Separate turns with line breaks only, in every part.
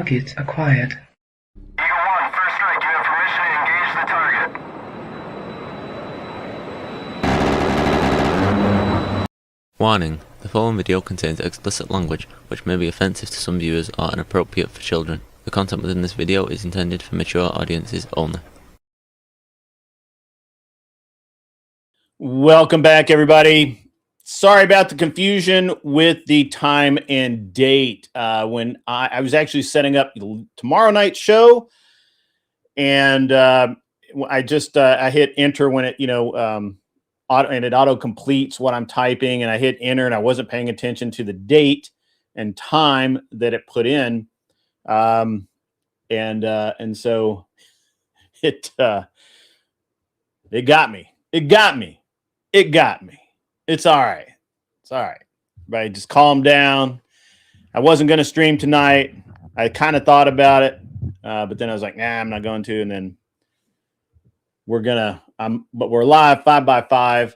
Target acquired.
Eagle 1, first strike. You have permission to engage the target.
Warning: the following video contains explicit language which may be offensive to some viewers or inappropriate for children. The content within this video is intended for mature audiences only.
Welcome back, everybody. Sorry about the confusion with the time and date. When I was actually setting up tomorrow night's show, and I hit enter when it auto completes what I'm typing, and I hit enter, and I wasn't paying attention to the date and time that it put in, and so it got me. It's all right. It's all right. Everybody just calm down. I wasn't going to stream tonight. I kind of thought about it, but then I was like, nah, I'm not going to. And then but we're live 5 by 5.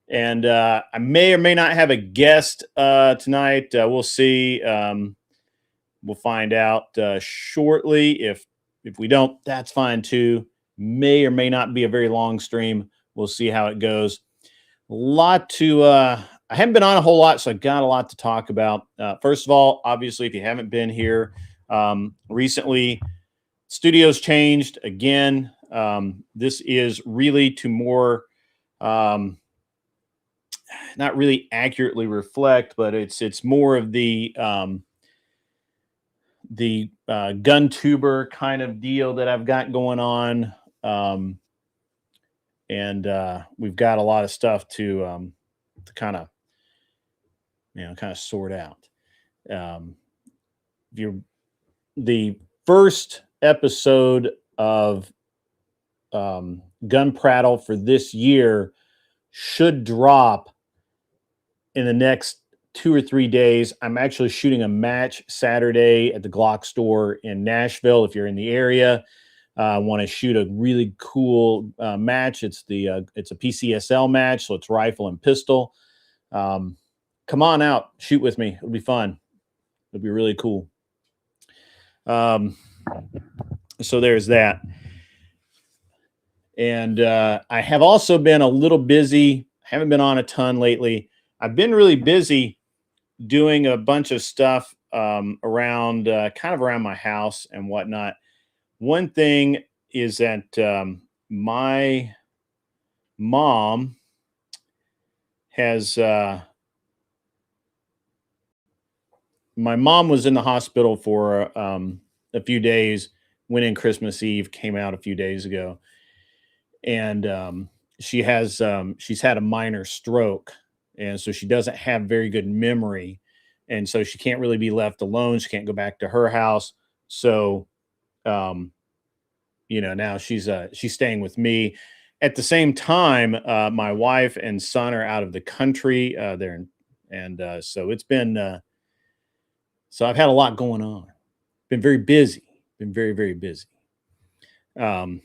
And I may or may not have a guest tonight. We'll see. We'll find out shortly. If we don't, that's fine too. May or may not be a very long stream. We'll see how it goes. A lot to I haven't been on a whole lot, so I've got a lot to talk about. First of all, obviously, if you haven't been here recently, studio's changed again. This is really to more not really accurately reflect, but it's more of the gun tuber kind of deal that I've got going on. And we've got a lot of stuff to kind of sort out. The first episode of Gun Prattle for this year should drop in the next 2 or 3 days. I'm actually shooting a match Saturday at the Glock store in Nashville. If you're in the area, I want to shoot a really cool match. It's a PCSL match, so it's rifle and pistol. Come on out, shoot with me. It'll be fun. It'll be really cool. So there's that. And I have also been a little busy. Haven't been on a ton lately. I've been really busy doing a bunch of stuff around my house and whatnot. One thing is that my mom has my mom was in the hospital for a few days, went in Christmas Eve, came out a few days ago, and she's had a minor stroke, and so she doesn't have very good memory, and so she can't really be left alone. She can't go back to her house, so now she's staying with me. At the same time, my wife and son are out of the country there, and so it's been so I've had a lot going on. Been very busy. Been very, very busy. But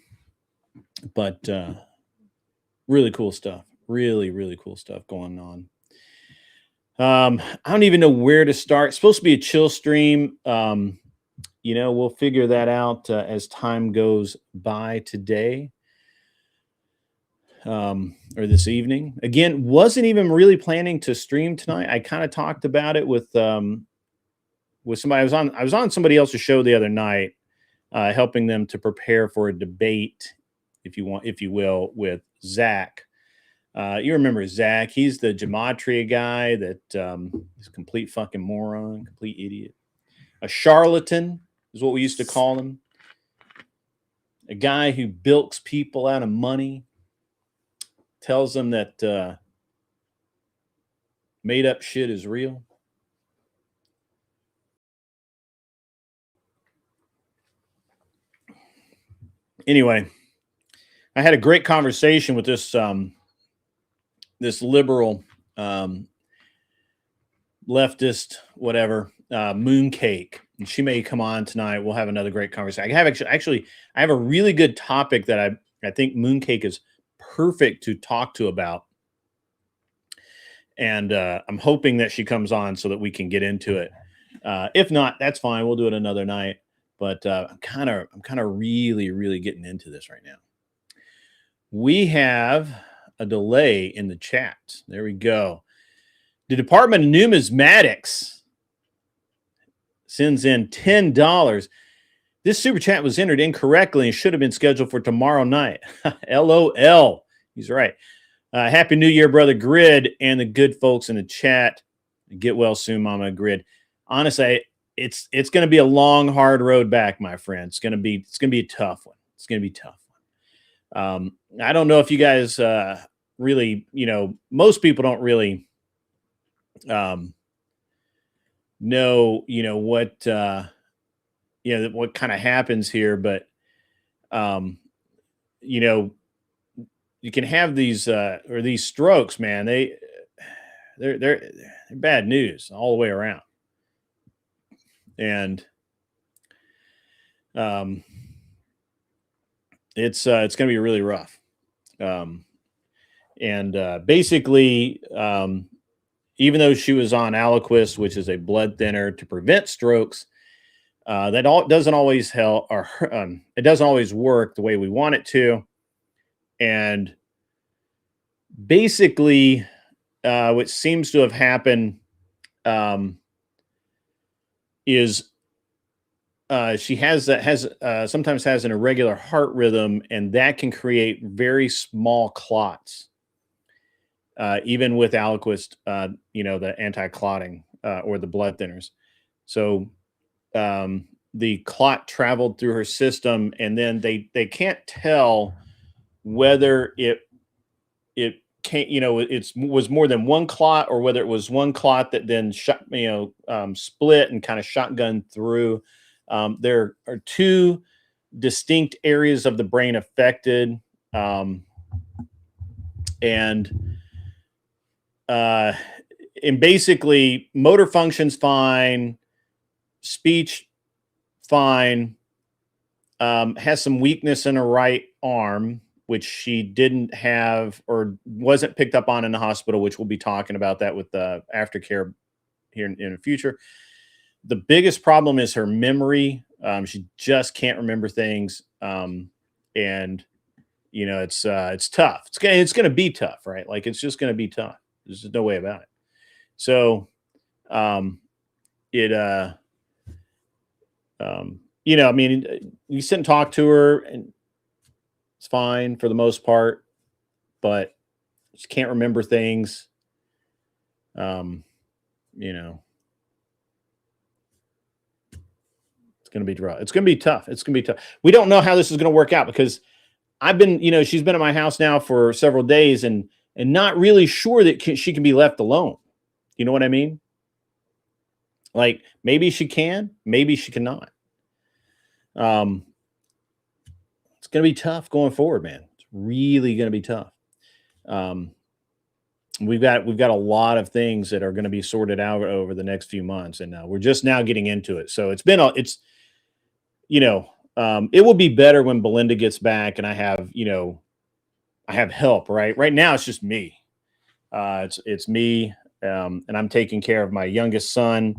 really cool stuff. Really, really cool stuff going on. I don't even know where to start. It's supposed to be a chill stream. We'll figure that out as time goes by today or this evening. Again, wasn't even really planning to stream tonight. I kind of talked about it with somebody. I was on somebody else's show the other night, helping them to prepare for a debate, if you will, with Zach. You remember Zach? He's the gematria guy that is a complete fucking moron, complete idiot, a charlatan is what we used to call him. A guy who bilks people out of money, tells them that made up shit is real. Anyway, I had a great conversation with this this liberal leftist, whatever, Mooncake, and she may come on tonight. We'll have another great conversation. I have a really good topic that I think Mooncake is perfect to talk to about, and I'm hoping that she comes on so that we can get into it. If not, that's fine. We'll do it another night. but I'm kind of really getting into this right now. We have a delay in the chat. There we go. The Department of Numismatics sends in $10. This super chat was entered incorrectly and should have been scheduled for tomorrow night. LOL. He's right. Happy New Year, brother Grid, and the good folks in the chat. Get well soon, Mama Grid. Honestly, it's going to be a long, hard road back, my friend. It's going to be a tough one. It's going to be a tough one. I don't know if you guys really, most people don't really know, what what kind of happens here, but you can have these strokes, man. They're bad news all the way around, and it's going to be really rough. Basically, even though she was on Aliquist, which is a blood thinner to prevent strokes, doesn't always help, or it doesn't always work the way we want it to. And basically, what seems to have happened is she sometimes has an irregular heart rhythm, and that can create very small clots, even with Aliquist, the anti-clotting or the blood thinners. So the clot traveled through her system, and then they can't tell whether it was more than one clot, or whether it was one clot that then split and kind of shotgunned through. There are two distinct areas of the brain affected, and basically motor function's fine, speech fine, has some weakness in her right arm, which she didn't have or wasn't picked up on in the hospital, which we'll be talking about that with the aftercare here in the future. The biggest problem is her memory. She just can't remember things. And it's tough. It's going to be tough, right? Like, it's just going to be tough. There's no way about it. So, you sit and talk to her, and it's fine for the most part, but she can't remember things. It's going to be rough. It's going to be tough. It's going to be tough. We don't know how this is going to work out, because she's been at my house now for several days, and not really sure that she can be left alone. You know what I mean? Like, maybe she can, maybe she cannot. It's going to be tough going forward, man. It's really going to be tough. We've got a lot of things that are going to be sorted out over the next few months, and we're just now getting into it. So it will be better when Belinda gets back and I have help, right? Right now it's just me. It's me, and I'm taking care of my youngest son.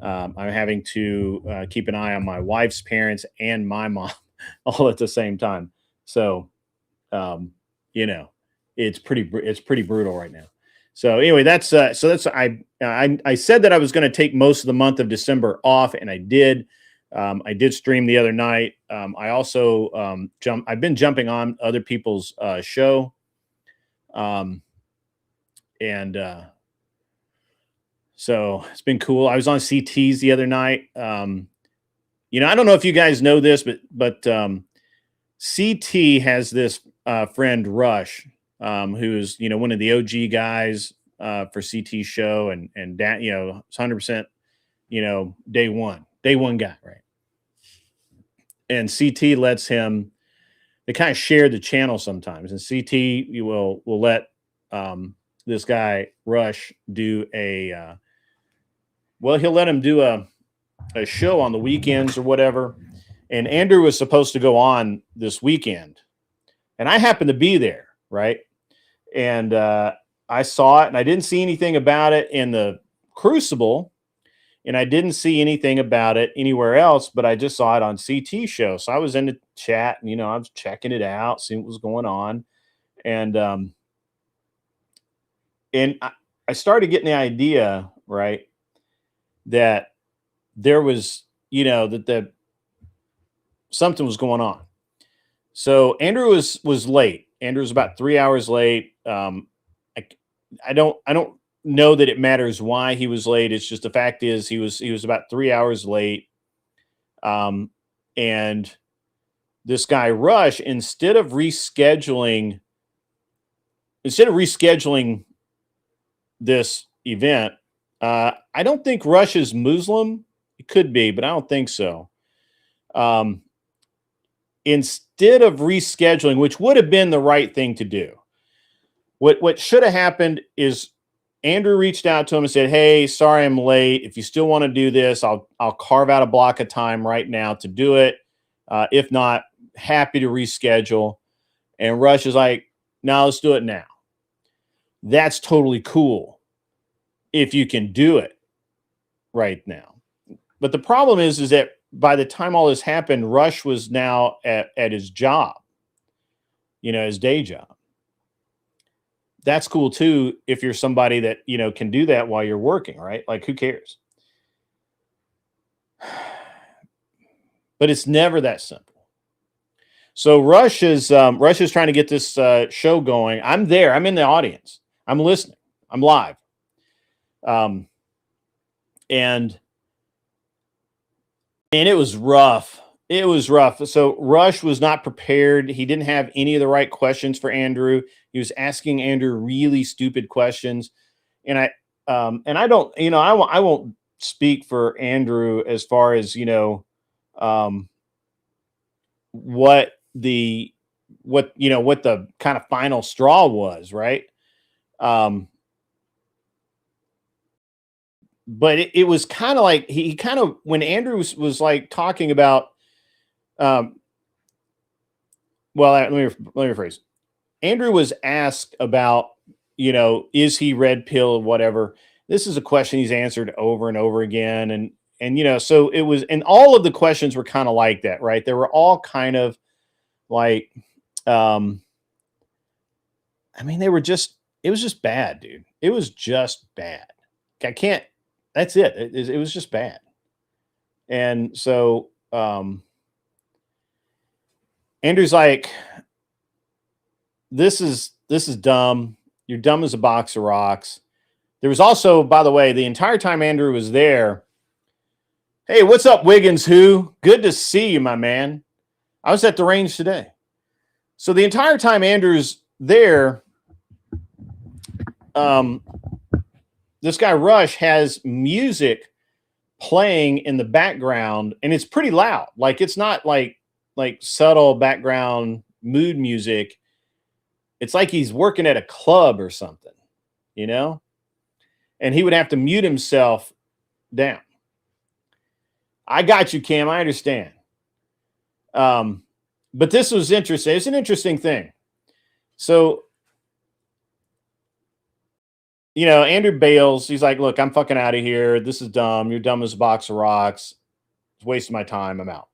I'm having to keep an eye on my wife's parents and my mom all at the same time. So, it's pretty brutal right now. So anyway, I said that I was going to take most of the month of December off, and I did. I did stream the other night. I also I've been jumping on other people's show. So it's been cool. I was on CT's the other night. I don't know if you guys know this, but CT has this friend Rush, who's one of the OG guys for CT show, and that 100% day one guy, right? And CT lets him. They kind of share the channel sometimes, and CT will let this guy Rush do he'll let him do a show on the weekends or whatever. And Andrew was supposed to go on this weekend, and I happened to be there, right? And I saw it, and I didn't see anything about it in the Crucible. and I didn't see anything about it anywhere else, but I just saw it on CT show. So I was in the chat and, I was checking it out, seeing what was going on. And I started getting the idea, right, that there was, that something was going on. So Andrew was late. Andrew was about 3 hours late. I don't know that it matters why he was late. It's just the fact is he was about 3 hours late. And this guy Rush, instead of rescheduling this event, I don't think Rush is Muslim. It could be, but I don't think so. Instead of rescheduling, which would have been the right thing to do, what should have happened is Andrew reached out to him and said, "Hey, sorry I'm late. If you still want to do this, I'll carve out a block of time right now to do it. If not, happy to reschedule." And Rush is like, "No, let's do it now." That's totally cool if you can do it right now. But the problem is that by the time all this happened, Rush was now at his job, his day job. That's cool too if you're somebody that, can do that while you're working, right? Like, who cares? But it's never that simple. So Rush is trying to get this show going. I'm there. I'm in the audience. I'm listening. I'm live. And it was rough. It was rough. So Rush was not prepared. He didn't have any of the right questions for Andrew. He was asking Andrew really stupid questions. And I don't, I won't speak for Andrew as far as, what the kind of final straw was, right? But it was kind of like he kind of, when Andrew was like talking about, well, let me rephrase. Andrew was asked about, is he red pill or whatever. This is a question he's answered over and over again. And so it was, and all of the questions were kind of like that, right? They were all kind of like, it was just bad, dude. It was just bad. That's it. It was just bad. And so, Andrew's like, this is dumb. You're dumb as a box of rocks. There was also, by the way, the entire time Andrew was there, "Hey, what's up, Wiggins? Who? Good to see you, my man. I was at the range today." So the entire time Andrew's there, this guy Rush has music playing in the background, and it's pretty loud. Like, it's not like subtle background mood music. It's like he's working at a club or something, and he would have to mute himself down. I got you, Cam. I understand. But this was interesting. It's an interesting thing. So, Andrew bails. He's like, "Look, I'm fucking out of here. This is dumb. You're dumb as a box of rocks. It's wasting my time. I'm out."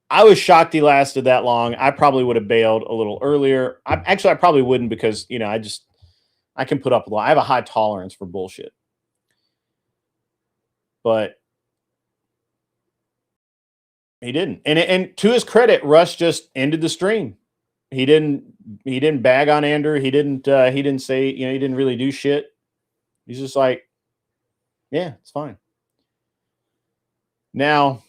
I was shocked he lasted that long. I probably would have bailed a little earlier. I probably wouldn't, because, I can put up I have a high tolerance for bullshit. But he didn't. And to his credit, Rush just ended the stream. He didn't bag on Andrew. He didn't say, he didn't really do shit. He's just like, "Yeah, it's fine." Now,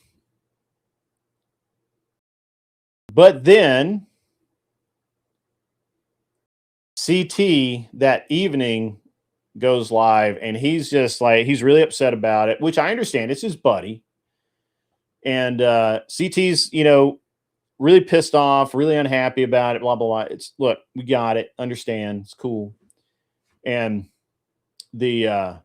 but then CT that evening goes live, and he's just like, he's really upset about it, which I understand. It's his buddy. And CT's, really pissed off, really unhappy about it, blah, blah, blah. Look, we got it. Understand. It's cool. And and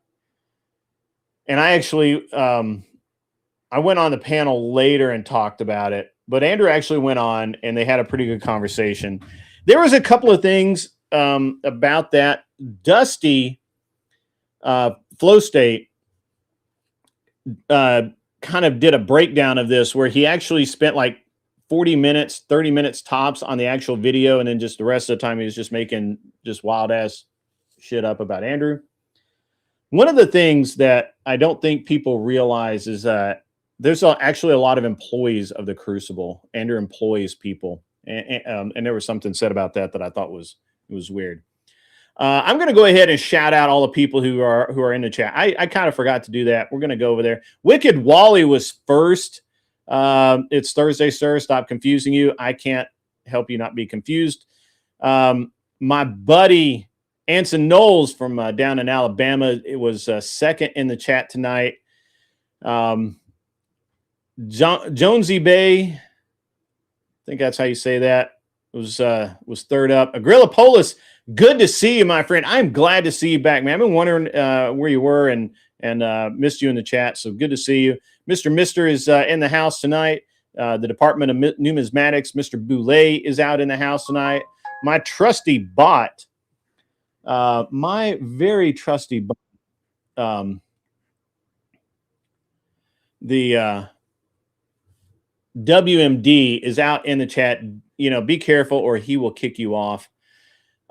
I actually, I went on the panel later and talked about it, but Andrew actually went on and they had a pretty good conversation. There was a couple of things about that. Dusty Flow State kind of did a breakdown of this where he actually spent like 40 minutes, 30 minutes tops on the actual video. And then just the rest of the time, he was just making just wild ass shit up about Andrew. One of the things that I don't think people realize is that there's actually a lot of employees of the Crucible. Andrew employs people. And there was something said about that I thought was weird. I'm going to go ahead and shout out all the people who are in the chat. I kind of forgot to do that. We're going to go over there. Wicked Wally was first. It's Thursday, sir. Stop confusing you. I can't help you not be confused. My buddy Anson Knowles from down in Alabama, it was second in the chat tonight. Jonesy Bay, I think that's how you say that, was third up. Agrilla Polis, good to see you, my friend. I'm glad to see you back, man. I've been wondering where you were and missed you in the chat, so good to see you. Mr. Mister is in the house tonight. The Department of Numismatics, Mr. Boulay, is out in the house tonight. My trusty bot, my very trusty bot, the WMD is out in the chat. You know, be careful or he will kick you off.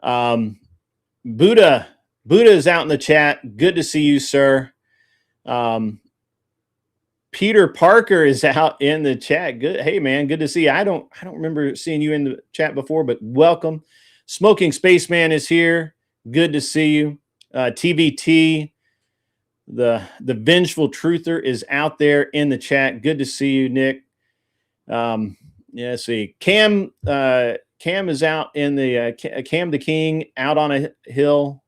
Buddha is out in the chat. Good to see you, sir. Peter Parker is out in the chat. Good. Hey, man, good to see you. I don't remember seeing you in the chat before, but welcome. Smoking Spaceman is here. Good to see you. TVT, the Vengeful Truther, is out there in the chat. Good to see you, Nick. Yeah, let's see. Cam is out in the Cam the King out on a hill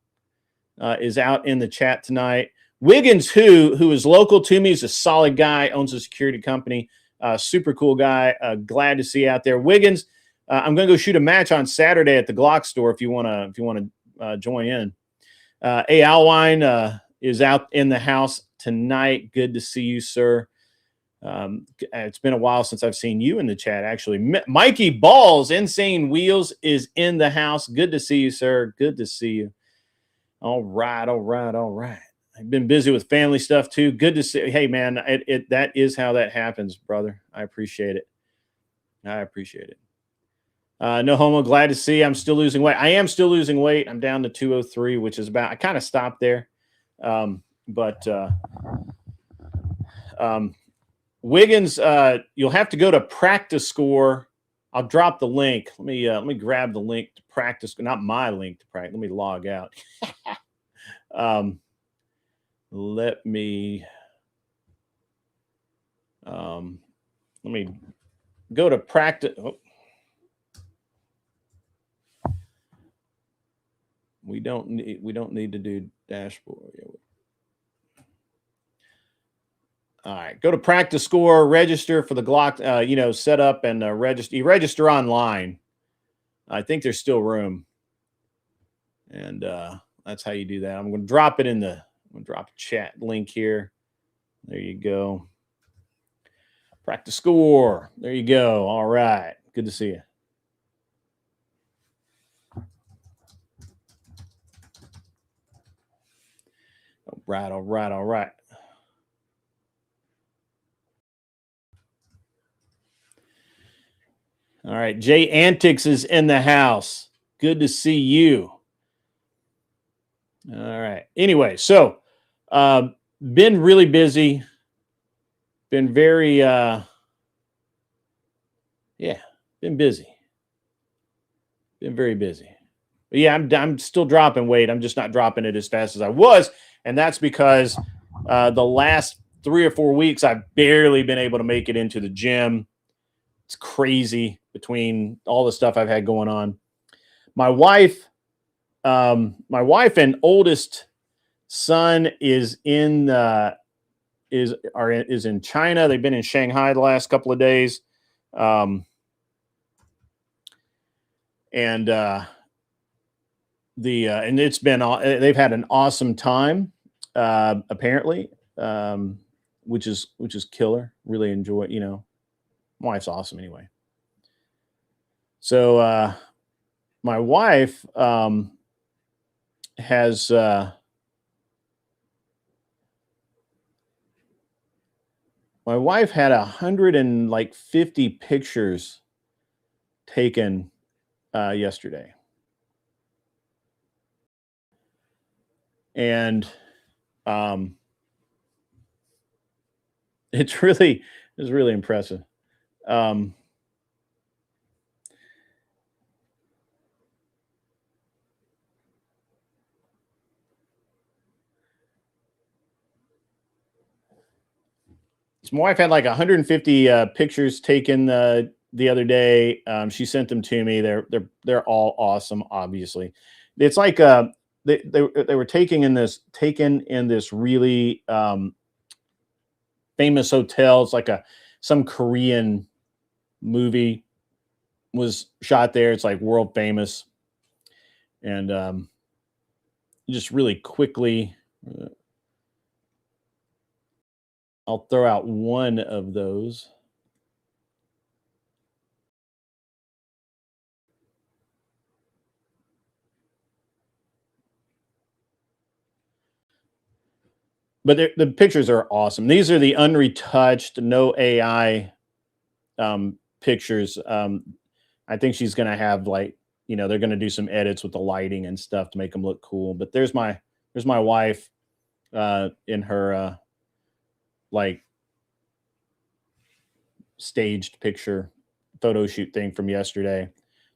is out in the chat tonight. Wiggins, who is local to me, is a solid guy, owns a security company, super cool guy. Glad to see you out there, Wiggins. I'm going to go shoot a match on Saturday at the Glock store if you want to join in. A Alwine is out in the house tonight. Good to see you, sir. It's been a while since I've seen you in the chat, actually. Mikey Balls, Insane Wheels, is in the house. Good to see you, sir. Good to see you. All right. I've been busy with family stuff too. Good to see. Hey, man, that is how that happens, brother. I appreciate it. No homo. Glad to see. I'm still losing weight. I am still losing weight. I'm down to 203, which is about. I kind of stopped there, Wiggins, you'll have to go to Practice Score. I'll drop the link. Let me grab the link to Practice. Not my link to practice. Let me log out. Let me go to Practice. Oh. We don't need to do dashboard. All right, go to Practice Score, register for the Glock, set up and register. You register online. I think there's still room. And that's how you do that. I'm going to drop it I'm going to drop a chat link here. There you go. Practice Score. There you go. All right. Good to see you. All right. All right, Jay Antics is in the house. Good to see you. All right. Anyway, so been really busy. Been very been busy. Been very busy. But yeah, I'm still dropping weight. I'm just not dropping it as fast as I was, and that's because the last 3 or 4 weeks I've barely been able to make it into the gym. It's crazy between all the stuff I've had going on. My wife and oldest son is in China. They've been in Shanghai the last couple of days, and it's been they've had an awesome time apparently, which is killer. Really enjoy it. My wife's awesome anyway. So my wife has my wife had 150 pictures taken yesterday. And it's really impressive. So my wife had like 150 pictures taken the other day. She sent them to me. They're all awesome. Obviously, it's like they were taken in this really famous hotel. It's like some Korean movie was shot there. It's like world famous, and just really quickly. I'll throw out one of those. But the pictures are awesome. These are the unretouched, no AI pictures. I think she's going to have they're going to do some edits with the lighting and stuff to make them look cool. But there's my wife in her staged picture photo shoot thing from yesterday.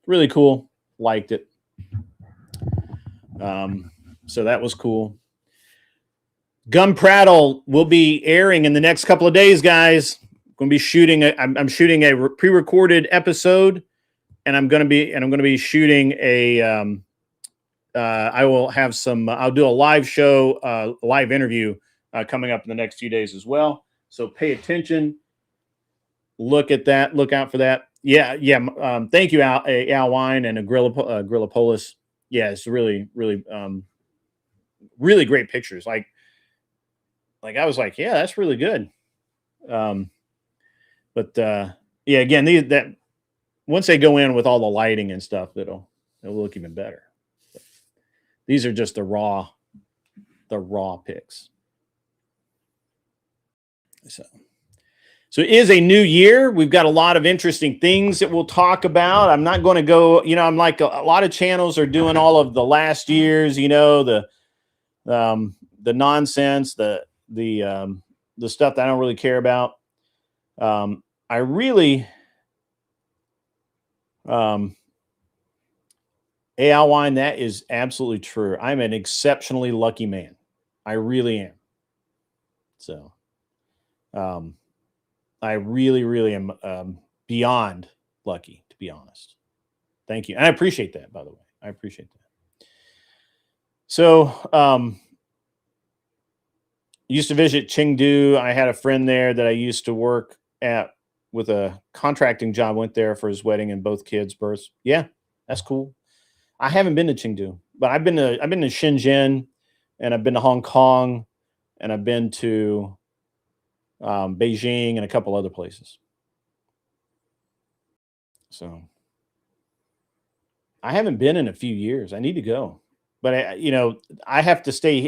Really cool. Liked it. So that was cool. Gum Prattle will be airing in the next couple of days, guys. Going to be shooting. I'm shooting a pre-recorded episode, and I'm going to be shooting a. I will have some. I'll do a live show, live interview coming up in the next few days as well. So pay attention. Look at that. Look out for that. Yeah. Thank you, Al Wine and Agrillapolis. Yeah, it's really great pictures. Like I was like, yeah, that's really good. But yeah, again, that once they go in with all the lighting and stuff, it'll look even better. But these are just the raw pics. So it is a new year. We've got a lot of interesting things that we'll talk about. I'm not going to go, I'm like a lot of channels are doing all of the last year's, the nonsense, the stuff that I don't really care about. I really, Al Wine, that is absolutely true. I'm an exceptionally lucky man. I really am. So, I really am beyond lucky, to be honest. Thank you. And I appreciate that, by the way. I appreciate that. So, used to visit Chengdu. I had a friend there that I used to work at with a contracting job. Went there for his wedding and both kids' births. Yeah, that's cool. I haven't been to Chengdu, but I've been to Shenzhen, and I've been to Hong Kong, and I've been to Beijing and a couple other places. So I haven't been in a few years. I need to go, but I have to stay.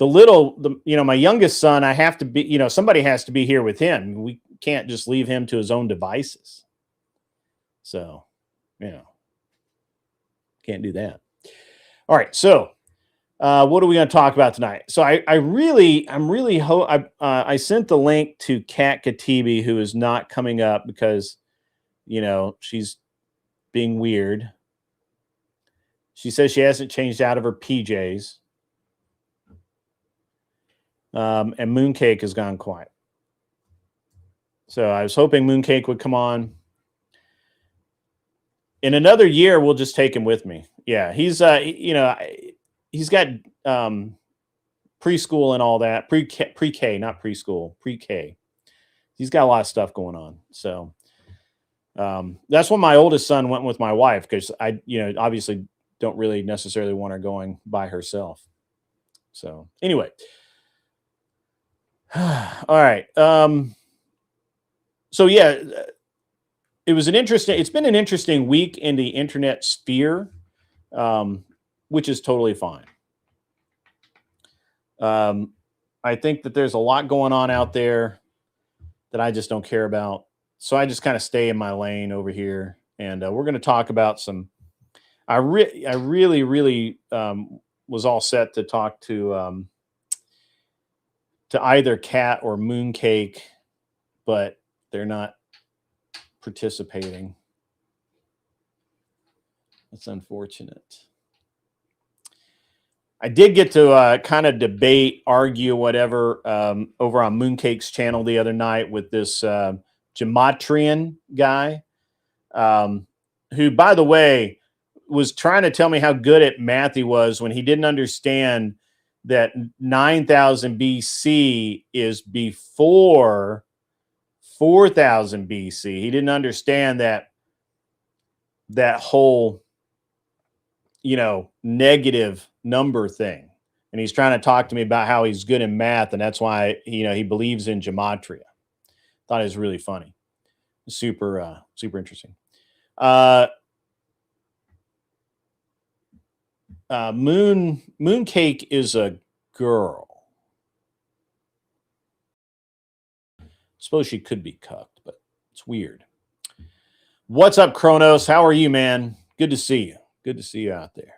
My youngest son, I have to be. Somebody has to be here with him. We can't just leave him to his own devices. So, can't do that. All right, so. What are we going to talk about tonight? So I sent the link to Kat Katibi, who is not coming up because, she's being weird. She says she hasn't changed out of her PJs. And Mooncake has gone quiet. So I was hoping Mooncake would come on. In another year, we'll just take him with me. Yeah, he's he's got preschool and all that. Pre-K, not preschool, pre-K. He's got a lot of stuff going on. So that's when my oldest son went with my wife, because I, obviously don't really necessarily want her going by herself. So anyway. All right. So yeah, it's been an interesting week in the internet sphere. Which is totally fine. I think that there's a lot going on out there that I just don't care about. So I just kind of stay in my lane over here. And we're going to talk about some. I really was all set to talk to either Cat or Mooncake, but they're not participating. That's unfortunate. I did get to kind of debate, argue, whatever, over on Mooncake's channel the other night with this Gematrian guy, who, by the way, was trying to tell me how good at math he was when he didn't understand that 9,000 BC is before 4,000 BC. He didn't understand that whole, negative number thing. And he's trying to talk to me about how he's good in math, and that's why, he believes in gematria. Thought it was really funny. Super interesting. Mooncake is a girl. Suppose she could be cucked, but it's weird. What's up, Kronos? How are you, man? Good to see you. Good to see you out there.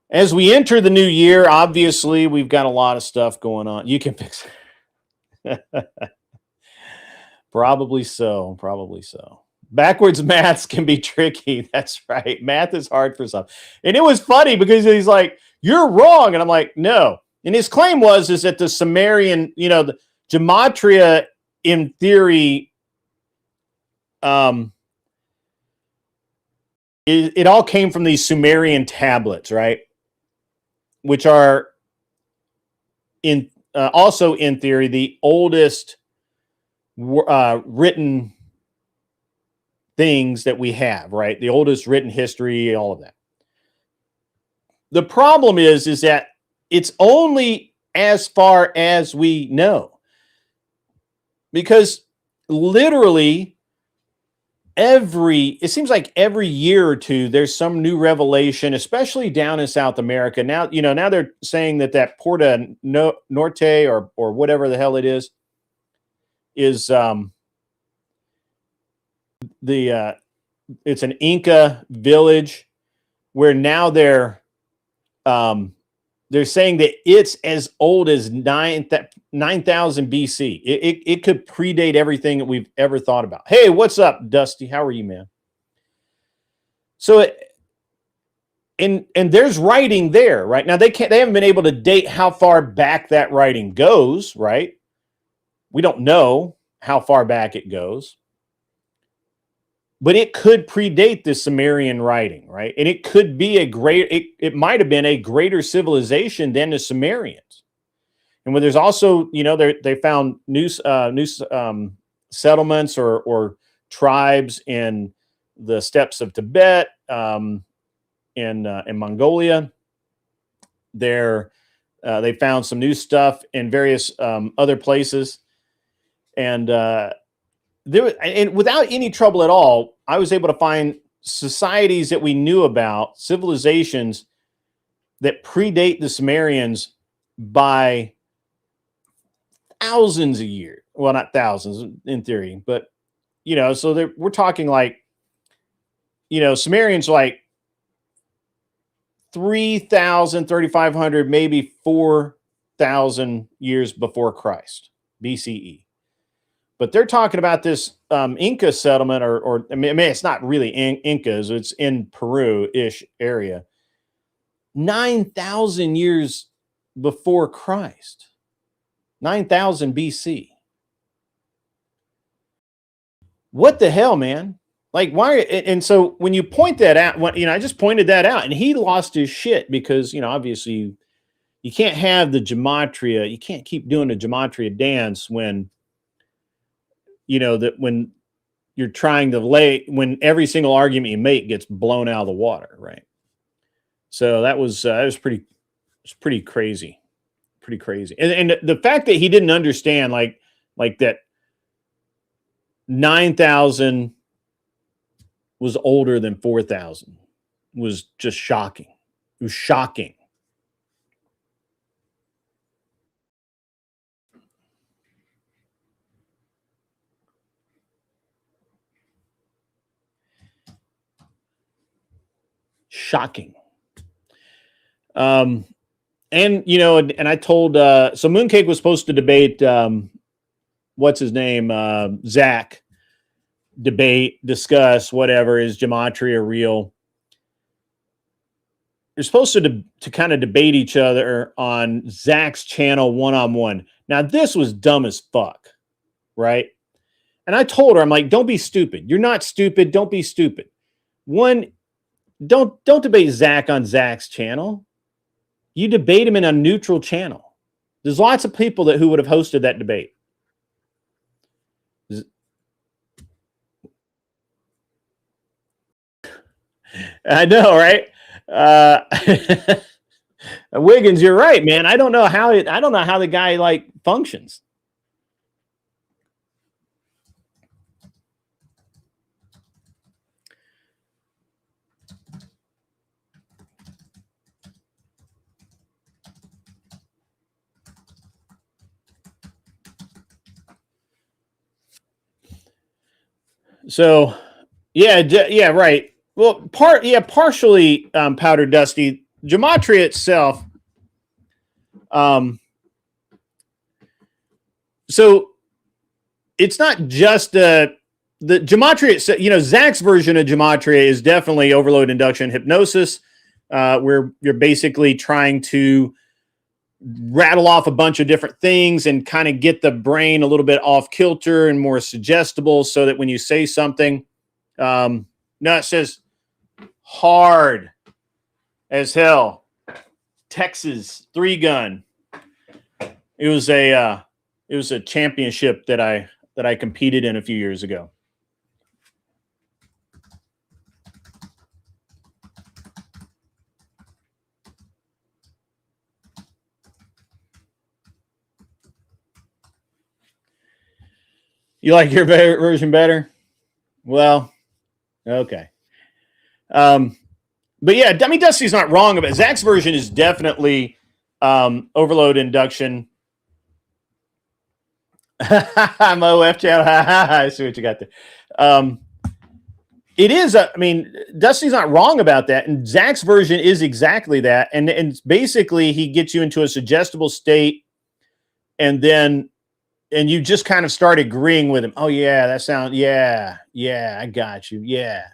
As we enter the new year, obviously, we've got a lot of stuff going on. You can fix it. Probably so. Probably so. Backwards maths can be tricky. That's right. Math is hard for some. And it was funny because he's like, you're wrong. And I'm like, no. And his claim is that the Sumerian, the gematria in theory, it all came from these Sumerian tablets, right? Which are also in theory the oldest written things that we have, right? The oldest written history, all of that. The problem is that it's only as far as we know, because literally it seems like every year or two there's some new revelation, especially down in South America. Now, now they're saying that Porta Norte or whatever the hell it is it's an Inca village where now they're saying that it's as old as 9,000 BC. It could predate everything that we've ever thought about. Hey, what's up, Dusty? How are you, man? So, and there's writing there, right? Now they haven't been able to date how far back that writing goes, right? We don't know how far back it goes. But it could predate the Sumerian writing, right? And it could be it might have been a greater civilization than the Sumerians. And when there's also, they found new settlements or tribes in the steppes of Tibet, in Mongolia. They found some new stuff in various other places, and without any trouble at all, I was able to find societies that we knew about, civilizations that predate the Sumerians by thousands of years. Well, not thousands in theory, but so we're talking like, Sumerians like 3,000, 3,500, maybe 4,000 years before Christ, BCE. But they're talking about this Inca settlement, or I mean, it's not really Incas. It's in Peru-ish area. 9,000 years before Christ. 9,000 BC. What the hell, man? Like, why? And so when you point that out, I just pointed that out, and he lost his shit because, obviously you can't have the gematria. You can't keep doing the gematria dance when, that when you're trying to when every single argument you make gets blown out of the water, right? So that was pretty crazy, and the fact that he didn't understand like that 9,000 was older than 4,000 was just shocking. It was shocking. Shocking. And you know, and I told so Mooncake was supposed to debate what's his name, Zach, discuss whatever, is gematria real. You're supposed to kind of debate each other on Zach's channel one-on-one. Now, this was dumb as fuck, right? And I told her, I'm like, don't be stupid. You're not stupid. Don't be stupid. One, don't debate Zach on Zach's channel. You debate him in a neutral channel. There's lots of people who would have hosted that debate. I know, right? Wiggins, you're right, man. I don't know how the guy like functions. So, yeah, right. Well, partially powdered dusty. Gematria itself. So it's not just the gematria. You know, Zach's version of gematria is definitely overload induction hypnosis, where you're basically trying to rattle off a bunch of different things and kind of get the brain a little bit off kilter and more suggestible, so that when you say something, no, it says hard as hell. Texas 3-gun. It was a championship that I competed in a few years ago. You like your version better? Well, okay. But yeah, I mean, Dusty's not wrong about it. Zach's version is definitely overload induction. I'm OF channel. I see what you got there. It is. I mean, Dusty's not wrong about that, and Zach's version is exactly that. And basically, he gets you into a suggestible state, and you just kind of start agreeing with him. Oh yeah, that sounds. Yeah, I got you. Yeah.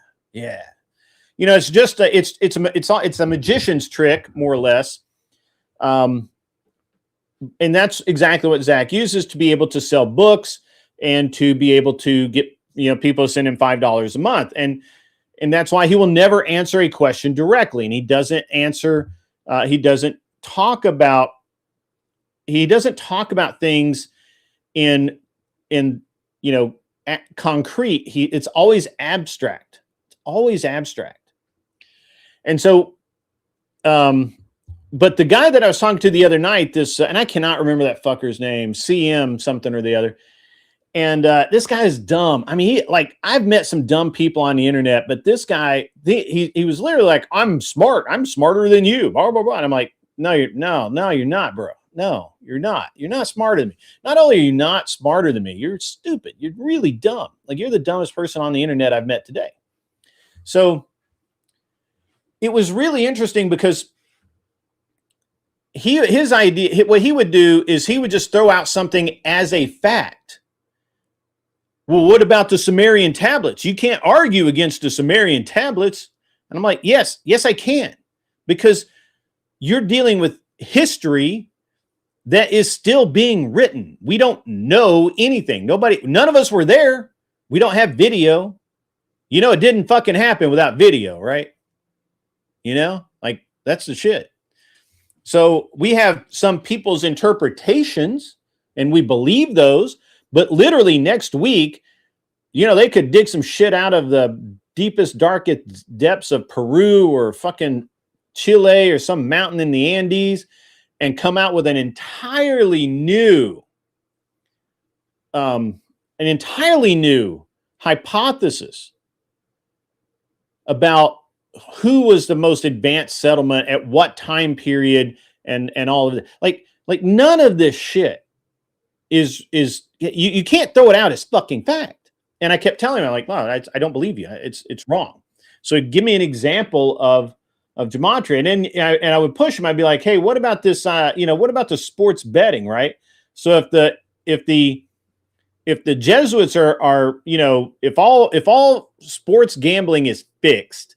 You know, it's just it's a magician's trick, more or less. And that's exactly what Zach uses to be able to sell books and to be able to get, you know, people to send him $5 a month. And that's why he will never answer a question directly. And he doesn't answer, he doesn't talk about things in, you know, concrete. It's always abstract. It's always abstract. And so, but the guy that I was talking to the other night, and I cannot remember that fucker's name, CM something or the other. And this guy is dumb. I mean, I've met some dumb people on the internet, but this guy, he was literally like, I'm smart. I'm smarter than you. Blah, blah, blah. And I'm like, no, you're not, bro. No, you're not. You're not smarter than me. Not only are you not smarter than me, you're stupid. You're really dumb. Like, you're the dumbest person on the internet I've met today. So it was really interesting because his idea, what he would do is he would just throw out something as a fact. Well, what about the Sumerian tablets? You can't argue against the Sumerian tablets. And I'm like, yes, I can. Because you're dealing with history that is still being written. We don't know anything. None of us were there. We don't have video. You know, it didn't fucking happen without video, right? You know, like, that's the shit. So we have some people's interpretations and we believe those, but literally next week, you know, they could dig some shit out of the deepest, darkest depths of Peru or fucking Chile or some mountain in the Andes and come out with an entirely new hypothesis about who was the most advanced settlement at what time period and all of it. Like none of this shit is you can't throw it out as fucking fact. And I kept telling him, I'm like, wow, I don't believe you. It's wrong. So give me an example of of gematria. And then I would push him. I'd be like, hey, what about this? What about the sports betting, right? So if the Jesuits are if all sports gambling is fixed,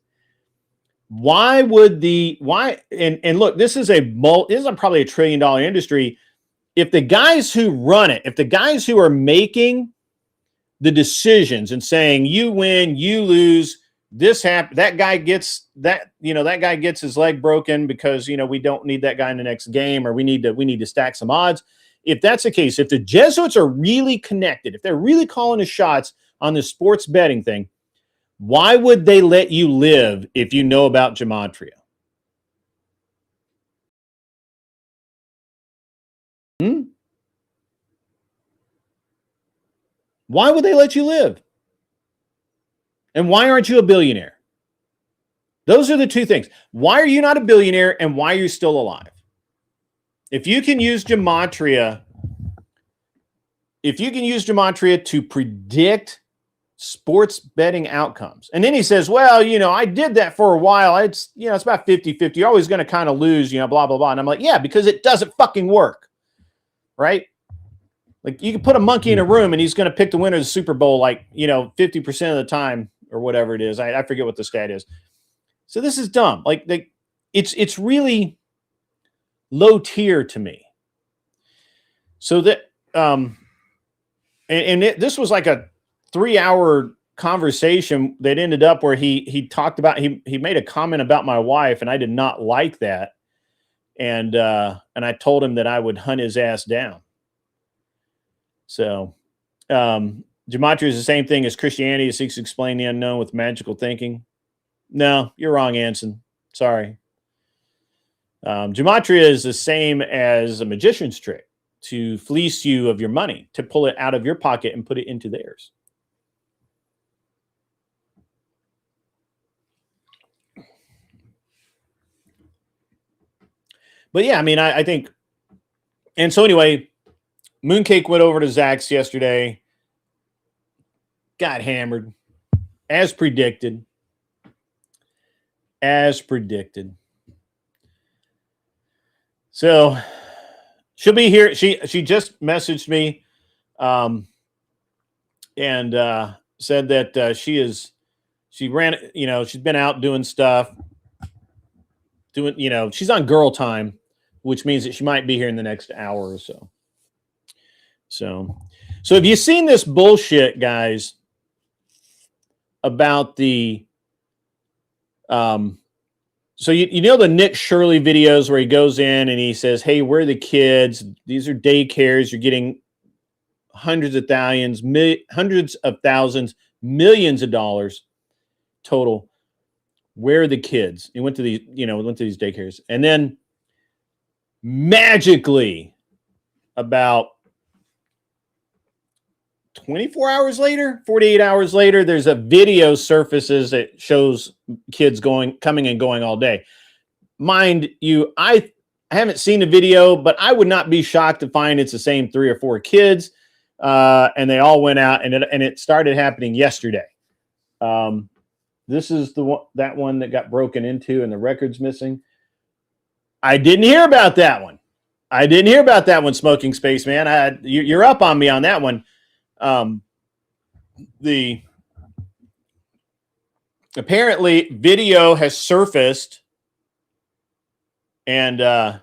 why would and look, this is probably $1 trillion industry. If the guys who run it, if the guys who are making the decisions and saying you win, you lose, this happen, that guy gets his leg broken because we don't need that guy in the next game, or we need to stack some odds. If that's the case, if the Jesuits are really connected, if they're really calling the shots on this sports betting thing, why would they let you live if you know about gematria? Why would they let you live? And why aren't you a billionaire? Those are the two things. Why are you not a billionaire, and why are you still alive? If you can use gematria, to predict sports betting outcomes. And then he says, well, I did that for a while. It's about 50-50. You're always going to kind of lose, blah, blah, blah. And I'm like, yeah, because it doesn't fucking work. Right? Like, you can put a monkey in a room and he's going to pick the winner of the Super Bowl, 50% of the time or whatever it is. I forget what the stat is. So this is dumb. It's really low tier to me. So that, this was like a 3-hour conversation that ended up where he talked about, he made a comment about my wife, and I did not like that. And I told him that I would hunt his ass down. So, gematria is the same thing as Christianity. It seeks to explain the unknown with magical thinking. No, you're wrong, Anson. Sorry. Gematria is the same as a magician's trick, to fleece you of your money, to pull it out of your pocket and put it into theirs. But yeah, I mean, I think, and so anyway, Mooncake went over to Zach's yesterday, got hammered, as predicted. So she'll be here. She just messaged me, and said that she's been out doing stuff, she's on girl time, which means that she might be here in the next hour or so. So have you seen this bullshit, guys, about the so the Nick Shirley videos where he goes in and he says, hey, where are the kids? These are daycares. You're getting hundreds of thousands, millions of dollars total. Where are the kids? He went to these daycares. And then magically, about 24 hours later, 48 hours later, there's a video surfaces that shows kids coming and going all day. Mind you, I haven't seen the video, but I would not be shocked to find it's the same 3 or 4 kids, and they all went out, and it started happening yesterday. This is that one that got broken into and the record's missing. I didn't hear about that one. Smoking Spaceman. You're up on me on that one. Apparently video has surfaced, and I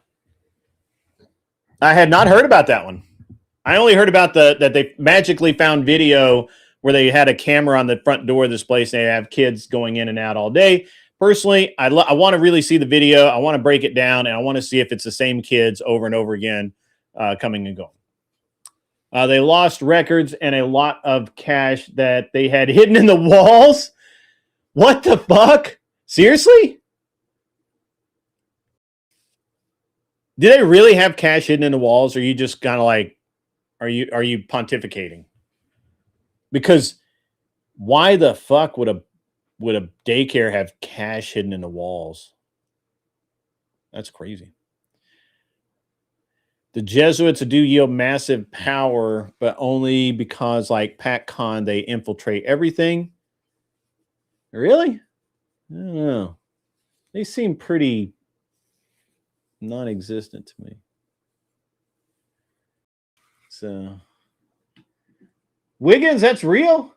had not heard about that one. I only heard about that they magically found video where they had a camera on the front door of this place, and they have kids going in and out all day. Personally, I want to really see the video. I want to break it down, and I want to see if it's the same kids over and over again, coming and going. They lost records and a lot of cash that they had hidden in the walls. What the fuck? Seriously? Do they really have cash hidden in the walls? Or are you just kind of like, are you pontificating? Because why the fuck would a daycare have cash hidden in the walls? That's crazy. The Jesuits do yield massive power, but only because, like Pat Con, they infiltrate everything. Really? I don't know. They seem pretty non-existent to me. So, Wiggins, that's real?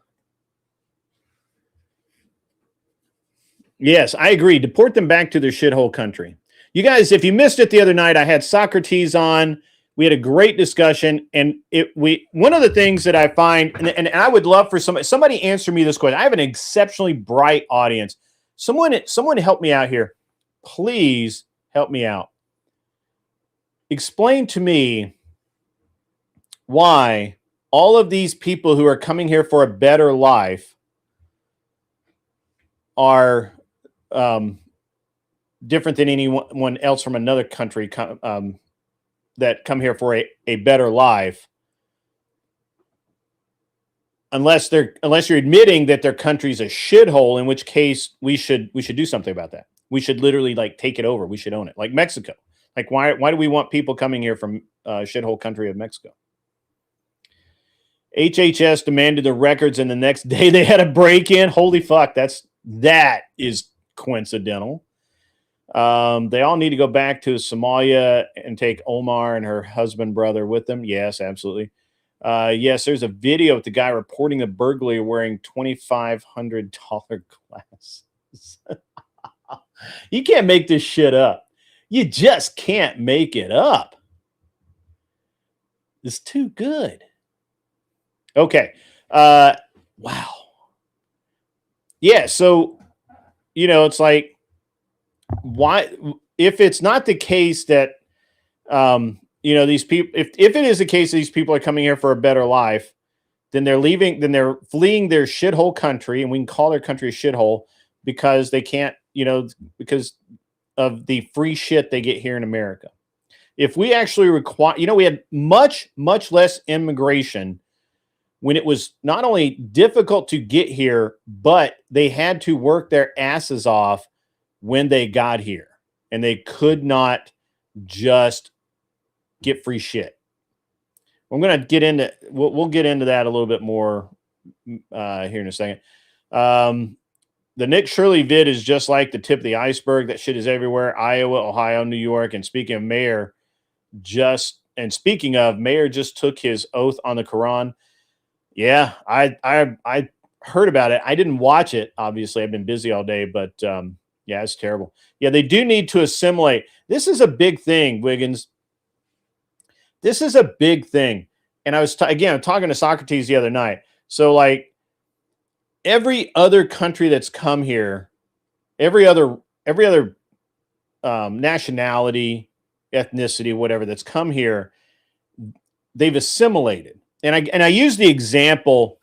Yes, I agree. Deport them back to their shithole country. You guys, if you missed it the other night, I had Socrates on. We had a great discussion, and one of the things that I find, and I would love for somebody answer me this question. I have an exceptionally bright audience. Someone help me out here. Please help me out. Explain to me why all of these people who are coming here for a better life are different than anyone else from another country that come here for a better life, unless you're admitting that their country's a shithole, in which case we should do something about that. We should literally like take it over. We should own it, like Mexico. Like why do we want people coming here from shithole country of Mexico? HHS demanded the records, and the next day they had a break-in. Holy fuck, that is coincidental. They all need to go back to Somalia and take Omar and her husband brother with them. Yes, absolutely. Yes, there's a video with the guy reporting the burglary wearing $2,500 glasses. You can't make this shit up. You just can't make it up. It's too good. Okay. Wow. Yeah, so, it's like, why, if it's not the case that, these people, if it is the case that these people are coming here for a better life, then they're fleeing their shithole country, and we can call their country a shithole because they can't, because of the free shit they get here in America. If we actually require, we had much, much less immigration when it was not only difficult to get here, but they had to work their asses off when they got here, and they could not just get free shit. I'm going to get into, we'll get into that a little bit more here in a second. The Nick Shirley vid is just like the tip of the iceberg. That shit is everywhere. Iowa, Ohio, New York. And speaking of Mayor just took his oath on the Quran. Yeah, I heard about it. I didn't watch it. Obviously, I've been busy all day, but yeah, it's terrible. Yeah, they do need to assimilate. This is a big thing, Wiggins. This is a big thing. And I was I'm talking to Socrates the other night. So like every other country that's come here, every other nationality, ethnicity, whatever that's come here, they've assimilated. And I use the example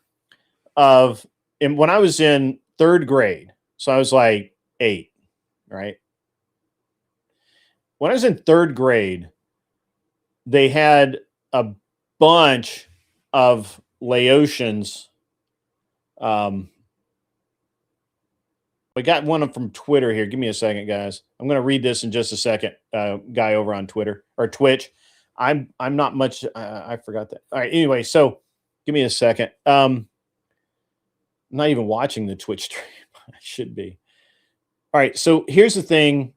of when I was in third grade. So I was like 8, right? When I was in third grade, they had a bunch of Laotians. We got one from Twitter here. Give me a second, guys. I'm going to read this in just a second. Guy over on Twitter or Twitch. I'm not much. I forgot that. All right. Anyway, so give me a second. I'm not even watching the Twitch stream. I should be. All right. So here's the thing.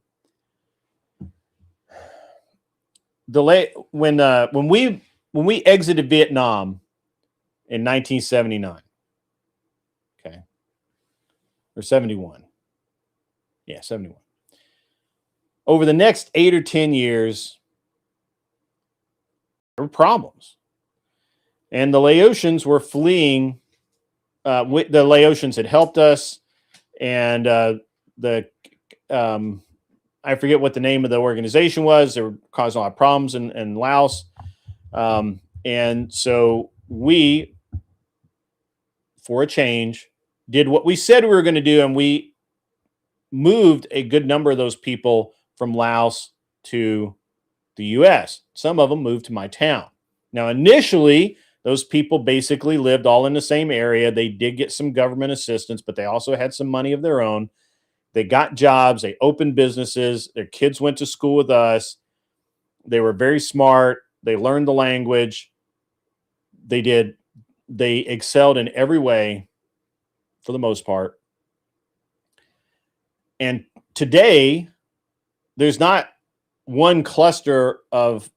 When we exited Vietnam in 1979, okay, or 71, yeah, 71. Over the next 8 or 10 years, there were problems, and the Laotians were fleeing. The Laotians had helped us, and I forget what the name of the organization was. They were causing a lot of problems in Laos. And so we, for a change, did what we said we were going to do. And we moved a good number of those people from Laos to the U.S. Some of them moved to my town. Now, initially, those people basically lived all in the same area. They did get some government assistance, but they also had some money of their own. They got jobs. They opened businesses. Their kids went to school with us. They were very smart. They learned the language. They excelled in every way for the most part. And today, there's not one cluster of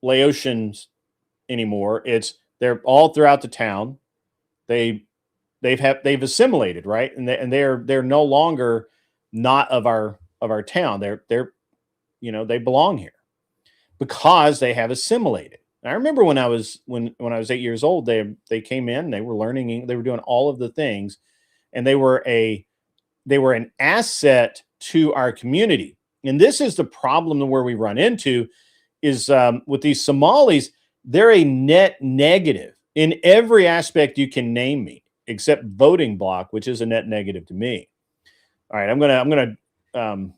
Laotians anymore. They're all throughout the town. They've assimilated, right? And they're no longer not of our town. They belong here because they have assimilated. And I remember when I was 8 years old, they came in, they were learning, they were doing all of the things, and they were an asset to our community. And this is the problem where we run into is with these Somalis, they're a net negative in every aspect you can name me, except voting block, which is a net negative to me. All right, I'm gonna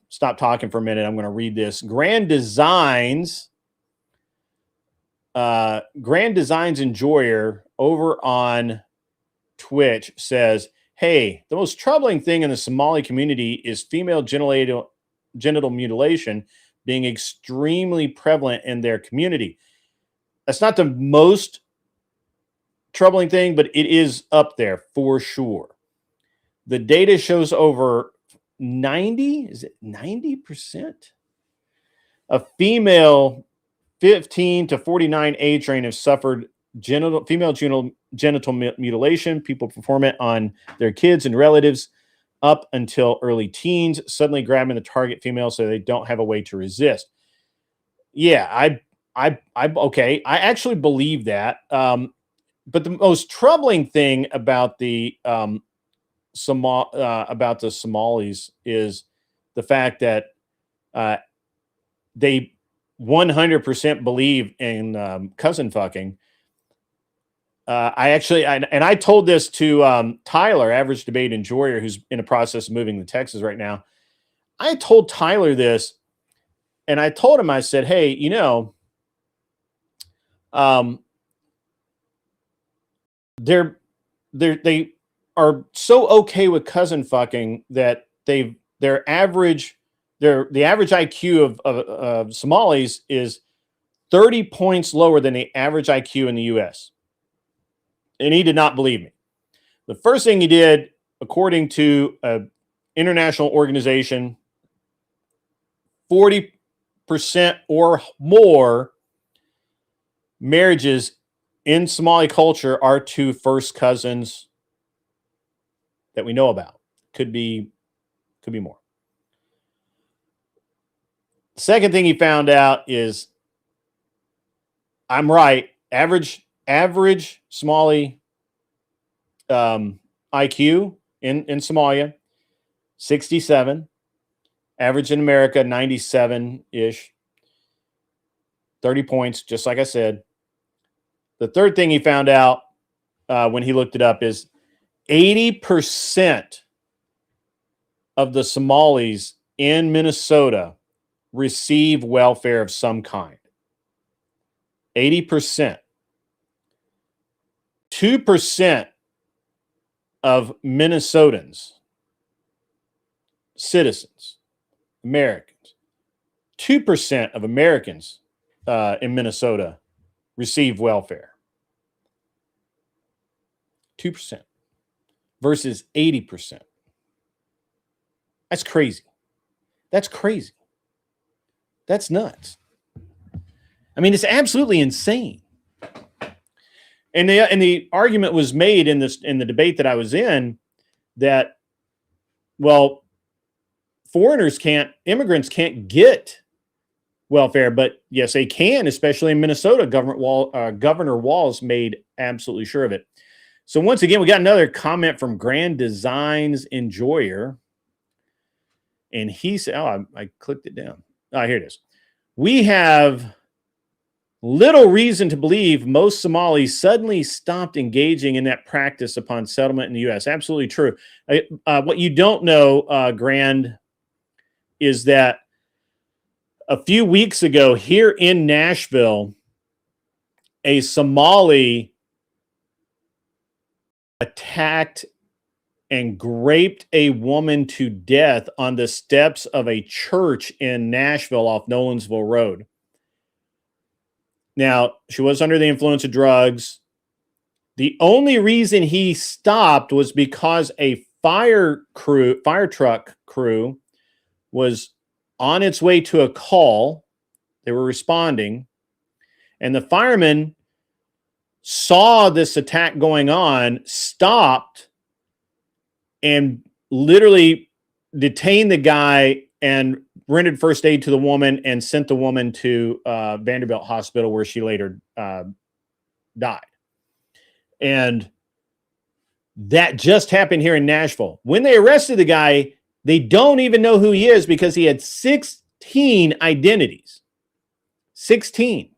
stop talking for a minute. I'm gonna read this. Grand Designs Enjoyer over on Twitch says, hey, the most troubling thing in the Somali community is female genital mutilation being extremely prevalent in their community. That's not the most troubling thing, but it is up there for sure. The data shows over 90% of female 15 to 49 age range have suffered female genital mutilation. People perform it on their kids and relatives up until early teens, suddenly grabbing the target female so they don't have a way to resist. Yeah, I okay. I actually believe that. But the most troubling thing about the Somalis is the fact that they 100% believe in cousin fucking. I told this to Tyler, Average Debate Enjoyer, who's in the process of moving to Texas right now. I told Tyler this, and I told him, I said, hey, they are so okay with cousin fucking that the average IQ of Somalis is 30 points lower than the average IQ in the US. And he did not believe me. The first thing he did, according to an international organization, 40% or more marriages in Somali culture are to first cousins that we know about. Could be more. The second thing he found out is I'm right. Average Somali IQ in Somalia, 67. Average in America, 97-ish. 30 points, just like I said. The third thing he found out when he looked it up is 80% of the Somalis in Minnesota receive welfare of some kind. 80%. 2% of Minnesotans, citizens, Americans, 2% of Americans in Minnesota receive welfare. 2% versus 80%. That's crazy. That's crazy. That's nuts. I mean, it's absolutely insane. And the argument was made in the debate that I was in that, well, immigrants can't get welfare, but yes, they can, especially in Minnesota. Governor Walz made absolutely sure of it. So once again, we got another comment from Grand Designs Enjoyer. And he said, I clicked it down. Here it is. We have little reason to believe most Somalis suddenly stopped engaging in that practice upon settlement in the U.S. Absolutely true. What you don't know, Grand, is that a few weeks ago here in Nashville, a Somali attacked and raped a woman to death on the steps of a church in Nashville off Nolensville Road. Now, she was under the influence of drugs. The only reason he stopped was because a fire truck crew was on its way to a call. They were responding, and the firemen saw this attack going on, stopped, and literally detained the guy and rendered first aid to the woman and sent the woman to Vanderbilt Hospital, where she later died. And that just happened here in Nashville. When they arrested the guy, they don't even know who he is because he had 16 identities. 16.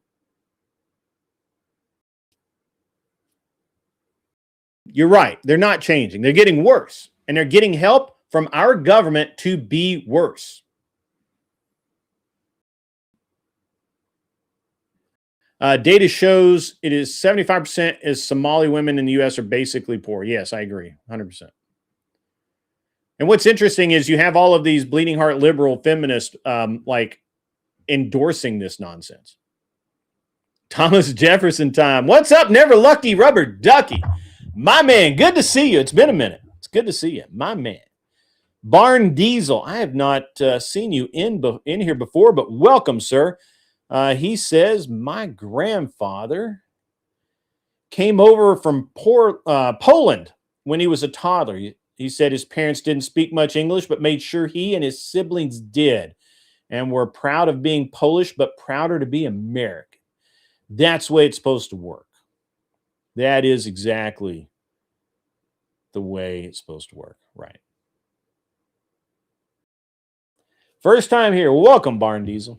You're right. They're not changing. They're getting worse. And they're getting help from our government to be worse. Data shows it is 75% is Somali women in the U.S. are basically poor. Yes, I agree. 100%. And what's interesting is you have all of these bleeding heart liberal feminists like endorsing this nonsense. Thomas Jefferson time. What's up, Never Lucky Rubber Ducky? My man, good to see you. It's been a minute. It's good to see you. My man. Barn Diesel. I have not seen you in here before, but welcome, sir. He says, my grandfather came over from Poland when he was a toddler. He said his parents didn't speak much English, but made sure he and his siblings did, and were proud of being Polish, but prouder to be American. That's the way it's supposed to work. That is exactly the way it's supposed to work. Right. First time here. Welcome, Barn Diesel.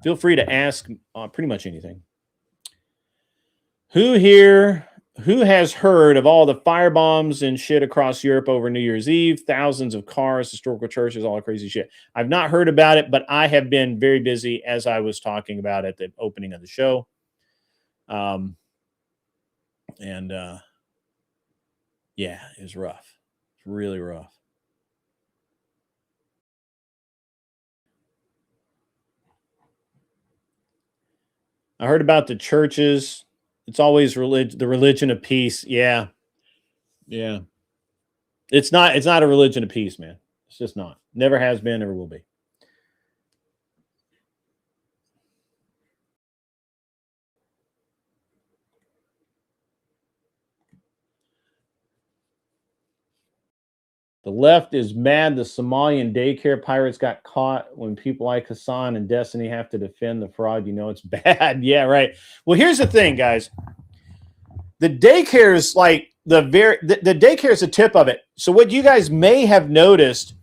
Feel free to ask pretty much anything. Who has heard of all the firebombs and shit across Europe over New Year's Eve? Thousands of cars, historical churches, all the crazy shit. I've not heard about it, but I have been very busy, as I was talking about at the opening of the show. Yeah, it was rough. It's really rough. I heard about the churches. It's always the religion of peace. Yeah. Yeah. It's not a religion of peace, man. It's just not. Never has been, never will be. The left is mad the Somalian daycare pirates got caught. When people like Hassan and Destiny have to defend the fraud, you know it's bad. Yeah, right. Well, here's the thing, guys. The daycare is like the daycare is a tip of it. So what you guys may have noticed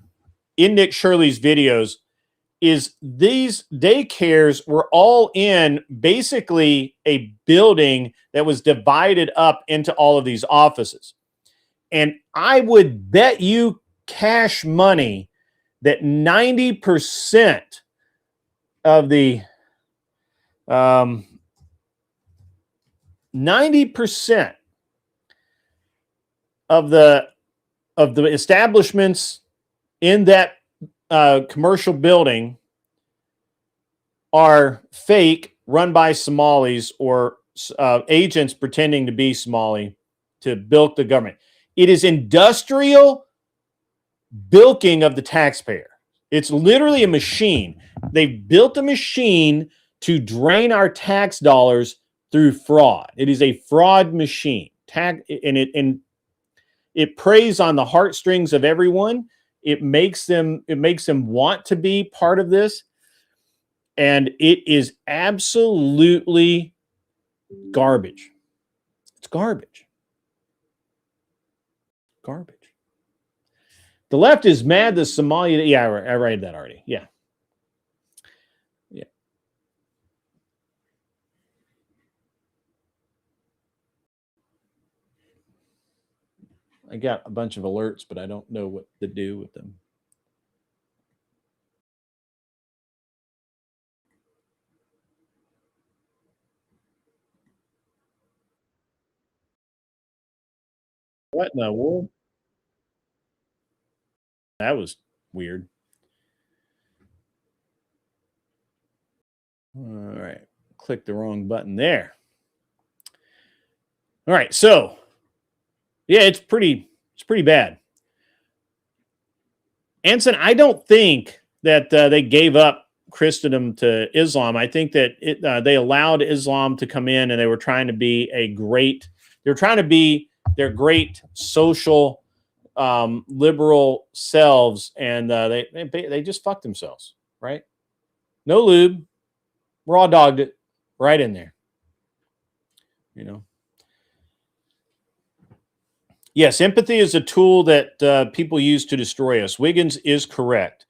in Nick Shirley's videos is these daycares were all in basically a building that was divided up into all of these offices. And I would bet you cash money that 90% of the 90% of the establishments in that commercial building are fake, run by Somalis or agents pretending to be Somali to bilk the government. It is industrial bilking of the taxpayer. It's literally a machine. They've built a machine to drain our tax dollars through fraud. It is a fraud machine. And it preys on the heartstrings of everyone. It makes them want to be part of this. And it is absolutely garbage. It's garbage. Garbage. The left is mad that Somalia. Yeah, I read that already. Yeah. Yeah. I got a bunch of alerts, but I don't know what to do with them. What in the world? That was weird. All right. Click the wrong button there. All right. So, yeah, it's pretty bad. Anson, I don't think that they gave up Christendom to Islam. I think that they allowed Islam to come in, and they were trying to be they're trying to be their great social liberal selves, and they just fucked themselves, right? No lube, raw dogged it right in there, you know. Yes, empathy is a tool that people use to destroy us. Wiggins is correct.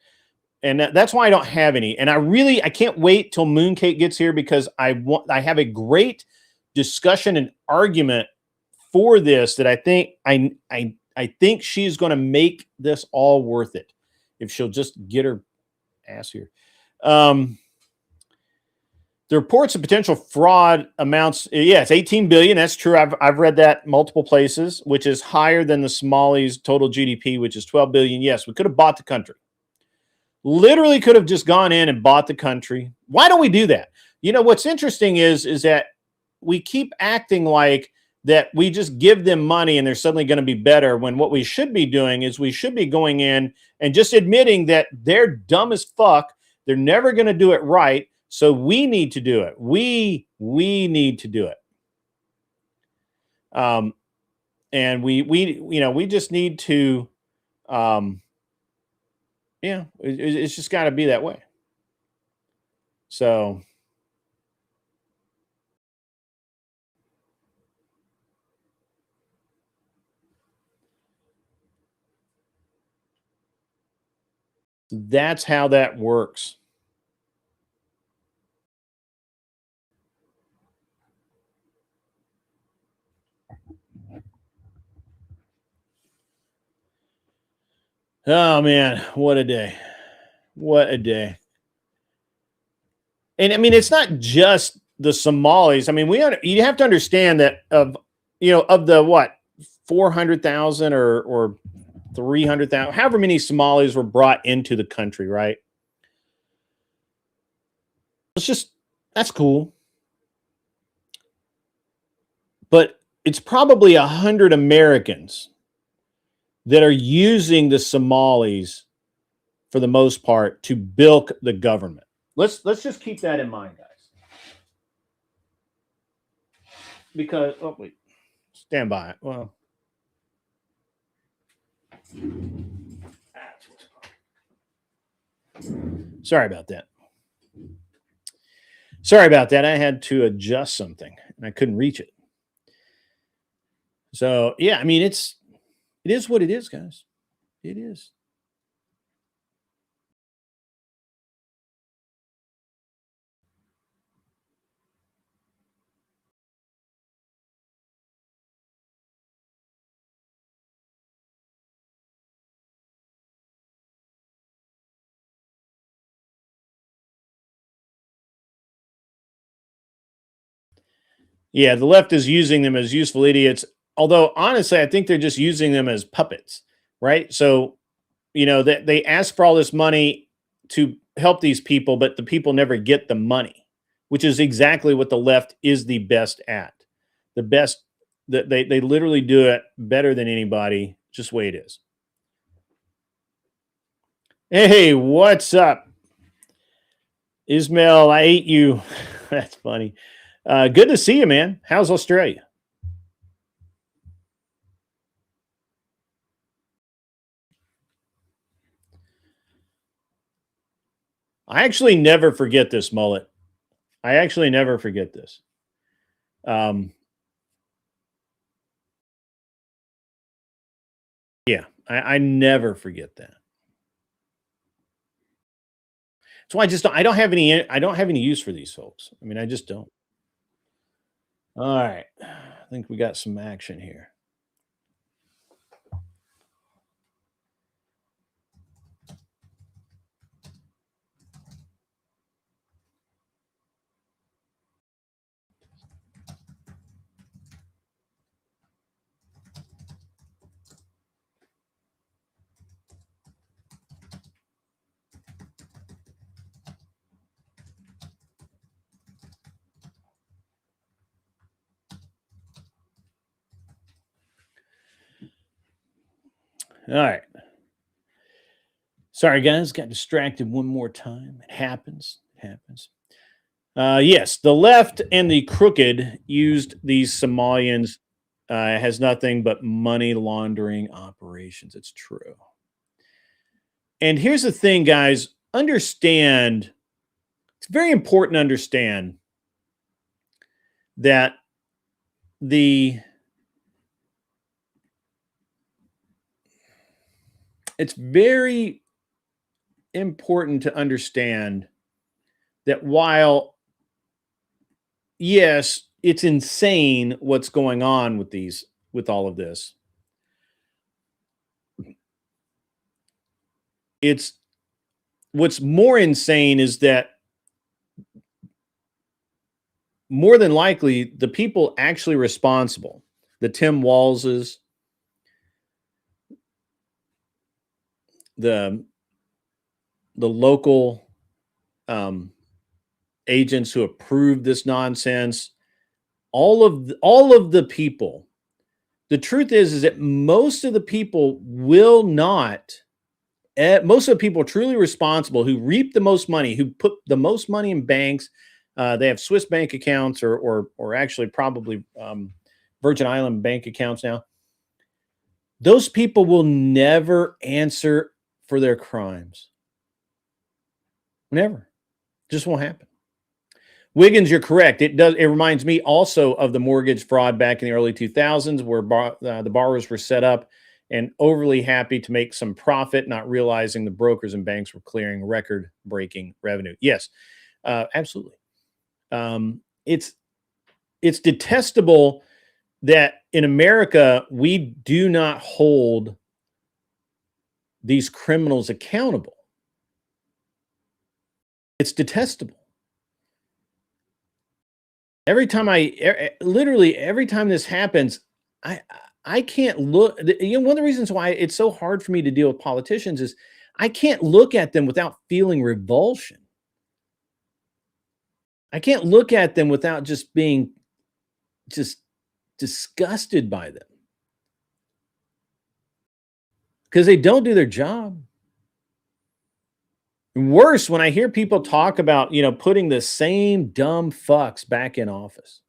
And that's why I don't have any. And I can't wait till Mooncake gets here, because I have a great discussion and argument for this that I think she's going to make this all worth it if she'll just get her ass here. The reports of potential fraud amounts, it's 18 billion. That's true. I've read that multiple places, which is higher than the Somalis' total GDP, which is 12 billion. Yes, we could have bought the country. Literally could have just gone in and bought the country. Why don't we do that? You know, what's interesting is that we keep acting like that we just give them money and they're suddenly going to be better, when what we should be doing is we should be going in and just admitting that they're dumb as fuck. They're never going to do it right. So we need to do it. We need to do it. And we just need to, it's just got to be that way. So that's how that works. Oh man, what a day. What a day. And I mean, it's not just the Somalis. I mean, you have to understand that of the what, 400,000 or 300,000, however many Somalis were brought into the country, right? That's cool. But it's probably 100 Americans that are using the Somalis for the most part to bilk the government. Let's just keep that in mind, guys. Because wait, stand by. Well, sorry about that. Sorry about that. I had to adjust something and I couldn't reach it. So yeah, I mean, it is what it is, guys. It is. Yeah, the left is using them as useful idiots. Although honestly, I think they're just using them as puppets, right? So, they ask for all this money to help these people, but the people never get the money, which is exactly what the left is the best at. The best that they literally do it better than anybody, just the way it is. Hey, what's up? Ismail, I ate you. That's funny. Good to see you, man. How's Australia? I actually never forget this, Mullet. I actually never forget this. Yeah, I never forget that. That's why I don't have any use for these folks. I mean, I just don't. All right. I think we got some action here. All right. Sorry, guys, got distracted one more time. It happens. It happens. Yes, the left and the crooked used these Somalians. Has nothing but money laundering operations. It's true. And here's the thing, guys. Understand, it's very important to understand that it's very important to understand that while, yes, it's insane what's going on with all of this, it's what's more insane is that more than likely the people actually responsible, the Tim Wallses, the local agents who approved this nonsense, all of the people, the truth is that most of the people will not, most of the people truly responsible who reap the most money, who put the most money in banks, they have Swiss bank accounts or actually probably Virgin Island bank accounts now. Those people will never answer for their crimes. Never. Just won't happen. Wiggins, you're correct. It reminds me also of the mortgage fraud back in the early 2000s where the borrowers were set up and overly happy to make some profit, not realizing the brokers and banks were clearing record-breaking revenue. Yes, absolutely. It's detestable that in America, we do not hold these criminals accountable. It's detestable. Every time literally every time this happens, I can't look. One of the reasons why it's so hard for me to deal with politicians is I can't look at them without feeling revulsion. I can't look at them without just being disgusted by them because they don't do their job. And worse, when I hear people talk about, putting the same dumb fucks back in office,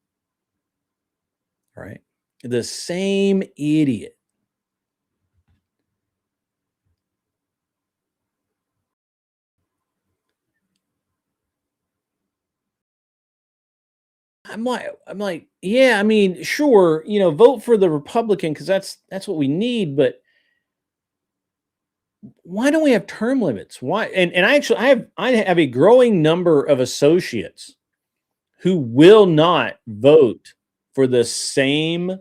right? The same idiot. I'm like, yeah, I mean, sure, vote for the Republican because that's what we need, but why don't we have term limits? Why? And I have a growing number of associates who will not vote for the same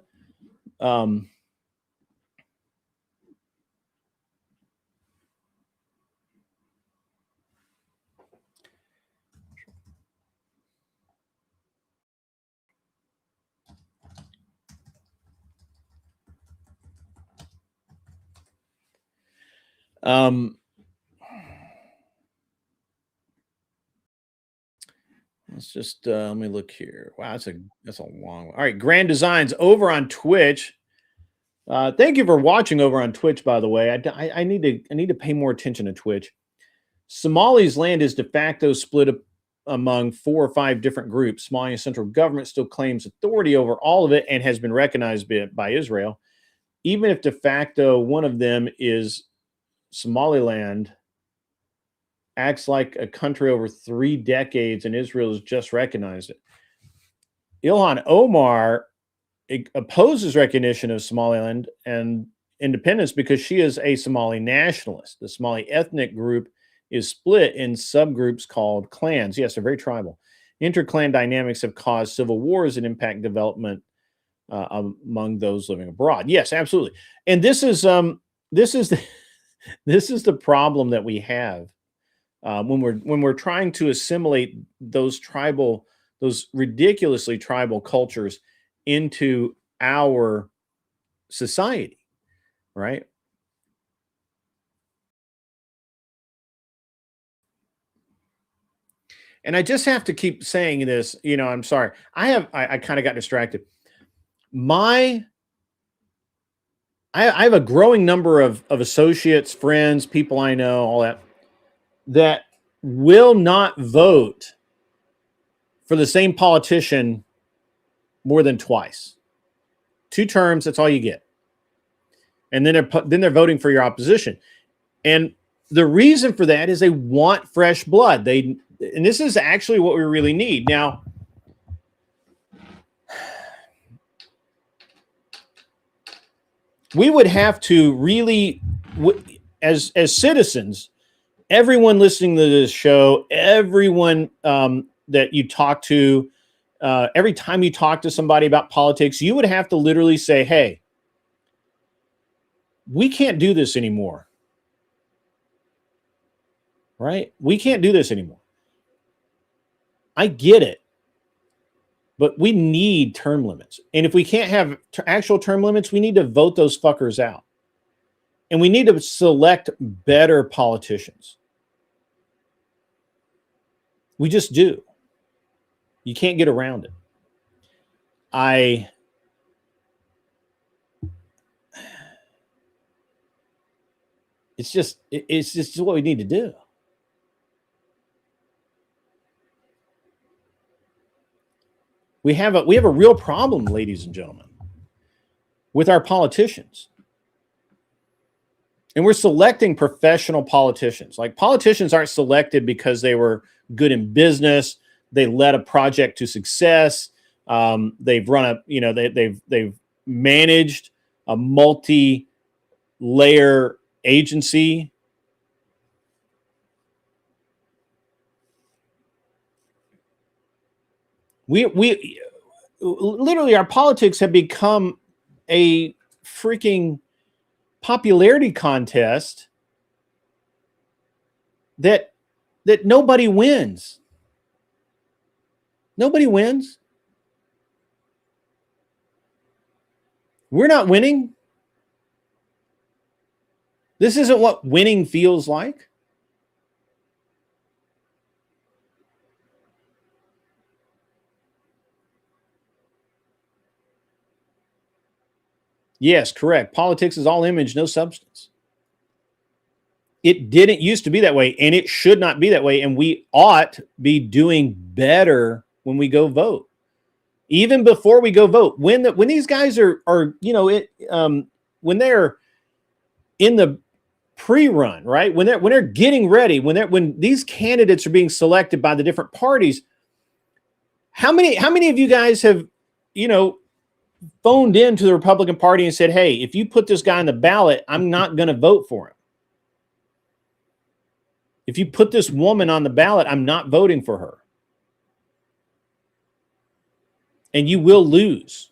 let's just let me look here. Wow, that's a long one. All right, Grand Designs over on Twitch. Thank you for watching over on Twitch, by the way. I need to pay more attention to Twitch. Somali's land is de facto split up among 4 or 5 different groups. Somalia's central government still claims authority over all of it and has been recognized by Israel. Even if de facto one of them is Somaliland, acts like a country over 3 decades and Israel has just recognized it. Ilhan Omar opposes recognition of Somaliland and independence because she is a Somali nationalist. The Somali ethnic group is split in subgroups called clans. Yes, they're very tribal. Inter-clan dynamics have caused civil wars and impact development among those living abroad. Yes, absolutely. And this is the problem that we have when we're trying to assimilate those ridiculously tribal cultures into our society, right? And I just have to keep saying this, I'm sorry. I kind of got distracted. My I have a growing number of associates, friends, people I know, all that will not vote for the same politician more than twice. 2 terms, that's all you get. And then they're voting for your opposition. And the reason for that is they want fresh blood. And this is actually what we really need. Now, we would have to really, as citizens, everyone listening to this show, everyone that you talk to, every time you talk to somebody about politics, you would have to literally say, hey, we can't do this anymore. Right? We can't do this anymore. I get it. But we need term limits. And if we can't have actual term limits, we need to vote those fuckers out. And we need to select better politicians. We just do. You can't get around it. It's just what we need to do. We have a real problem, ladies and gentlemen, with our politicians. And we're selecting professional politicians. Like, politicians aren't selected because they were good in business, they led a project to success, they've run they've managed a multi-layer agency. We literally, our politics have become a freaking popularity contest that nobody wins. Nobody wins. We're not winning. This isn't what winning feels like. Yes, correct. Politics is all image, no substance. It didn't used to be that way, and it should not be that way. And we ought be doing better when we go vote. Even before we go vote, when these guys are when they're in the pre-run, right? When they're getting ready, when these candidates are being selected by the different parties, how many of you guys have, phoned into the Republican Party and said, hey, if you put this guy on the ballot, I'm not going to vote for him. If you put this woman on the ballot, I'm not voting for her. And you will lose.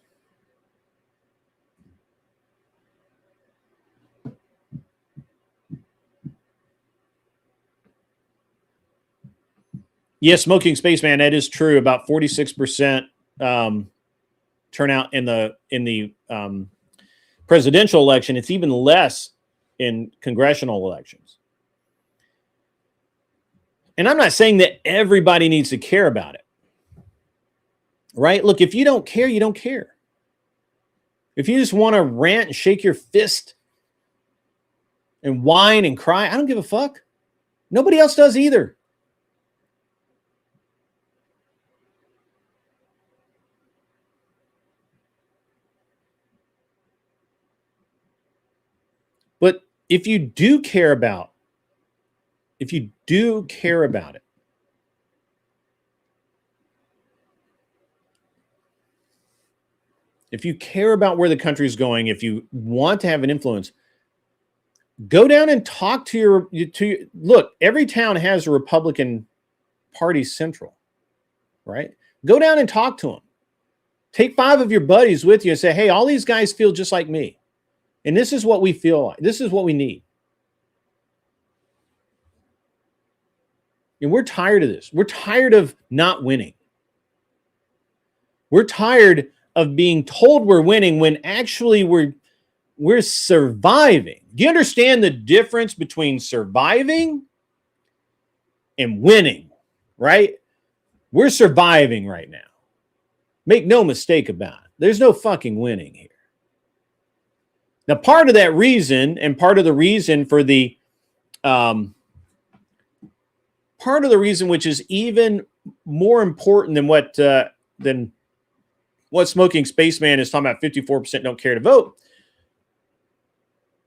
Yes, Smoking Spaceman, that is true. About 46% turnout in the presidential election. It's even less in congressional elections. And I'm not saying that everybody needs to care about it. Right? Look, if you don't care, you don't care. If you just want to rant and shake your fist and whine and cry, I don't give a fuck. Nobody else does either. But if you do care about it, if you care about where the country is going, if you want to have an influence, go down and talk to look, every town has a Republican Party central, right? Go down and talk to them. Take 5 of your buddies with you and say, hey, all these guys feel just like me. And this is what we feel like. This is what we need. And we're tired of this. We're tired of not winning. We're tired of being told we're winning when actually we're surviving. Do you understand the difference between surviving and winning, right? We're surviving right now. Make no mistake about it. There's no fucking winning here. Now, part of that reason, and part of the reason for the part of the reason, which is even more important than what Smoking Spaceman is talking about, 54% don't care to vote.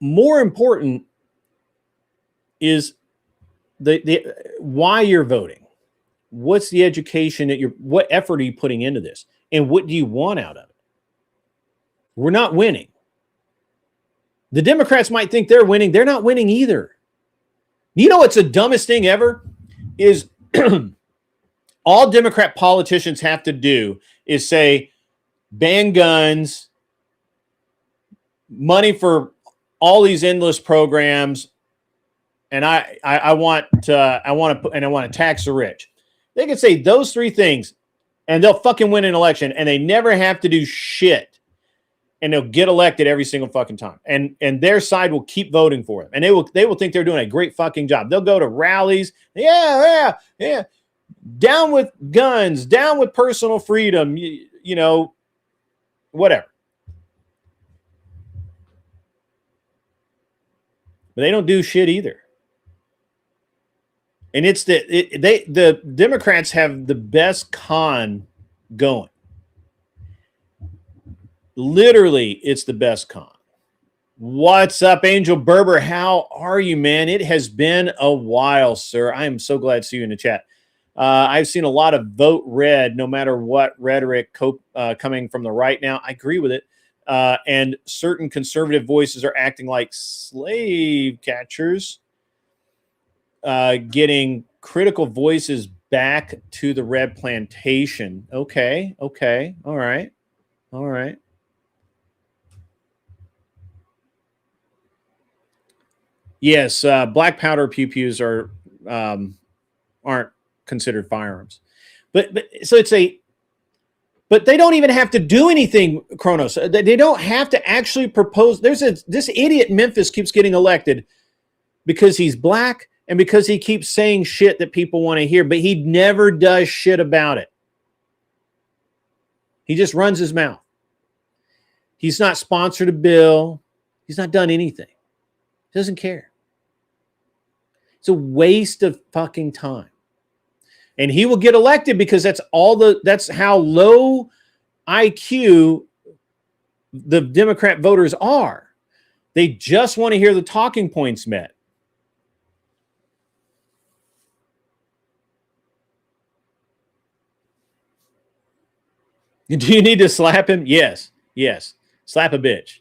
More important is the why you're voting. What's the education that what effort are you putting into this? And what do you want out of it? We're not winning. The Democrats might think they're winning. They're not winning either. You know what's the dumbest thing ever? Is all Democrat politicians have to do is say, ban guns, money for all these endless programs, and I want to tax the rich. They can say those three things, and they'll fucking win an election, and they never have to do shit, and they'll get elected every single fucking time. And their side will keep voting for them, and they will think they're doing a great fucking job. They'll go to rallies, yeah, down with guns, down with personal freedom, you know, whatever. But they don't do shit either. And it's the Democrats have the best con going. Literally, it's the best con. What's up, Angel Berber? How are you, man? It has been a while, sir. I am so glad to see you in the chat. I've seen a lot of vote red, no matter what rhetoric coming from the right now. I agree with it. And certain conservative voices are acting like slave catchers, getting critical voices back to the red plantation. Okay. All right. Yes, black powder pew-pews aren't considered firearms. But they don't even have to do anything, Kronos. They don't have to actually propose. This idiot Memphis keeps getting elected because he's black and because he keeps saying shit that people want to hear, but he never does shit about it. He just runs his mouth. He's not sponsored a bill. He's not done anything. He doesn't care. It's a waste of fucking time. And he will get elected because that's how low IQ the Democrat voters are. They just want to hear the talking points met. Do you need to slap him? Yes. Slap a bitch.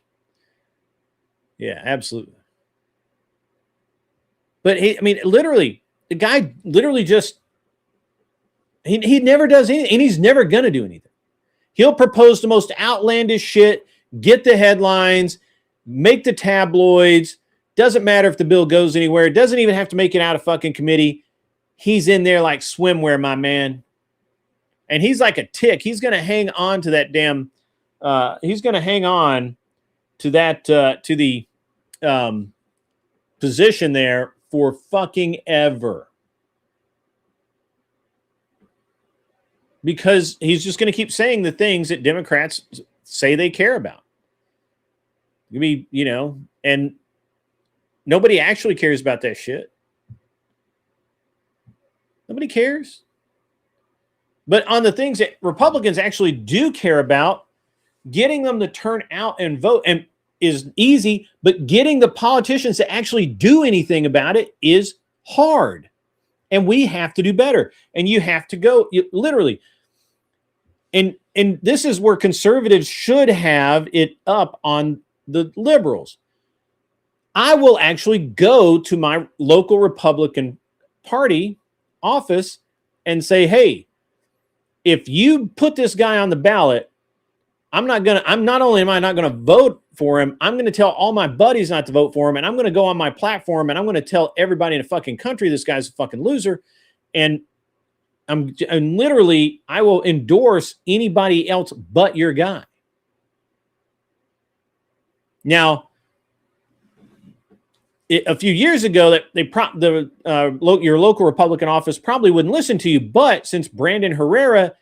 Yeah, absolutely. But literally, the guy literally just, he never does anything, and he's never going to do anything. He'll propose the most outlandish shit, get the headlines, make the tabloids. Doesn't matter if the bill goes anywhere. It doesn't even have to make it out of fucking committee. He's in there like swimwear, my man. And he's like a tick. He's going to hang on to that damn, he's going to hang on to that, to the position there for fucking ever. Because he's just going to keep saying the things that Democrats say they care about. And nobody actually cares about that shit. Nobody cares. But on the things that Republicans actually do care about, getting them to turn out and vote and is easy, but getting the politicians to actually do anything about it is hard. And we have to do better. And you have to go literally. And this is where conservatives should have it up on the liberals. I will actually go to my local Republican Party office and say, hey, if you put this guy on the ballot, not only am I not going to vote for him, I'm going to tell all my buddies not to vote for him. And I'm going to go on my platform and I'm going to tell everybody in the fucking country, this guy's a fucking loser. And literally, I will endorse anybody else but your guy. Now, a few years ago, that your local Republican office probably wouldn't listen to you. But since Brandon Herrera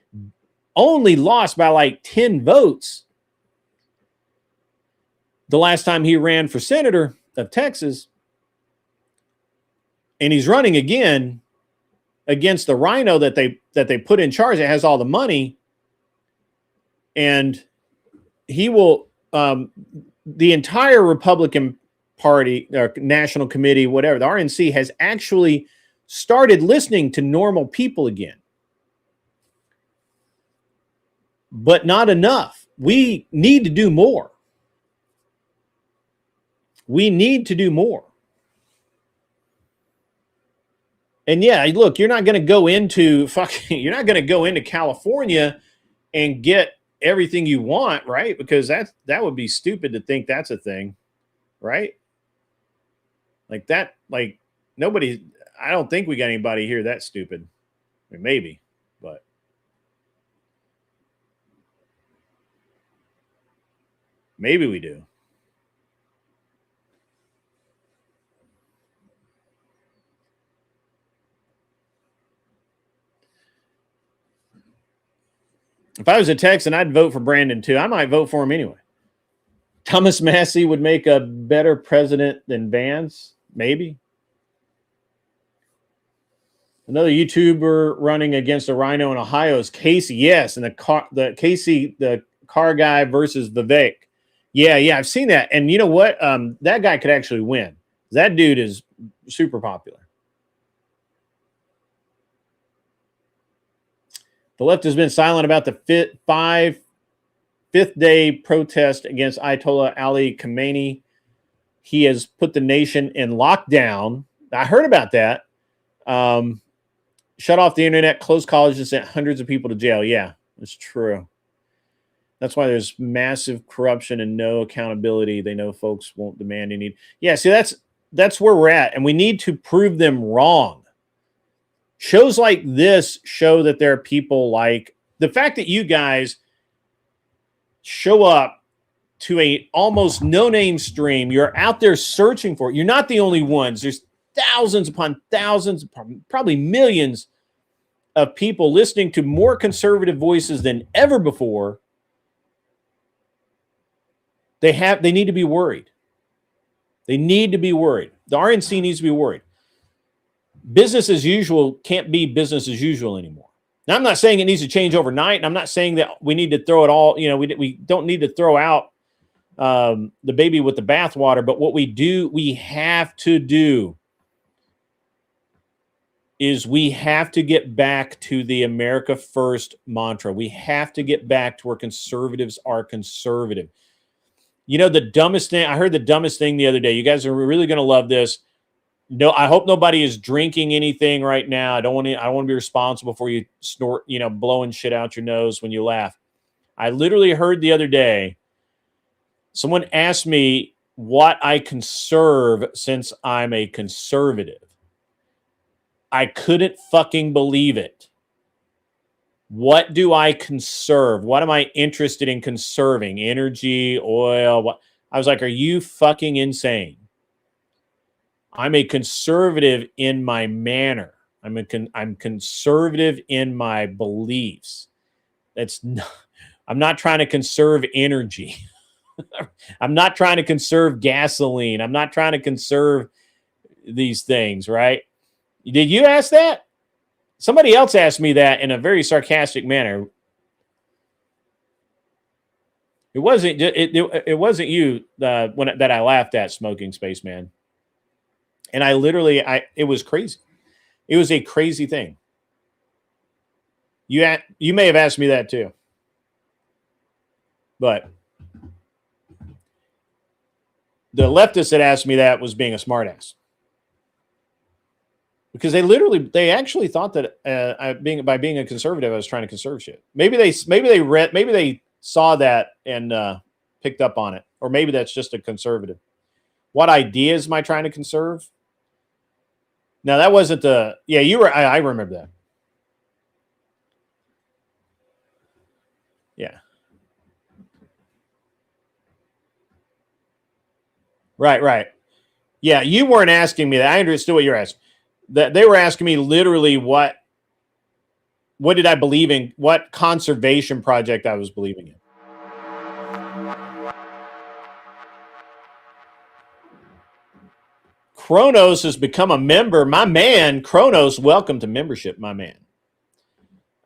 only lost by like 10 votes, the last time he ran for senator of Texas, and he's running again against the rhino that they put in charge that has all the money, and he will the entire Republican Party or National Committee, whatever, the RNC has actually started listening to normal people again. But not enough. We need to do more. We need to do more. And yeah, look, you're not going to go into California and get everything you want, right? Because that would be stupid to think that's a thing, right? Like that, like nobody, I don't think we got anybody here that stupid. I mean, maybe, but maybe we do. If I was a Texan, I'd vote for Brandon too. I might vote for him anyway. Thomas Massey would make a better president than Vance, maybe. Another YouTuber running against a rhino in Ohio is Casey. Yes, and the car guy versus Vivek. Yeah, I've seen that. And you know what? That guy could actually win. That dude is super popular. The left has been silent about the fifth day protest against Ayatollah Ali Khamenei. He has put the nation in lockdown. I heard about that. Shut off the internet, closed colleges, and sent hundreds of people to jail. Yeah, it's true. That's why there's massive corruption and no accountability. They know folks won't demand any. Yeah, see, that's where we're at, and we need to prove them wrong. Shows like this show that there are people like the fact that you guys show up to a almost no-name stream. You're out there searching for it. You're not the only ones. There's thousands upon thousands, probably millions of people listening to more conservative voices than ever before. They need to be worried. They need to be worried. The RNC needs to be worried. Business as usual can't be business as usual anymore. Now, I'm not saying it needs to change overnight, and I'm not saying that we need to throw it all, we don't need to throw out the baby with the bathwater, but what we have to do is we have to get back to the America First mantra. We have to get back to where conservatives are conservative. You know, the dumbest thing, I heard the dumbest thing the other day. You guys are really going to love this. No, I hope nobody is drinking anything right now. I don't want to be responsible for you snort, blowing shit out your nose when you laugh. I literally heard the other day, someone asked me what I conserve since I'm a conservative. I couldn't fucking believe it. What do I conserve? What am I interested in conserving? Energy, oil, what? I was like, are you fucking insane? I'm a conservative in my manner. I'm conservative in my beliefs. I'm not trying to conserve energy. I'm not trying to conserve gasoline. I'm not trying to conserve these things, right? Did you ask that? Somebody else asked me that in a very sarcastic manner. It wasn't you that I laughed at, Smoking Spaceman. And it was crazy. It was a crazy thing. You may have asked me that too. But the leftist that asked me that was being a smartass. Because they actually thought that by being a conservative, I was trying to conserve shit. Maybe they saw that and picked up on it. Or maybe that's just a conservative. What ideas am I trying to conserve? No, that wasn't you were. I remember that. Yeah. Right. Yeah, you weren't asking me that. I understood what you're asking. That they were asking me literally what did I believe in? What conservation project I was believing in. Kronos has become a member. My man, Kronos, welcome to membership, my man.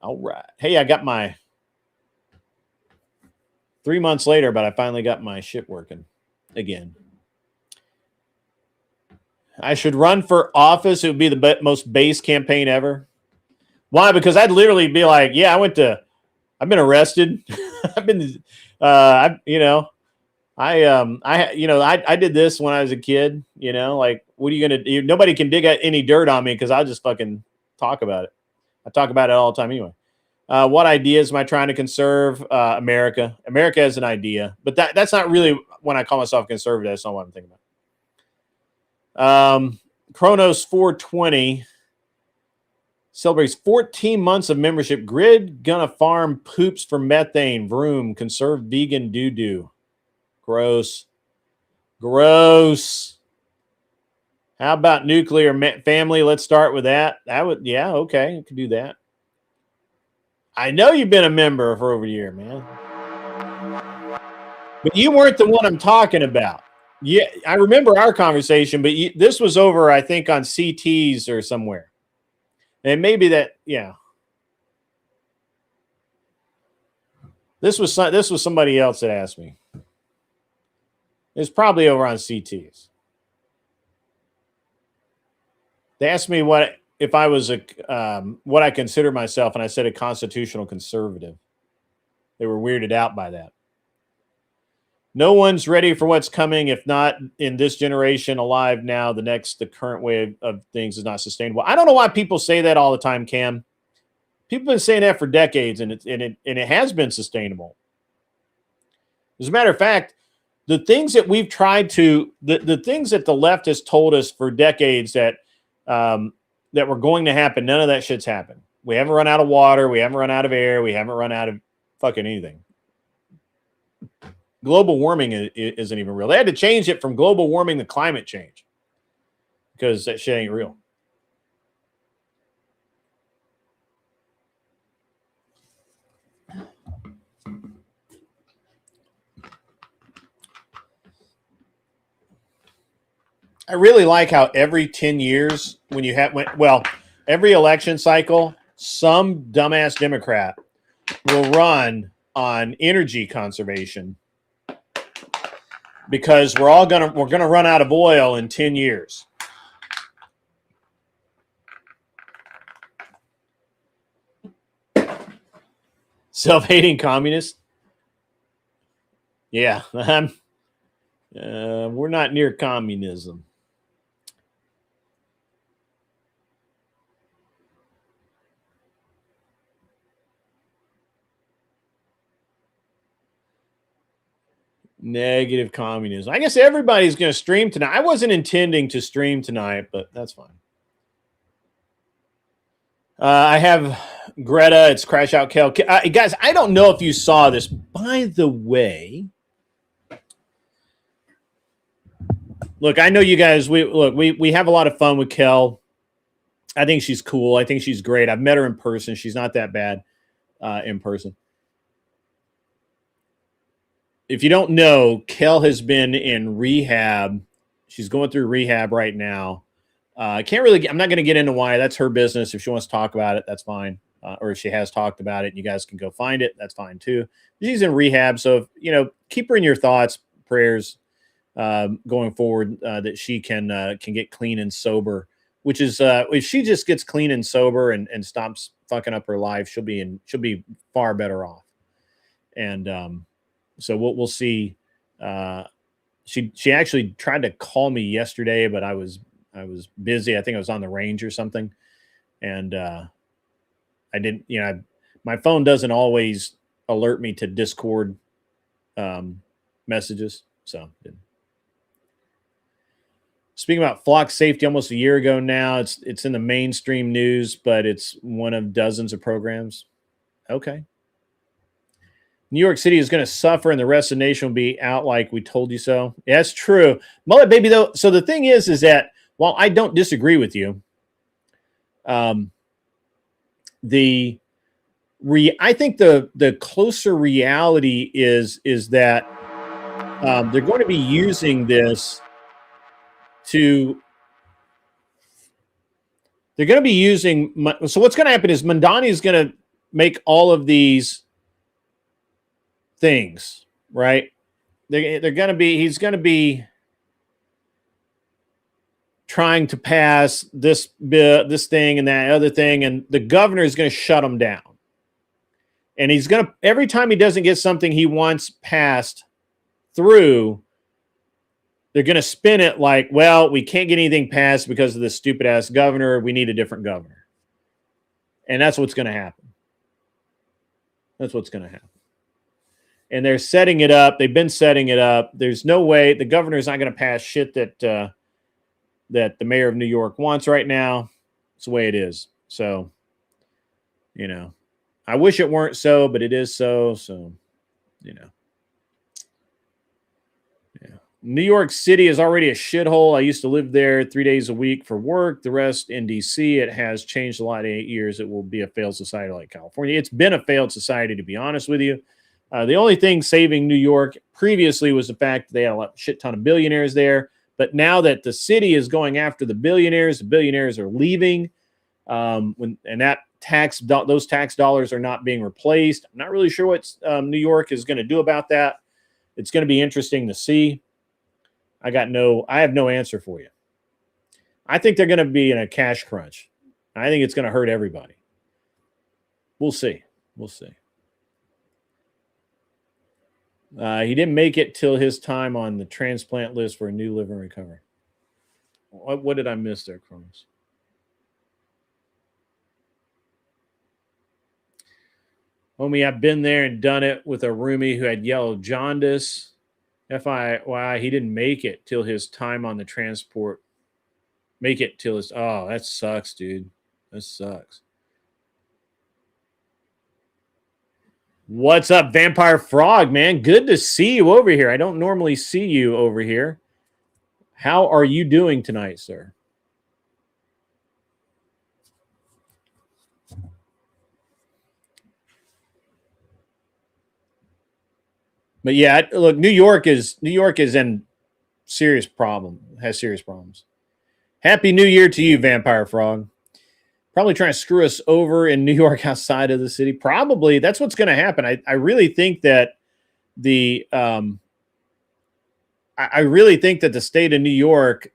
All right. Hey, I got my 3 months later, but I finally got my shit working again. I should run for office. It would be the most base campaign ever. Why? Because I'd literally be like, yeah, I've been arrested. I've been, I did this when I was a kid, like, what are you going to do? Nobody can dig any dirt on me because I'll just fucking talk about it. I talk about it all the time anyway. What ideas am I trying to conserve? America. America has an idea, but that's not really when I call myself conservative. That's not what I'm thinking about. Kronos 420 celebrates 14 months of membership. Grid gonna farm poops for methane. Vroom. Conserve vegan doo-doo. Gross. How about nuclear family? Let's start with that. Yeah, okay, you can do that. I know you've been a member for over a year, man. But you weren't the one I'm talking about. Yeah, I remember our conversation, but this was over, I think, on CTs or somewhere. And maybe that, yeah. This was somebody else that asked me. It's probably over on CTs. They asked me what I was what I consider myself, and I said a constitutional conservative. They were weirded out by that. No one's ready for what's coming. If not in this generation alive now, the current way of things is not sustainable. I don't know why people say that all the time, Cam. People have been saying that for decades, and it has been sustainable. As a matter of fact, the things that we've tried to, the things that the left has told us for decades that were going to happen, none of that shit's happened. We haven't run out of water. We haven't run out of air. We haven't run out of fucking anything. Global warming isn't even real. They had to change it from global warming to climate change because that shit ain't real. I really like how every 10 years every election cycle, some dumbass Democrat will run on energy conservation because we're gonna run out of oil in 10 years. Self-hating communist. Yeah, we're not near communism. Negative communism. I guess everybody's going to stream tonight. I wasn't intending to stream tonight, but that's fine. I have Greta. It's Crash Out Kel. Guys, I don't know if you saw this. By the way, look, I know you guys. We have a lot of fun with Kel. I think she's cool. I think she's great. I've met her in person. She's not that bad in person. If you don't know, Kel has been in rehab. She's going through rehab right now. I'm not going to get into why. That's her business. If she wants to talk about it, that's fine. Or if she has talked about it, you guys can go find it. That's fine too. She's in rehab. So, keep her in your thoughts, prayers going forward that she can get clean and sober, which is if she just gets clean and sober and stops fucking up her life, she'll be far better off. And, so we'll see. She actually tried to call me yesterday, but I was busy. I think I was on the range or something, and I didn't. My phone doesn't always alert me to Discord messages. So, speaking about flock safety, almost a year ago now, it's in the mainstream news, but it's one of dozens of programs. Okay. New York City is going to suffer and the rest of the nation will be out like we told you so. Yeah, that's true. Mullet baby, though. So the thing is that while I don't disagree with you, I think the closer reality is that they're going to be using this to They're going to be using. So what's going to happen is Mandani is going to make all of these things, right? They're going to be. He's going to be trying to pass this thing and that other thing, and the governor is going to shut him down. And he's going to, every time he doesn't get something he wants passed through, they're going to spin it like, well, we can't get anything passed because of this stupid ass governor. We need a different governor. And that's what's going to happen. That's what's going to happen. And they're setting it up. They've been setting it up. There's no way the governor's not going to pass shit that that the mayor of New York wants right now. It's the way it is. So, you know, I wish it weren't so, but it is so. So, you know. Yeah. New York City is already a shithole. I used to live there 3 days a week for work. The rest in D.C. It has changed a lot in 8 years. It will be a failed society like California. It's been a failed society, to be honest with you. The only thing saving New York previously was the fact that they had a shit ton of billionaires there. But now that the city is going after the billionaires are leaving. Those tax dollars are not being replaced. I'm not really sure what New York is going to do about that. It's going to be interesting to see. I have no answer for you. I think they're going to be in a cash crunch. I think it's going to hurt everybody. We'll see. We'll see. He didn't make it till his time on the transplant list for a new liver recovery. What did I miss there, Crumbs? Homie, I've been there and done it with a roomie who had yellow jaundice. FYI, he didn't make it till his time on the transport. Make it till his... Oh, that sucks, dude. That sucks. What's up, Vampire Frog, man? Good to see you over here. I don't normally see you over here. How are you doing tonight, sir? But yeah, look, New York is in serious problem. Has serious problems. Happy New Year to you, Vampire Frog. Probably trying to screw us over in New York outside of the city. Probably that's what's going to happen. I really think that I really think that the state of New York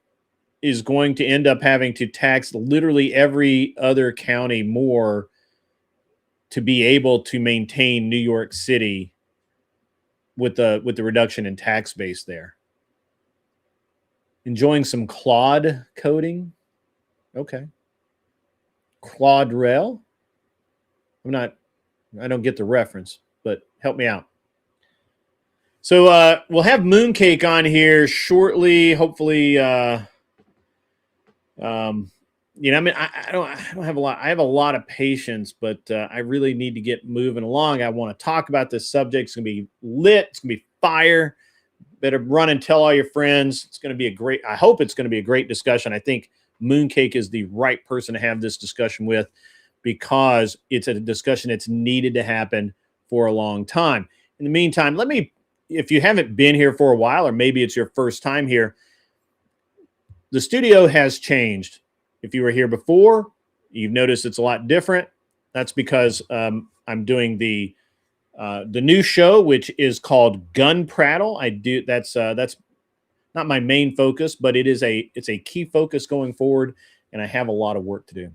is going to end up having to tax literally every other county more to be able to maintain New York City with the reduction in tax base there. Enjoying some Claude coding. Okay. Claude Rail. I don't get the reference, but help me out. So we'll have Mooncake on here shortly. Hopefully, I mean, I don't have a lot. I have a lot of patience, but I really need to get moving along. I want to talk about this subject. It's going to be lit. It's going to be fire. Better run and tell all your friends. It's going to be I hope it's going to be a great discussion. I think Mooncake is the right person to have this discussion with because it's a discussion that's needed to happen for a long time. In the meantime, if you haven't been here for a while, or maybe it's your first time here, the studio has changed. If you were here before, you've noticed it's a lot different. That's because I'm doing the new show, which is called Gun Prattle. That's not my main focus, but it's a key focus going forward, and I have a lot of work to do.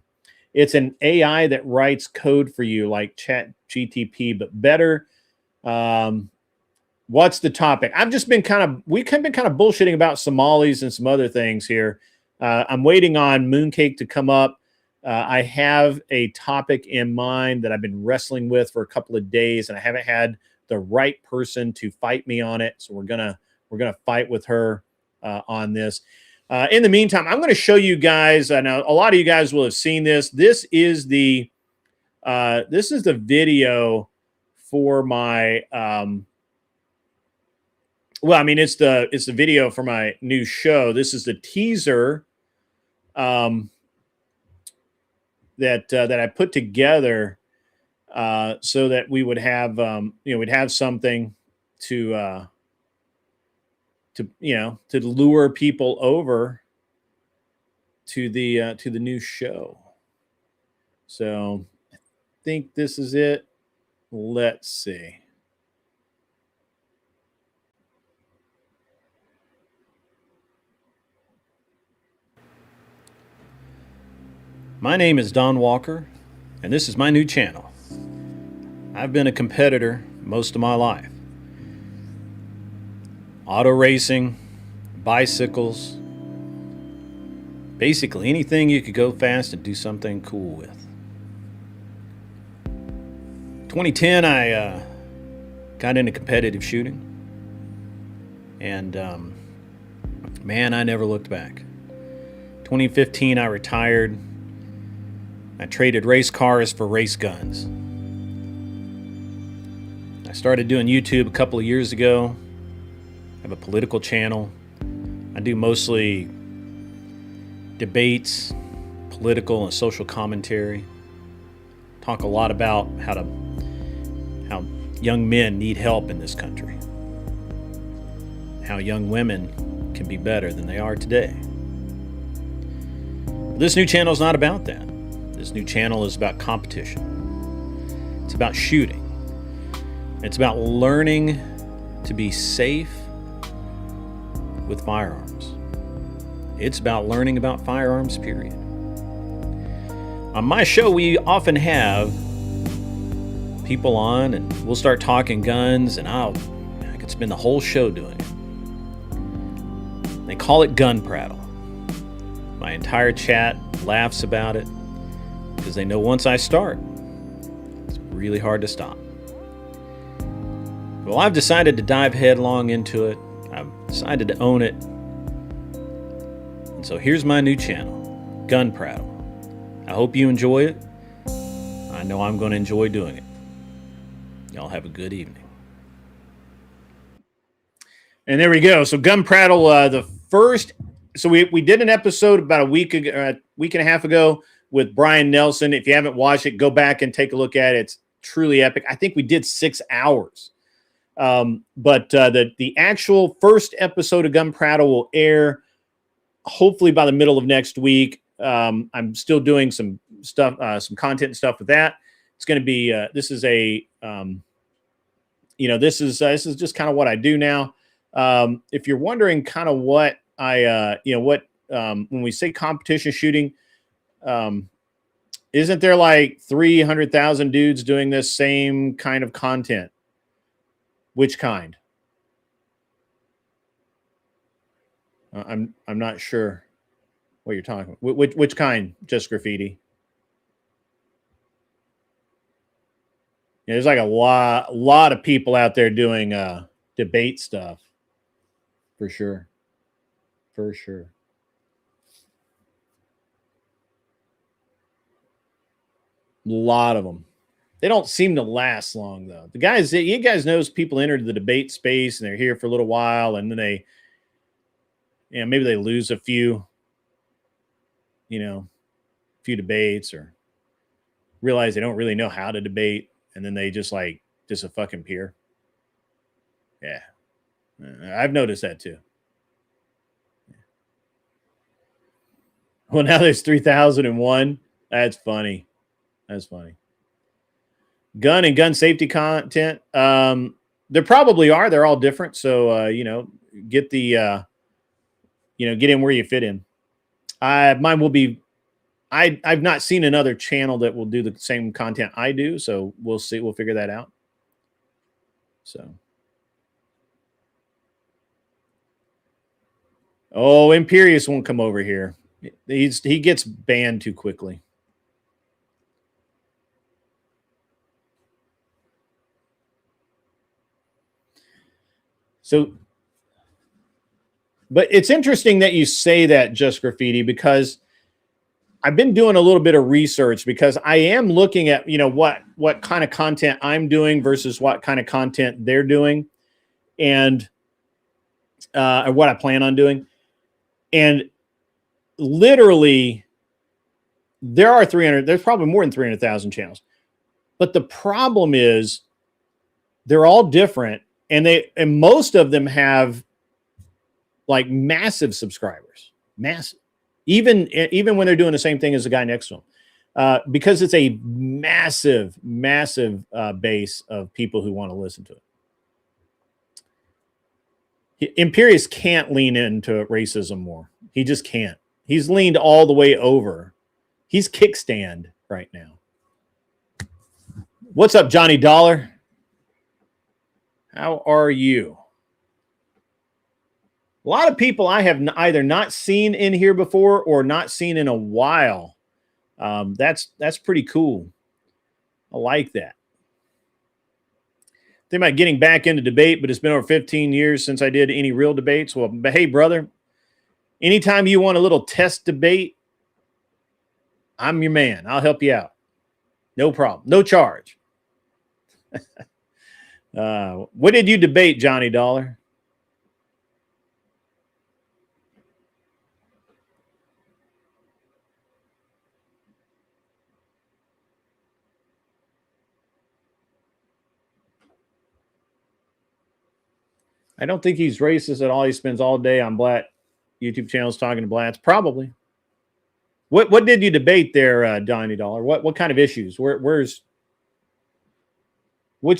It's an AI that writes code for you like ChatGTP, but better. What's the topic? We've been kind of bullshitting about Somalis and some other things here. I'm waiting on Mooncake to come up. I have a topic in mind that I've been wrestling with for a couple of days, and I haven't had the right person to fight me on it. So we're gonna fight with her on this. In the meantime, I'm going to show you guys. Now, a lot of you guys will have seen this. This is the video for my. Well, I mean, it's the video for my new show. This is the teaser that I put together so that we would have we'd have something to lure people over to the new show. So I think this is it. Let's see. My name is Don Walker, and this is my new channel. I've been a competitor most of my life. Auto racing, bicycles, basically anything you could go fast and do something cool with. 2010, I got into competitive shooting, and man, I never looked back. 2015, I retired. I traded race cars for race guns. I started doing YouTube a couple of years ago. I have a political channel. I do mostly debates, political and social commentary. Talk a lot about how young men need help in this country. How young women can be better than they are today. This new channel is not about that. This new channel is about competition. It's about shooting. It's about learning to be safe with firearms. It's about learning about firearms, period. On my show, we often have people on, and we'll start talking guns, and I could spend the whole show doing it. They call it gun prattle. My entire chat laughs about it because they know once I start, it's really hard to stop. Well, I've decided to dive headlong into it. I've decided to own it. And so here's my new channel, Gun Prattle. I hope you enjoy it. I know I'm going to enjoy doing it. Y'all have a good evening. And there we go. So Gun Prattle, the first. So we did an episode about a week and a half ago with Brian Nelson. If you haven't watched it, go back and take a look at it. It's truly epic. I think we did 6 hours. But the actual first episode of Gun Prattle will air hopefully by the middle of next week. I'm still doing some stuff, some content and stuff with that. It's going to be this is a this is just kind of what I do now. If you're wondering kind of what I when we say competition shooting, isn't there like 300,000 dudes doing this same kind of content? Which kind? I'm not sure what you're talking about. Which kind? Just graffiti. Yeah, there's like a lot of people out there doing debate stuff. For sure. For sure. A lot of them. They don't seem to last long, though. The guys, you guys knows people enter the debate space and they're here for a little while, and then they, maybe they lose a few, few debates, or realize they don't really know how to debate, and then they just a fucking peer. Yeah, I've noticed that too. Well, now there's 3001. That's funny. That's funny. Gun and gun safety content. There probably are. They're all different. So, get the, get in where you fit in. Mine will be, I've not seen another channel that will do the same content I do. So we'll see. We'll figure that out. So. Oh, Imperious won't come over here. He gets banned too quickly. So, but it's interesting that you say that, Just Graffiti, because I've been doing a little bit of research, because I am looking at, what kind of content I'm doing versus what kind of content they're doing, and what I plan on doing. And literally, there's probably more than 300,000 channels. But the problem is they're all different. And most of them have like massive subscribers, massive, even when they're doing the same thing as the guy next to them. because it's a massive, massive base of people who want to listen to it. Imperius can't lean into racism more. He just can't. He's leaned all the way over. He's kickstand right now. What's up, Johnny Dollar? How are you? A lot of people I have either not seen in here before or not seen in a while. That's pretty cool. I like that. Think about getting back into debate, but it's been over 15 years since I did any real debates. Well, but hey, brother, anytime you want a little test debate, I'm your man. I'll help you out. No problem. No charge. What did you debate, Johnny Dollar? I don't think he's racist at all. He spends all day on black YouTube channels talking to blacks. Probably. What did you debate there, Johnny Dollar? What kind of issues? What's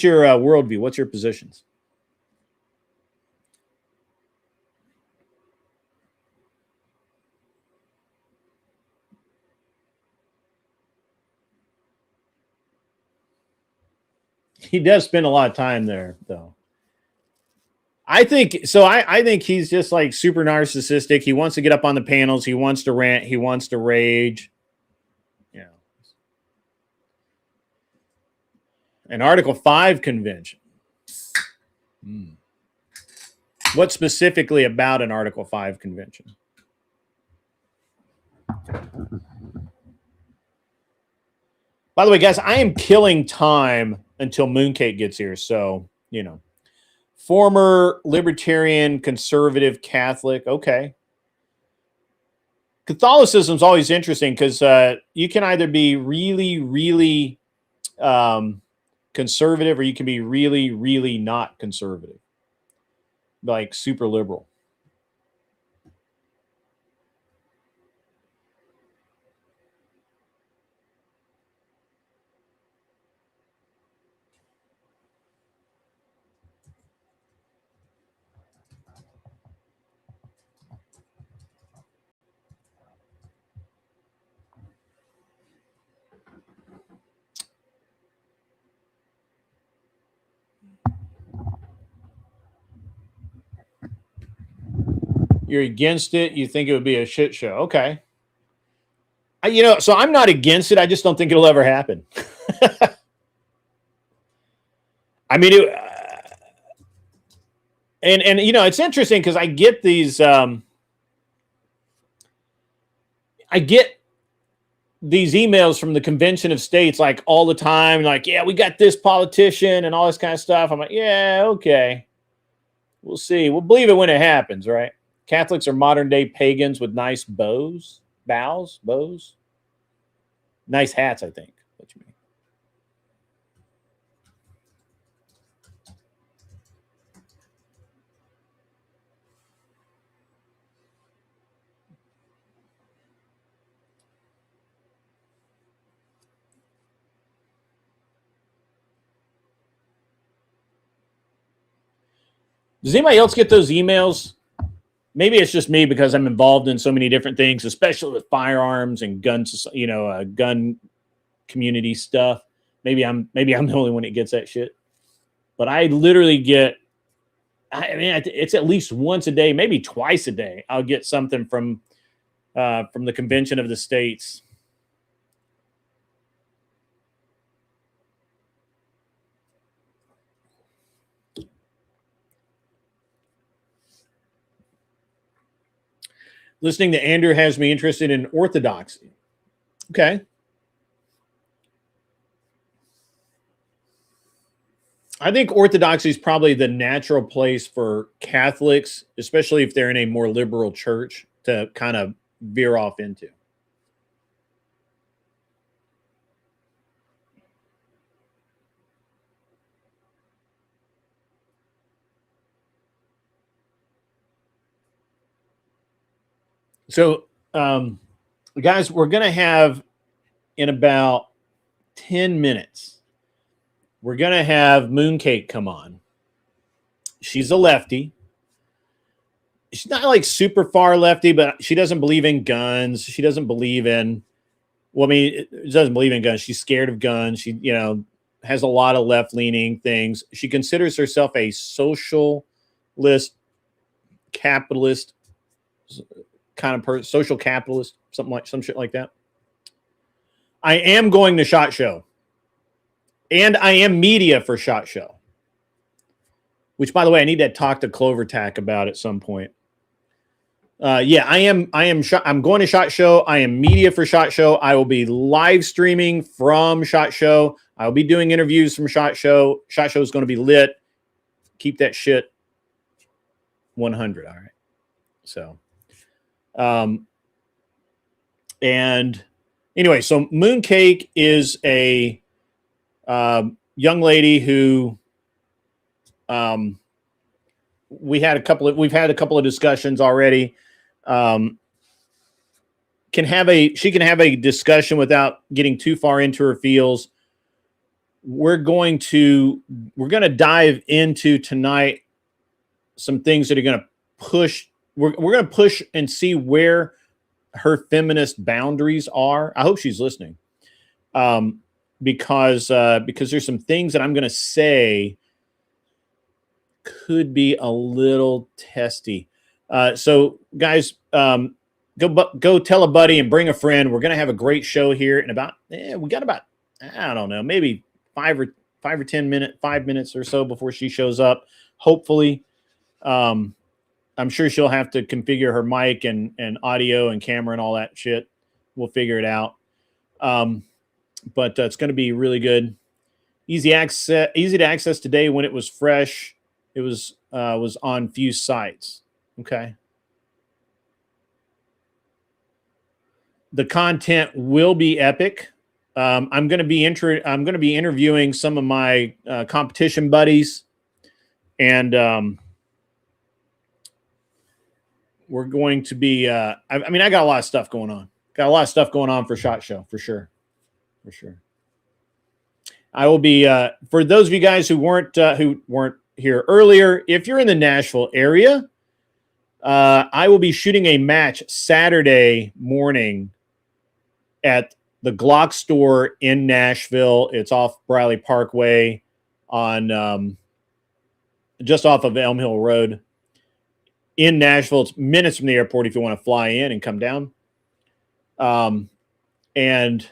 your worldview? What's your positions? He does spend a lot of time there, though. I think so. I think he's just like super narcissistic. He wants to get up on the panels. He wants to rant. He wants to rage. Yeah. An Article 5 convention. What specifically about an Article 5 convention? By the way, guys, I am killing time until Mooncake gets here. So, you know. Former libertarian, conservative, Catholic. Okay. Catholicism is always interesting because you can either be really, really conservative or you can be really, really not conservative, like super liberal. You're against it. You think it would be a shit show. Okay. So I'm not against it. I just don't think it'll ever happen. I mean, and it's interesting because I get these, I get these emails from the Convention of States like all the time, like, yeah, we got this politician and all this kind of stuff. I'm like, yeah, okay. We'll see. We'll believe it when it happens, right? Catholics are modern day pagans with nice bows. Nice hats, I think. What you mean? Does anybody else get those emails? Maybe it's just me because I'm involved in so many different things, especially with firearms and guns, gun community stuff. Maybe I'm the only one that gets that shit. But I literally get, it's at least once a day, maybe twice a day. I'll get something from the Convention of the States. Listening to Andrew has me interested in orthodoxy. Okay. I think orthodoxy is probably the natural place for Catholics, especially if they're in a more liberal church, to kind of veer off into. So, guys, we're going to have in about 10 minutes, we're going to have Mooncake come on. She's a lefty. She's not like super far lefty, but she doesn't believe in guns. She doesn't believe in, well, I mean, she doesn't believe in guns. She's scared of guns. She, you know, has a lot of left-leaning things. She considers herself a socialist, capitalist kind of person, social capitalist, some shit like that. I am going to SHOT Show, and I am media for SHOT Show, which, by the way, I need to talk to Clover Tack about at some point. Yeah, I'm going to SHOT Show. I am media for SHOT Show. I will be live streaming from SHOT Show. I will be doing interviews from SHOT Show. SHOT Show is going to be lit. Keep that shit 100. All right. So, and anyway, so Mooncake is a young lady who we've had a couple of discussions already. She can have a discussion without getting too far into her feels. We're going to dive into tonight some things that are going to push. We're going to push and see where her feminist boundaries are. I hope she's listening, because there's some things that I'm going to say could be a little testy. So guys, go tell a buddy and bring a friend. We're going to have a great show here in about, we got about, I don't know, maybe 5 minutes or so before she shows up. Hopefully, I'm sure she'll have to configure her mic and audio and camera and all that shit. We'll figure it out. But it's going to be really good. Easy to access today when it was fresh. It was on few sites. Okay. The content will be epic. I'm going to be interviewing some of my competition buddies, and we're going to be. I got a lot of stuff going on. Got a lot of stuff going on for SHOT Show for sure. I will be for those of you guys who weren't here earlier. If you're in the Nashville area, I will be shooting a match Saturday morning at the Glock store in Nashville. It's off Briley Parkway on just off of Elm Hill Road in Nashville. It's minutes from the airport if you want to fly in and come down. And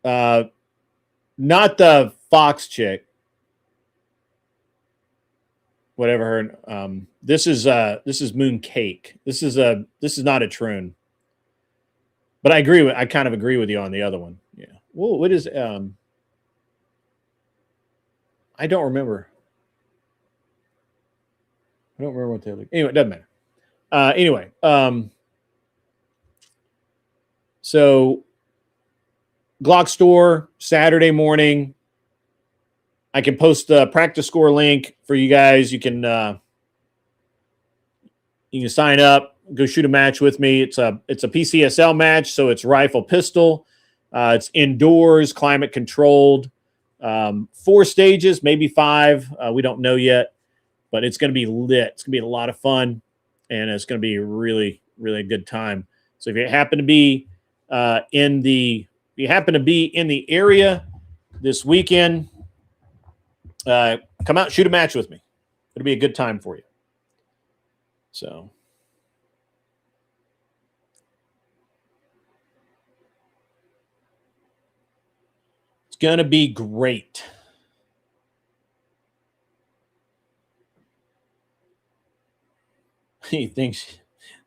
not the Fox chick, whatever her. This is Mooncake. This is not a troon. But I kind of agree with you on the other one. Yeah. Well, what is I don't remember. I don't remember what the other. Anyway, it doesn't matter. Anyway, so Glock store Saturday morning. I can post the practice score link for you guys. You can sign up. Go shoot a match with me. It's a PCSL match, so it's rifle pistol. It's indoors, climate controlled. 4 stages, maybe 5. We don't know yet, but it's going to be lit. It's going to be a lot of fun, and it's going to be a really, really good time. So if you happen to be in the area this weekend, come out, shoot a match with me. It'll be a good time for you. So. Gonna be great. He thinks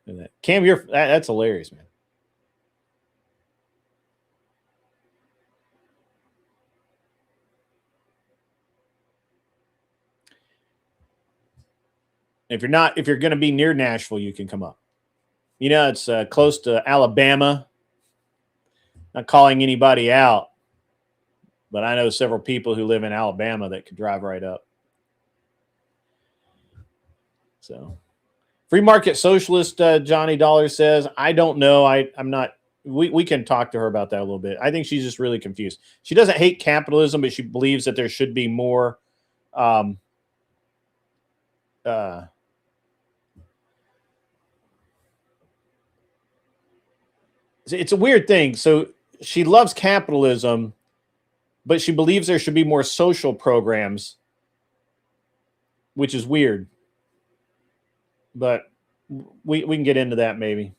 that Cam, that's hilarious, man. If you're going to be near Nashville, you can come up. You know, it's close to Alabama. Not calling anybody out, but I know several people who live in Alabama that could drive right up. So, free market socialist, Johnny Dollar says, I don't know. I'm not we can talk to her about that a little bit. I think she's just really confused. She doesn't hate capitalism, but she believes that there should be more. It's a weird thing. So she loves capitalism, but she believes there should be more social programs, which is weird. But we can get into that maybe.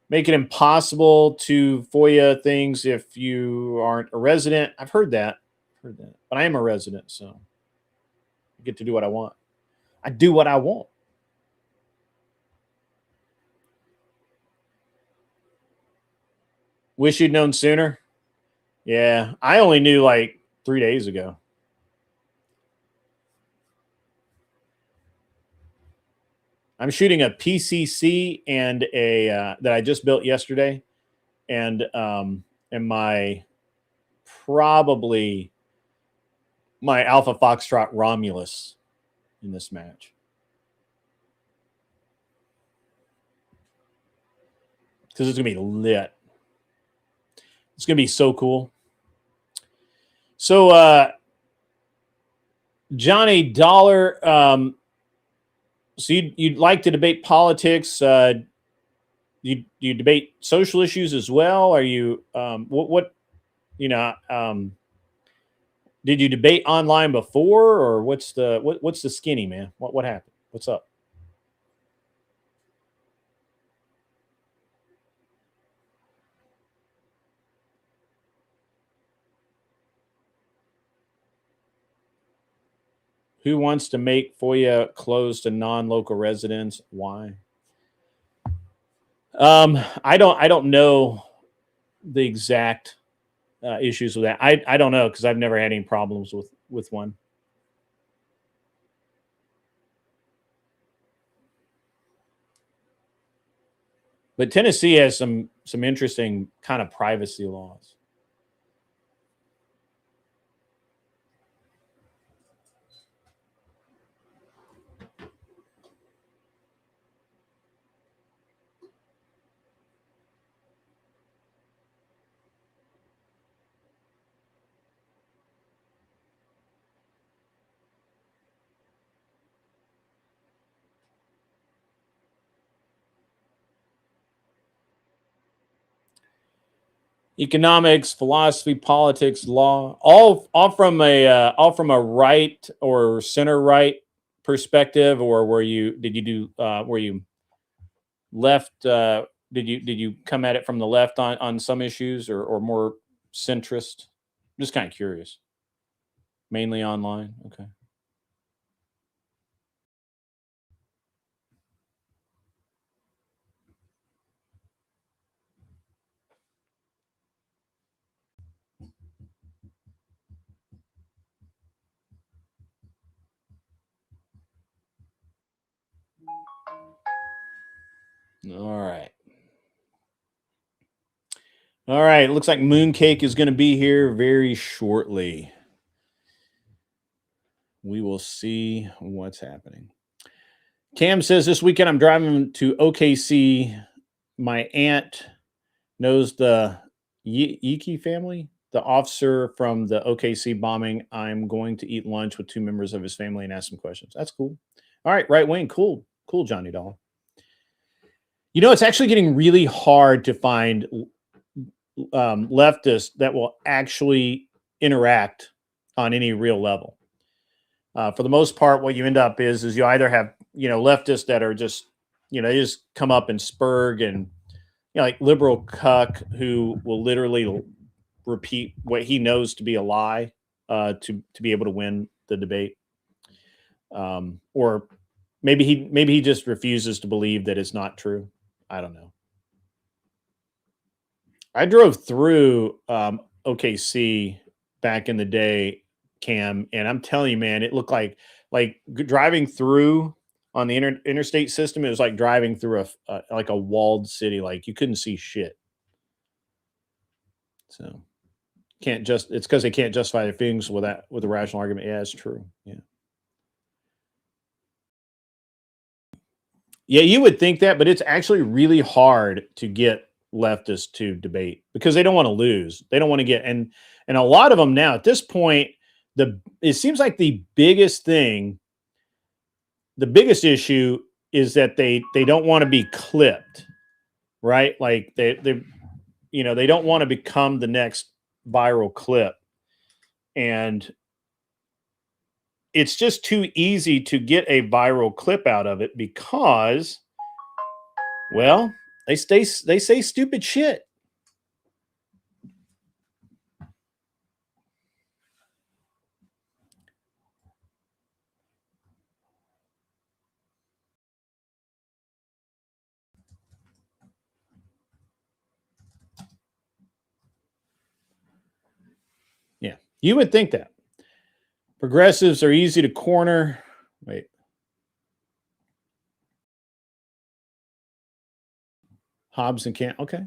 Make it impossible to FOIA things if you aren't a resident. I've heard that. But I am a resident, so I get to do what I want. I do what I want. Wish you'd known sooner. Yeah, I only knew like 3 days ago. I'm shooting a PCC and a that I just built yesterday, and my probably my Alpha Foxtrot Romulus in this match. Because it's gonna be lit. It's gonna be so cool. So Johnny Dollar, so you'd like to debate politics? You debate social issues as well? Are you what you know? Did you debate online before, or what's the skinny, man? What happened? What's up? Who wants to make FOIA closed to non-local residents? Why? I don't know the exact issues with that. I don't know because I've never had any problems with one. But Tennessee has some interesting kind of privacy laws. Economics, philosophy, politics, law, all from a right or center right perspective, or were you left? Did you come at it from the left on some issues, or more centrist? I'm just kind of curious. Mainly online, okay. All right. All right. It looks like Mooncake is going to be here very shortly. We will see what's happening. Cam says this weekend I'm driving to OKC. My aunt knows the Yiki family, the officer from the OKC bombing. I'm going to eat lunch with two members of his family and ask some questions. That's cool. All right, right wing. Cool, Johnny Dollar. You know, it's actually getting really hard to find leftists that will actually interact on any real level. For the most part, what you end up is you either have, leftists that are just, they just come up and spurg and, like liberal cuck who will literally repeat what he knows to be a lie to be able to win the debate. Or maybe he just refuses to believe that it's not true. I don't know. I drove through OKC back in the day, Cam, and I'm telling you, man, it looked like driving through on the interstate system. It was like driving through a walled city. Like you couldn't see shit. So it's because they can't justify their things with a rational argument. Yeah, it's true. Yeah. Yeah, you would think that, but it's actually really hard to get leftists to debate because they don't want to lose. They don't want to get and a lot of them now at this point, it seems like the biggest issue is that they don't want to be clipped, right? Like they they don't want to become the next viral clip. And it's just too easy to get a viral clip out of it because, well, they say stupid shit. Yeah, you would think that. Progressives are easy to corner. Wait. Hobbs and Kant. Okay.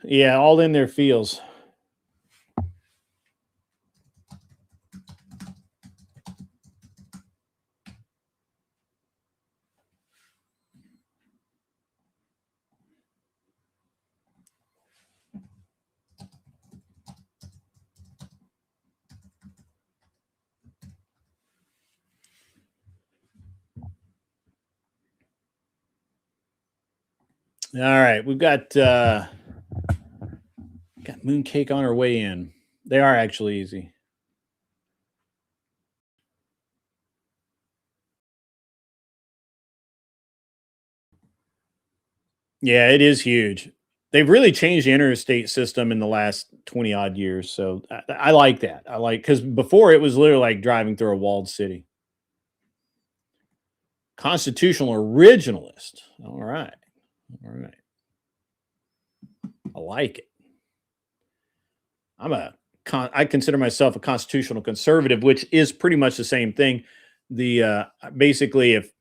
Yeah, all in their feels. All right, we've got Mooncake on her way in. They are actually easy. Yeah, it is huge. They've really changed the interstate system in the last 20 odd years. So I like that. I like because before it was literally like driving through a walled city. Constitutional originalist. All right. All right. I like it. I consider myself a constitutional conservative, which is pretty much the same thing. The basically, if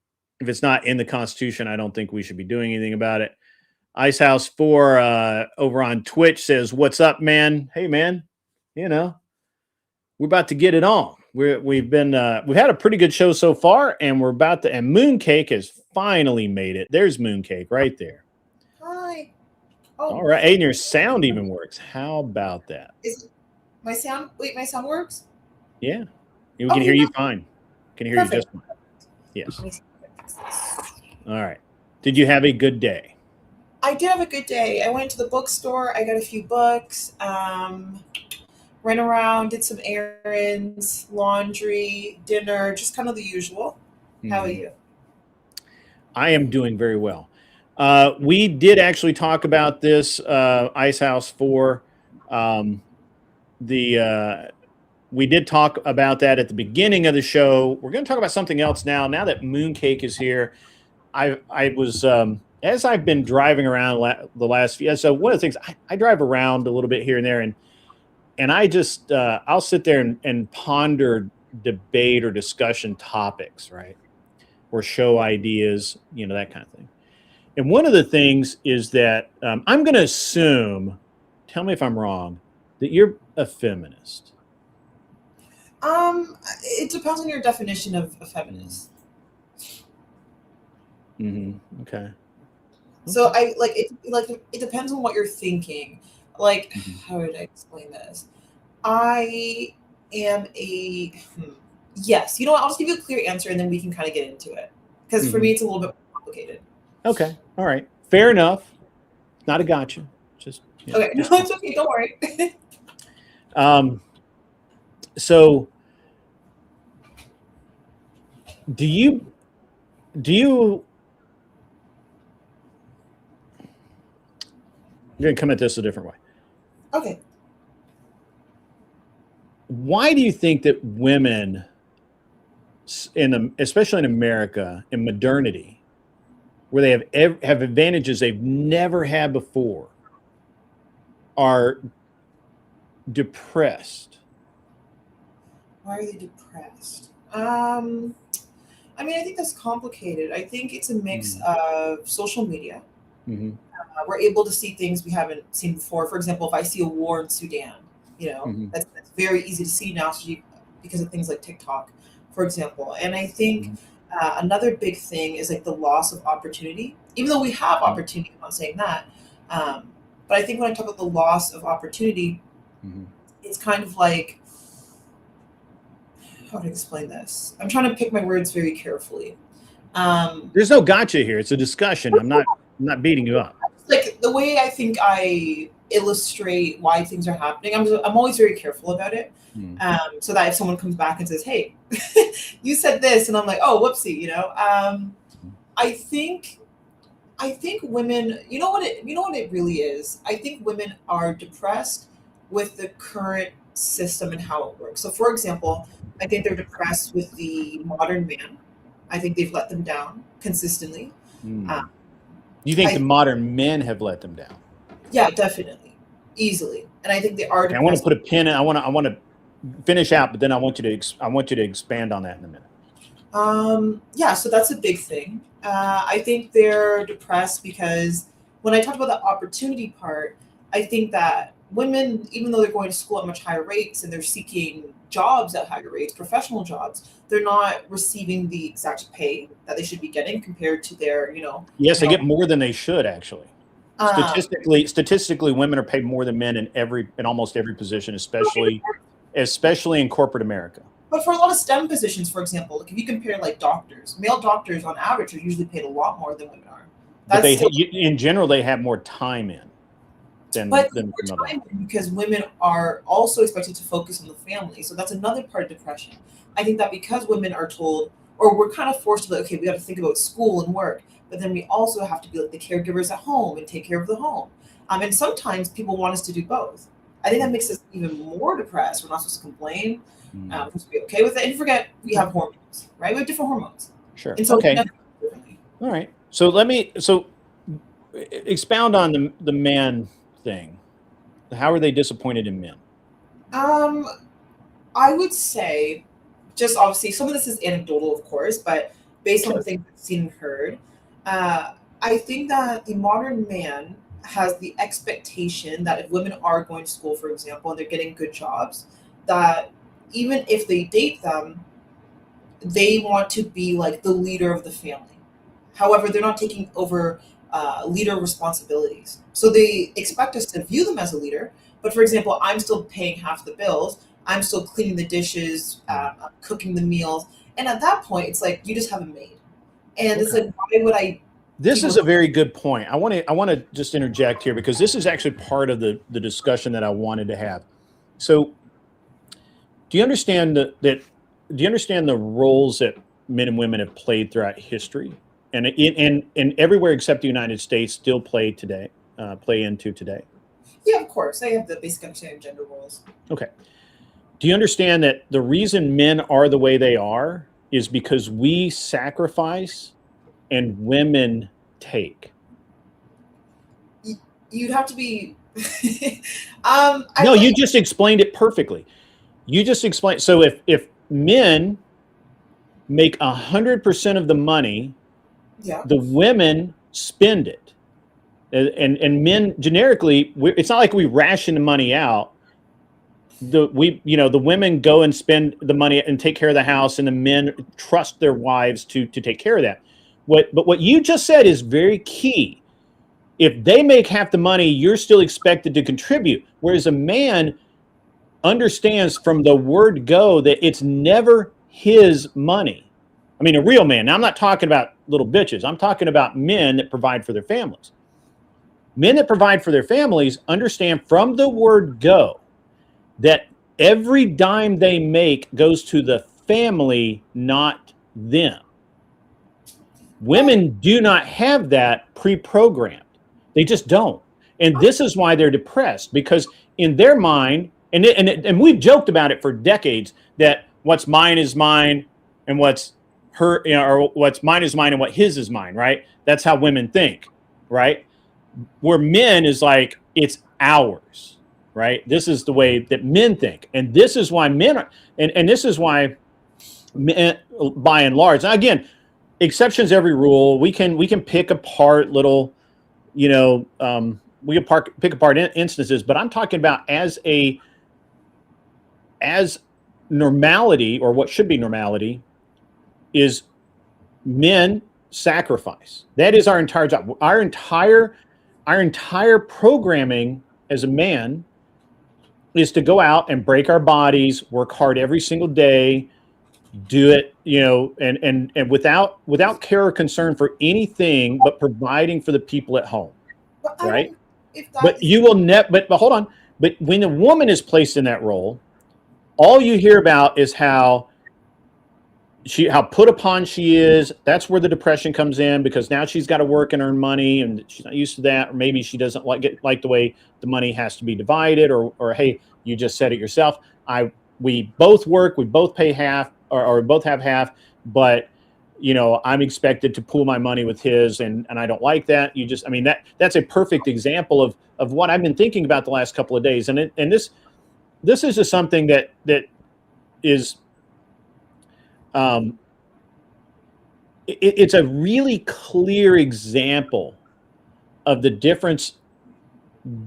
it's not in the Constitution, I don't think we should be doing anything about it. Icehouse 4 over on Twitch says, "What's up, man? Hey, man. You know, we're about to get it on. We've had a pretty good show so far, and we're about to. And Mooncake has finally made it. There's Mooncake right there.
Hi. Oh,
all right, and your sound even works. How about that?
Is my sound? Wait, my sound works.
Yeah, we can hear you fine. Can hear
Perfect.
you just fine. Yes. All right. Did you have a good day?
I did have a good day. I went to the bookstore. I got a few books. Ran around, did some errands, laundry, dinner, just kind of the usual. How are you?
I am doing very well. We did actually talk about this Icehouse 4. We did talk about that at the beginning of the show. We're going to talk about something else now. Now that Mooncake is here, I was as I've been driving around the last few. So one of the things I drive around a little bit here and there, and I just I'll sit there and ponder debate or discussion topics, right, or show ideas, that kind of thing. And one of the things is that I'm going to assume, tell me if I'm wrong, that you're a feminist.
It depends on your definition of a feminist.
Mm-hmm. Okay.
So it depends on what you're thinking. Like, how would I explain this? I am yes. You know what? I'll just give you a clear answer, and then we can kind of get into it. Because for me, it's a little bit more complicated.
Okay. All right. Fair enough. Not a gotcha. Just
okay. No, it's okay. Don't worry.
So do you I'm going to come at this a different way.
Okay.
Why do you think that women, especially in America, in modernity, where they have advantages they've never had before, are depressed?
Why are they depressed? I mean, I think that's complicated. I think it's a mix of social media.
Mm-hmm.
We're able to see things we haven't seen before. For example, if I see a war in Sudan,
Mm-hmm.
that's very easy to see now because of things like TikTok, for example. And I think another big thing is like the loss of opportunity. Even though we have opportunity, I'm not saying that. But I think when I talk about the loss of opportunity, it's kind of like, how to explain this? I'm trying to pick my words very carefully.
There's no gotcha here. It's a discussion. I'm not beating you up.
Like the way I think I illustrate why things are happening, I'm always very careful about it. So that if someone comes back and says, "Hey, you said this," and I'm like, "Oh, whoopsie," I think women, you know what it really is. I think women are depressed with the current system and how it works. So, for example, I think they're depressed with the modern man. I think they've let them down consistently.
You think the modern men have let them down?
Yeah, definitely, easily, and I think they are.
Okay, I want to put a pin in. I want to finish out, but then I want you to expand on that in a minute.
Yeah, so that's a big thing. I think they're depressed because when I talk about the opportunity part, I think that women, even though they're going to school at much higher rates and they're seeking jobs at higher rates, professional jobs, they're not receiving the exact pay that they should be getting compared to their,
Yes, they get more than they should actually. Statistically, women are paid more than men in almost every position, especially in corporate America.
But for a lot of STEM positions, for example, like if you compare like doctors, male doctors on average are usually paid a lot more than women are.
But in general, they have more time in.
Because women are also expected to focus on the family. So that's another part of depression. I think that because women are told, or we're kind of forced to be like, okay, we got to think about school and work, but then we also have to be like the caregivers at home and take care of the home. And sometimes people want us to do both. I think that makes us even more depressed. We're not supposed to complain. We're supposed to be okay with it. And forget, we have hormones, right? We have different hormones.
Sure.
And so
okay. All right. So expound on the man thing. How are they disappointed in men?
I would say, just obviously, some of this is anecdotal, of course, but based on the things I've seen and heard, I think that the modern man has the expectation that if women are going to school, for example, and they're getting good jobs, that even if they date them, they want to be like the leader of the family. However, they're not taking over leader responsibilities. So they expect us to view them as a leader. But for example, I'm still paying half the bills. I'm still cleaning the dishes, cooking the meals. And at that point, it's like, you just have a maid. And it's like, why would I?
This is a very good point. I want to just interject here because this is actually part of the discussion that I wanted to have. So do you understand do you understand the roles that men and women have played throughout history? And everywhere except the United States still play into today?
Yeah, of course. I have the basic understanding of gender roles.
Okay. Do you understand that the reason men are the way they are is because we sacrifice and women take?
You'd have to be...
No, you just explained it perfectly. You just explained. So if men make 100% of the money, the women spend it. And men generically, it's not like we ration the money out. The women go and spend the money and take care of the house, and the men trust their wives to take care of that. But what you just said is very key. If they make half the money, you're still expected to contribute. Whereas a man understands from the word go that it's never his money. I mean, a real man. Now, I'm not talking about little bitches. I'm talking about men that provide for their families. Men that provide for their families understand from the word go that every dime they make goes to the family, not them. Women do not have that pre-programmed. They just don't. And this is why they're depressed, because in their mind, and we've joked about it for decades, that what's mine is mine and what's her, or what's mine is mine and what his is mine, right? That's how women think, right? Where men is like, it's ours, right? This is the way that men think. And this is why men are, and this is why men, by and large, now again, exceptions every rule. We can pick apart little you know, we can pick apart instances, but I'm talking about as normality, or what should be normality, is men sacrifice. That is our entire job. Our entire programming as a man is to go out and break our bodies, work hard every single day, do it, you know, and without care or concern for anything but providing for the people at home.
But I
Right?
don't, if that
But
is,
you will but hold on. But when a woman is placed in that role, all you hear about is how put upon she is. That's where the depression comes in, because now she's got to work and earn money, and she's not used to that, or maybe she doesn't like the way the money has to be divided, or hey, you just said it yourself. We both work, we both pay half, or we both have half, but you know, I'm expected to pool my money with his, and I don't like that. I mean, that's a perfect example of what I've been thinking about the last couple of days, and this is just something that is it's a really clear example of the difference,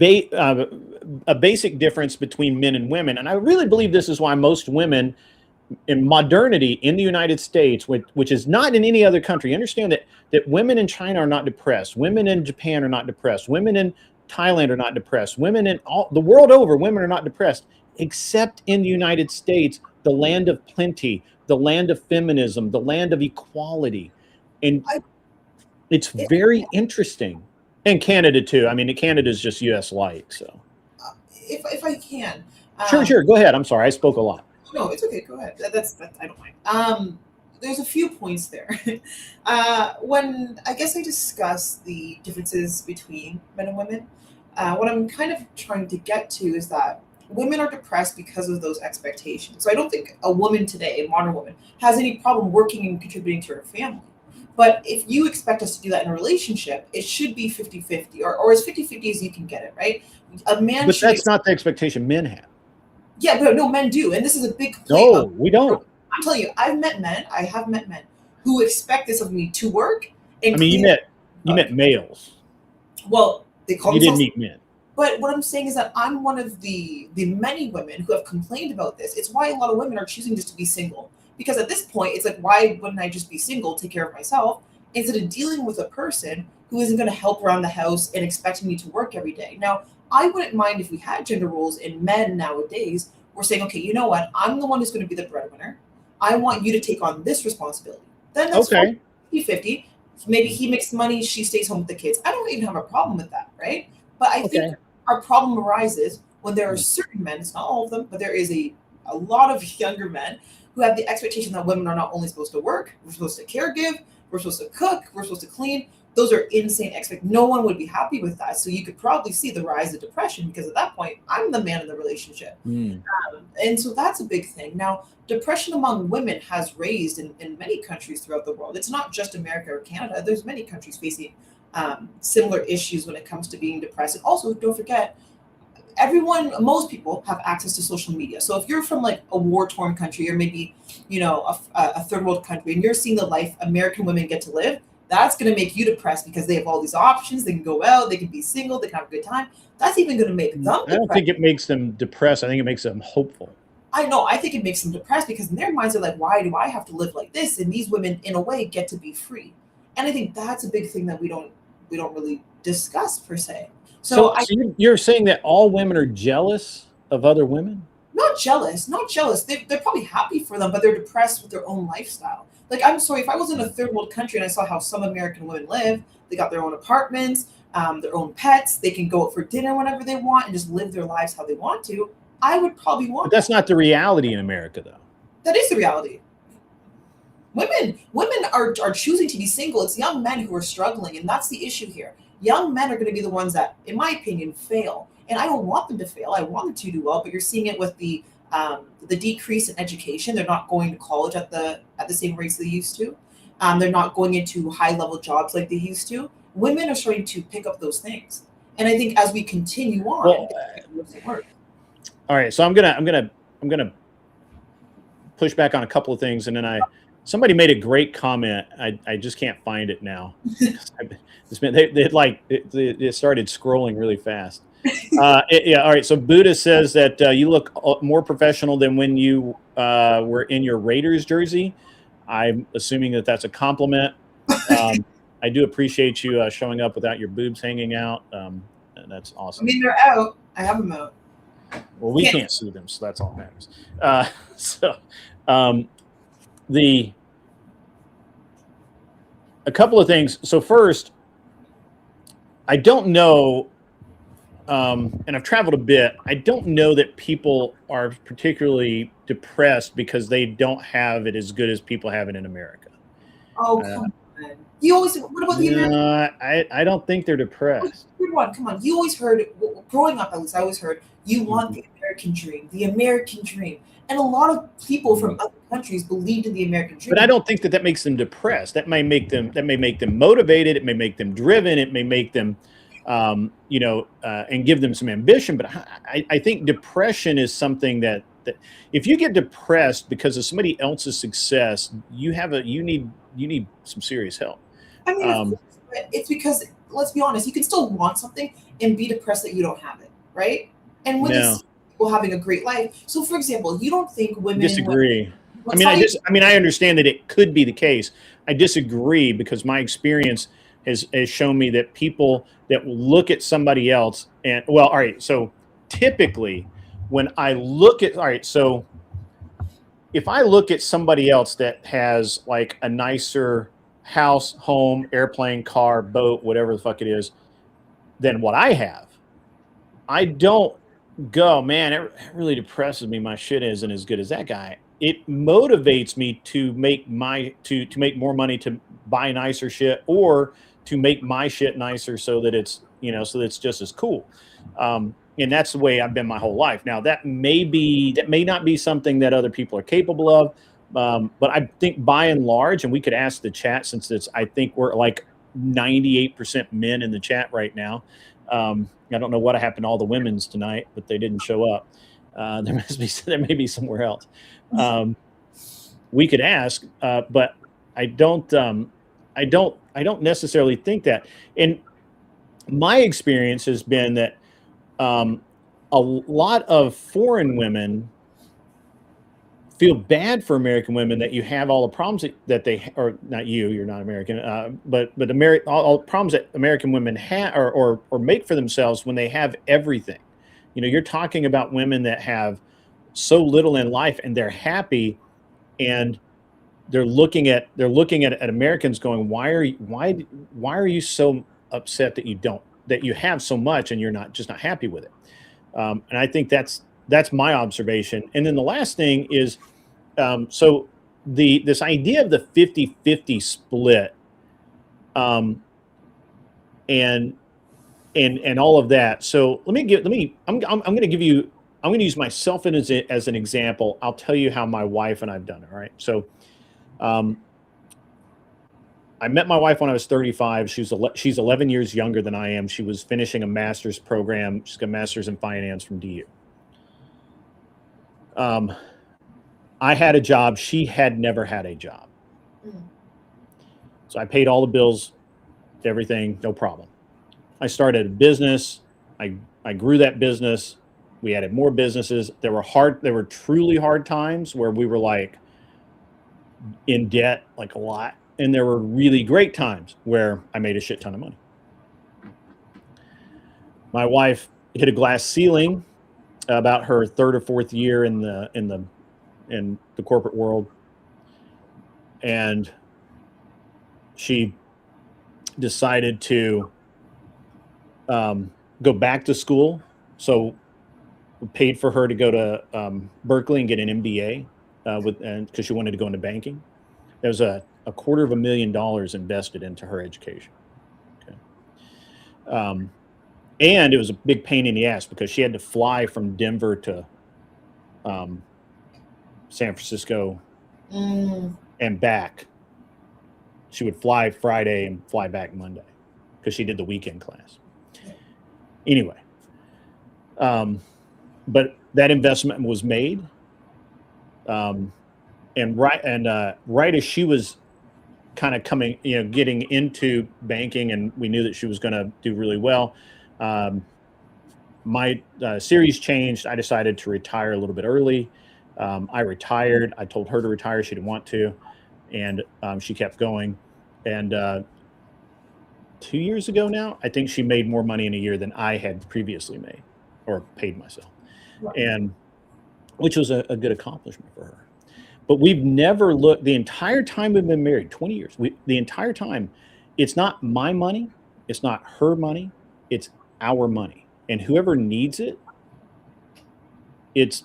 a basic difference between men and women. And I really believe this is why most women in modernity in the United States, which is not in any other country, understand that women in China are not depressed, women in Japan are not depressed, women in Thailand are not depressed, women in all the world over, women are not depressed, except in the United States, the land of plenty, the land of feminism, the land of equality. And it's very interesting. And Canada too. I mean, Canada is just US like. So
if I can,
sure, go ahead. I'm sorry, I spoke a lot.
No, it's okay. Go ahead. That's I don't mind. There's a few points there. When I guess I discuss the differences between men and women, what I'm kind of trying to get to is that women are depressed because of those expectations. So I don't think a woman today, a modern woman, has any problem working and contributing to her family. But if you expect us to do that in a relationship, it should be 50-50, or as 50-50 as you can get it, right? A man
But
should
that's not the expectation men have.
Yeah, but no, men do. And this is a big
complaint. No, we don't.
I'm telling you, I have met men who expect this of me to work. And
I mean, you met males.
Well, they call
themselves.
You
didn't meet men.
But what I'm saying is that I'm one of the many women who have complained about this. It's why a lot of women are choosing just to be single. Because at this point, it's like, why wouldn't I just be single, take care of myself, instead of dealing with a person who isn't going to help around the house and expecting me to work every day? Now, I wouldn't mind if we had gender roles, and men nowadays were saying, okay, you know what? I'm the one who's going to be the breadwinner. I want you to take on this responsibility. Then that's
okay.
50-50. Maybe he makes the money, she stays home with the kids. I don't even have a problem with that, right? But I think our problem arises when there are certain men, it's not all of them, but there is a lot of younger men who have the expectation that women are not only supposed to work, we're supposed to caregive, we're supposed to cook, we're supposed to clean. Those are insane expectations. No one would be happy with that. So you could probably see the rise of depression, because at that point, I'm the man in the relationship. And so that's a big thing. Now, depression among women has raised in many countries throughout the world. It's not just America or Canada. There's many countries facing similar issues when it comes to being depressed. And also, don't forget, most people have access to social media. So if you're from like a war-torn country, or maybe, you know, a third world country, and you're seeing the life American women get to live, that's going to make you depressed, because they have all these options. They can go out, they can be single, they can have a good time. That's even going to make them depressed.
I don't think it makes them depressed. I think it makes them hopeful.
I know. I think it makes them depressed, because in their minds they're like, why do I have to live like this? And these women, in a way, get to be free. And I think that's a big thing that we don't really discuss per se. So
you're saying that all women are jealous of other women?
Not jealous. They're probably happy for them, but they're depressed with their own lifestyle. Like, I'm sorry, if I was in a third world country and I saw how some American women live, they got their own apartments, their own pets, they can go out for dinner whenever they want and just live their lives how they want to, I would probably want.
But that's not the reality in America, though.
That is the reality. Women are choosing to be single. It's young men who are struggling, and that's the issue here. Young men are going to be the ones that, in my opinion, fail. And I don't want them to fail. I want them to do well, but you're seeing it with the decrease in education. They're not going to college at the same rates they used to. They're not going into high-level jobs like they used to. Women are starting to pick up those things. And I think as we continue on, it work.
All right, so I'm gonna push back on a couple of things, and then somebody made a great comment. I just can't find it now. They started scrolling really fast. Yeah. All right. So Buddha says that you look more professional than when you were in your Raiders jersey. I'm assuming that that's a compliment. I do appreciate you showing up without your boobs hanging out. And that's
I
awesome.
mean, they're out. I have them out.
Well, we can't sue them, so that's all that matters. A couple of things. So first, I don't know, and I've traveled a bit. I don't know that people are particularly depressed because they don't have it as good as people have it in America.
Oh, come on. You always. What about the American?
I don't think they're depressed.
Good one. Come on. You always heard, growing up at least, I always heard, you want the American dream, the American dream. And a lot of people from other countries believed in the American dream.
But I don't think that makes them depressed. That may make them motivated. It may make them driven. It may make them, and give them some ambition. But I think depression is something that if you get depressed because of somebody else's success, you need some serious help.
I mean, it's because, let's be honest, you can still want something and be depressed that you don't have it, right? And when you see people having a great life, so for example, you don't think women
disagree. I understand that it could be the case. I disagree because my experience has shown me that people that will look at somebody else and all right. So typically, when I look at so if I look at somebody else that has like a nicer house, home, airplane, car, boat, whatever the fuck it is, than what I have, I don't go, man, it really depresses me. My shit isn't as good as that guy. It motivates me to make to make more money to buy nicer shit or to make my shit nicer so that it's so that it's just as cool. And that's the way I've been my whole life. Now that may not be something that other people are capable of. But I think by and large, and we could ask the chat since I think we're like 98% men in the chat right now. I don't know what happened to all the women's tonight, but they didn't show up. There may be somewhere else. We could ask, but I don't necessarily think that. And my experience has been that a lot of foreign women feel bad for American women that you have all the problems that they, or not you're not American, but all the problems that American women have or make for themselves when they have everything. You're talking about women that have so little in life and they're happy, and they're looking at Americans going, why are you so upset that you have so much and you're not happy with it? And I think that's my observation. And then the last thing is, so this idea of the 50-50 split, and all of that. So I'm going to use myself as an example. I'll tell you how my wife and I've done it. All right. So, I met my wife when I was 35. She's 11 years younger than I am. She was finishing a master's program. She's got a master's in finance from DU. I had a job. She had never had a job. So I paid all the bills, everything, no problem. I started a business. I grew that business. We added more businesses. There were truly hard times where we were like in debt, like a lot. And there were really great times where I made a shit ton of money. My wife hit a glass ceiling about her third or fourth year in the corporate world, and she decided to go back to school. So we paid for her to go to Berkeley and get an MBA because she wanted to go into banking. There was a $250,000 invested into her education. Okay. And it was a big pain in the ass because she had to fly from Denver to San Francisco and back. She would fly Friday and fly back Monday because she did the weekend class. Anyway, but that investment was made. right as she was kind of coming, getting into banking, and we knew that she was going to do really well. My series changed. I decided to retire a little bit early. I retired. I told her to retire. She didn't want to, and she kept going. And 2 years ago now, I think she made more money in a year than I had previously made or paid myself,
Right.
and which was a good accomplishment for her. But we've never looked the entire time we've been married, 20 years. The entire time, it's not my money, it's not her money, it's our money. And whoever needs it, it's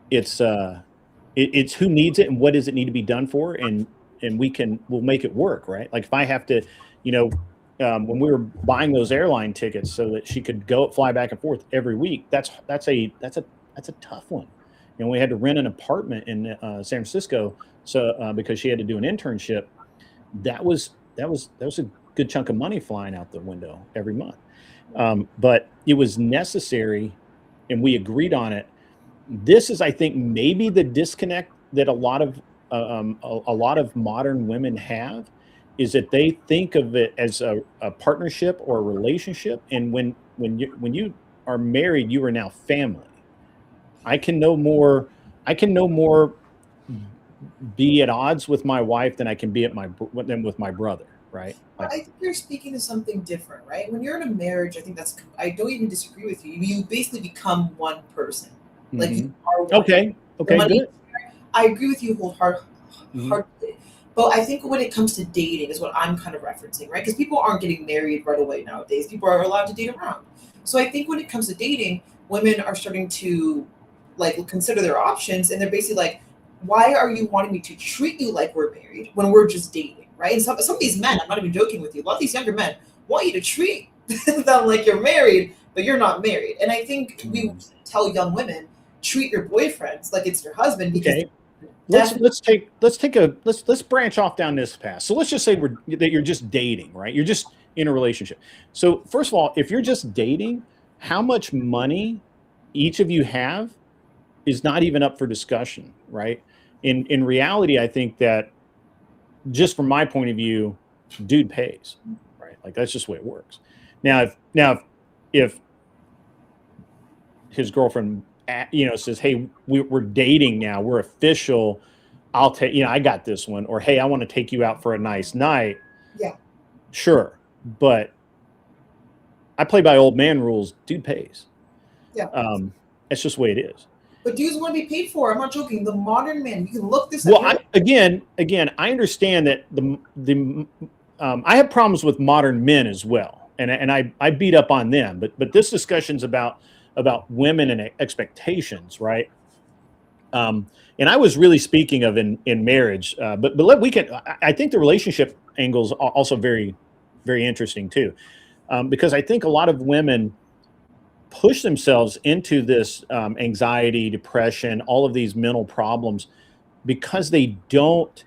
who needs it and what does it need to be done for, and we'll make it work, right? Like if I have to, when we were buying those airline tickets so that she could fly back and forth every week, that's a tough one. We had to rent an apartment in San Francisco, so because she had to do an internship. That was a good chunk of money flying out the window every month. But it was necessary, and we agreed on it. This is, I think, maybe the disconnect that a lot of modern women have, is that they think of it as a partnership or a relationship, and when you are married, you are now family. I can no more be at odds with my wife than I can be with my brother, right?
I think you're speaking to something different, right? When you're in a marriage, I think I don't even disagree with you. You basically become one person. Like you are one.
Okay, good.
I agree with you wholeheartedly. But I think when it comes to dating is what I'm kind of referencing, right? Because people aren't getting married right away nowadays. People are allowed to date around. So I think when it comes to dating, women are starting to consider their options, and they're basically like, why are you wanting me to treat you like we're married when we're just dating, right? And some of these men, I'm not even joking with you, a lot of these younger men want you to treat them like you're married, but you're not married. And I think we tell young women, treat your boyfriends like it's your husband, because
let's branch off down this path. So let's just say that you're just dating, right? You're just in a relationship. So first of all, if you're just dating, how much money each of you have is not even up for discussion, right? In reality, I think that, just from my point of view, dude pays, right? Like that's just the way it works. Now, if his girlfriend, says, "Hey, we're dating now, we're official. I'll take, I got this one," or "Hey, I want to take you out for a nice night."
Yeah,
sure, but I play by old man rules. Dude pays.
Yeah,
that's just the way it is.
But dudes want to be paid for. I'm not joking. The modern man, you can look this
up.
Well,
again, I understand that I have problems with modern men as well, and I beat up on them. But this discussion's about women and expectations, right? And I was really speaking of in marriage, but I think the relationship angle is also very, very interesting too, because I think a lot of women push themselves into this anxiety, depression, all of these mental problems, because they don't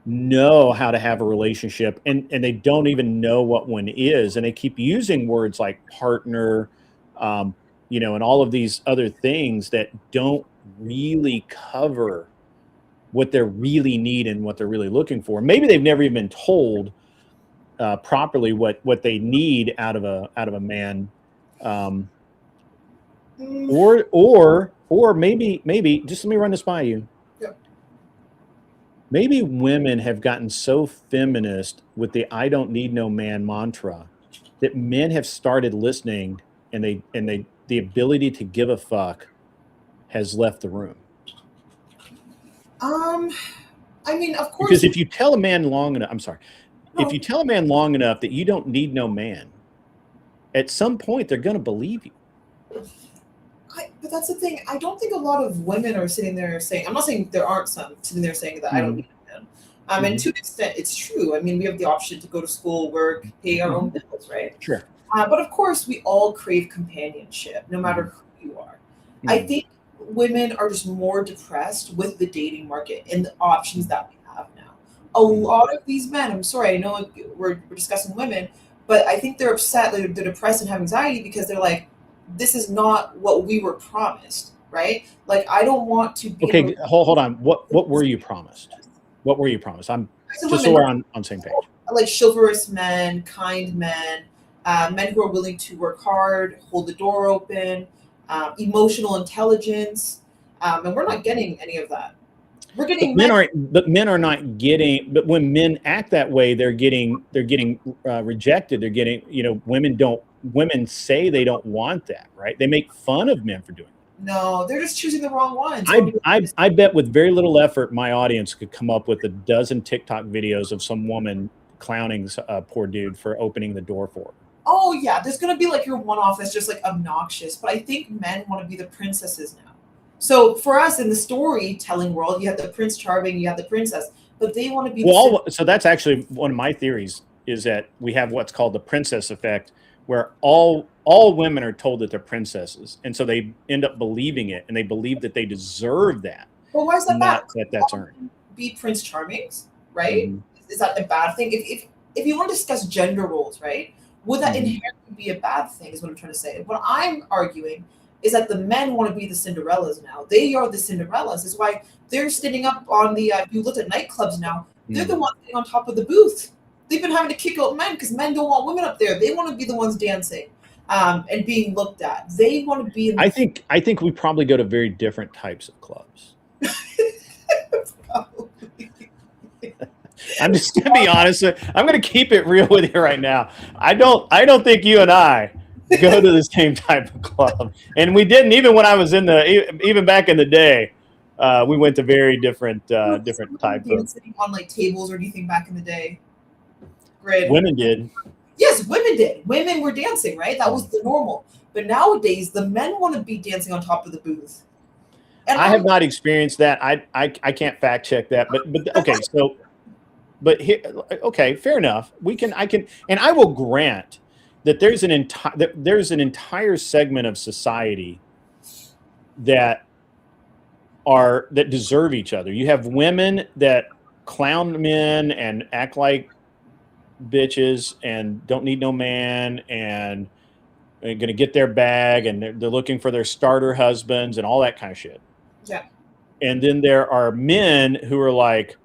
know how to have a relationship, and they don't even know what one is, and they keep using words like partner, and all of these other things that don't really cover what they really need and what they're really looking for. Maybe they've never even been told properly what they need out of a man. Or maybe just let me run this by you.
Yeah.
Maybe women have gotten so feminist with the "I don't need no man" mantra that men have started listening, and the ability to give a fuck has left the room.
I mean, of course,
because if you tell a man long enough, if you tell a man long enough that you don't need no man, at some point they're going to believe you.
But that's the thing. I don't think a lot of women are sitting there saying, I'm not saying there aren't some sitting there saying that I don't need a man. And to an extent, it's true. I mean, we have the option to go to school, work, pay our own bills, right?
Sure.
But of course, we all crave companionship, no matter who you are. I think women are just more depressed with the dating market and the options that we have now. A lot of these men, I'm sorry, I know we're discussing women, but I think they're upset, they're depressed and have anxiety because they're like, this is not what we were promised. right? Like, I don't want to be.
Okay, hold on. What were you promised? What were you promised? I'm just so we're on same page.
Like chivalrous men, kind men, men who are willing to work hard, hold the door open, emotional intelligence, and we're not getting any of that. We're getting
but men are not getting. But when men act that way, they're getting rejected. They're getting, women say they don't want that, right? They make fun of men for doing it.
No, they're just choosing the wrong ones.
I bet with very little effort, my audience could come up with a dozen TikTok videos of some woman clowning a poor dude for opening the door for her.
Oh yeah, there's gonna be like your one-off that's just like obnoxious, but I think men want to be the princesses now. So for us in the storytelling world, you have the Prince Charming, you have the princess, but they want to be.
So that's actually one of my theories, is that we have what's called the princess effect, where all women are told that they're princesses, and so they end up believing it, and they believe that they deserve that.
Well, why is that bad?
That's earned.
Be Prince Charmings, right? Mm-hmm. Is that a bad thing? If you want to discuss gender roles, right? Would that inherently be a bad thing? Is what I'm trying to say. What I'm arguing is that the men want to be the Cinderellas now. They are the Cinderellas. Is why they're standing up on the. You look at nightclubs now. They're the ones sitting on top of the booth. They've been having to kick out men because men don't want women up there. They want to be the ones dancing and being looked at. They want to be.
I think we probably go to very different types of clubs. I'm just gonna be honest. I'm gonna keep it real with you right now. I don't think you and I go to the same type of club, and we didn't even when I was even back in the day. We went to very different type of.
Sitting on like tables or anything back in the day. Great.
Women did.
Yes, women did. Women were dancing, right? That was the normal. But nowadays, the men want to be dancing on top of the booth.
And I have not experienced that. I can't fact check that. But okay, so. But here, okay, fair enough. I will grant that there's an entire segment of society that deserve each other. You have women that clown men and act like bitches and don't need no man and are going to get their bag, and they're looking for their starter husbands and all that kind of shit.
Yeah.
And then there are men who are like,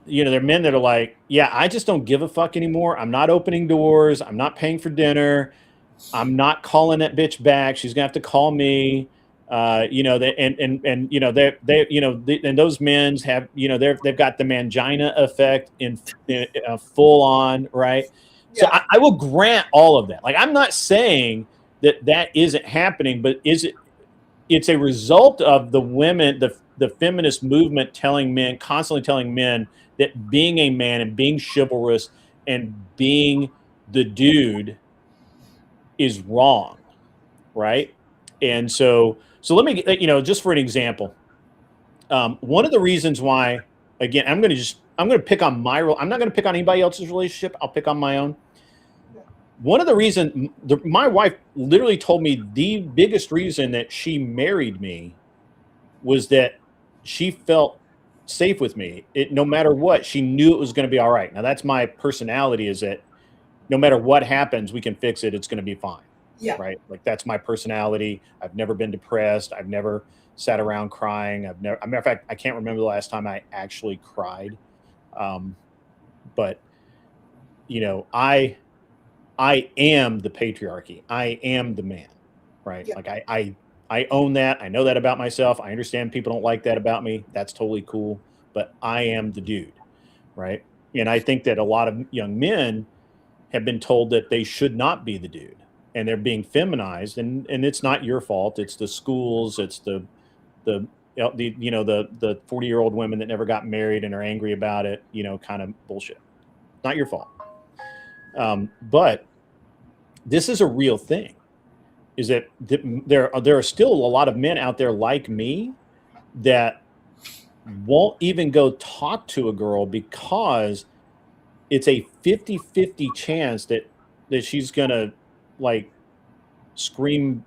they're men that are like, yeah, I just don't give a fuck anymore. I'm not opening doors. I'm not paying for dinner. I'm not calling that bitch back. She's gonna have to call me. And those men have, they've got the mangina effect in full on, right? Yeah. So I will grant all of that. Like, I'm not saying that isn't happening, but it's a result of the women, the feminist movement constantly telling men that being a man and being chivalrous and being the dude is wrong, right? And so let me, just for an example, one of the reasons why, again, I'm going to pick on my role. I'm not going to pick on anybody else's relationship. I'll pick on my own. One of the reasons, my wife literally told me the biggest reason that she married me was that she felt safe with me. No matter what, she knew it was going to be all right. Now, that's my personality, is that no matter what happens, we can fix it. It's going to be fine.
Yeah.
Right. Like, that's my personality. I've never been depressed. I've never sat around crying. As a matter of fact, I can't remember the last time I actually cried. But I am the patriarchy. I am the man, right? Yeah. Like, I own that. I know that about myself. I understand people don't like that about me. That's totally cool. But I am the dude, right? And I think that a lot of young men have been told that they should not be the dude, and they're being feminized. And it's not your fault. It's the schools. It's the 40-year-old women that never got married and are angry about it. Kind of bullshit. Not your fault. But this is a real thing. Is that there are still a lot of men out there like me that won't even go talk to a girl because it's a 50-50 chance that she's gonna like scream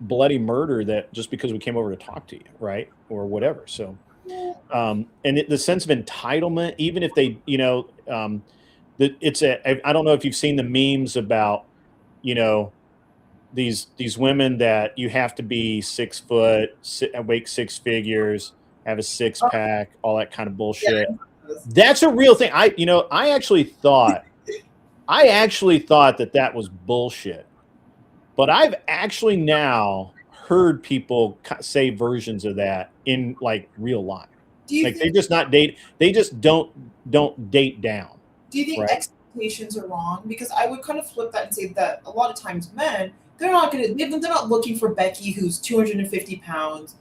bloody murder that just because we came over to talk to you, right? Or whatever. So and the sense of entitlement, even if they, I don't know if you've seen the memes about, these women that you have to be 6 foot, make 6 figures, have a 6-pack, all that kind of bullshit.
Yeah.
That's a real thing. I actually thought that was bullshit. But I've actually now heard people say versions of that in like real life. Like they just not date. They just don't date down.
Do you think
right?
expectations are wrong? Because I would kind of flip that and say that a lot of times men, they're not looking for Becky who's 250 pounds,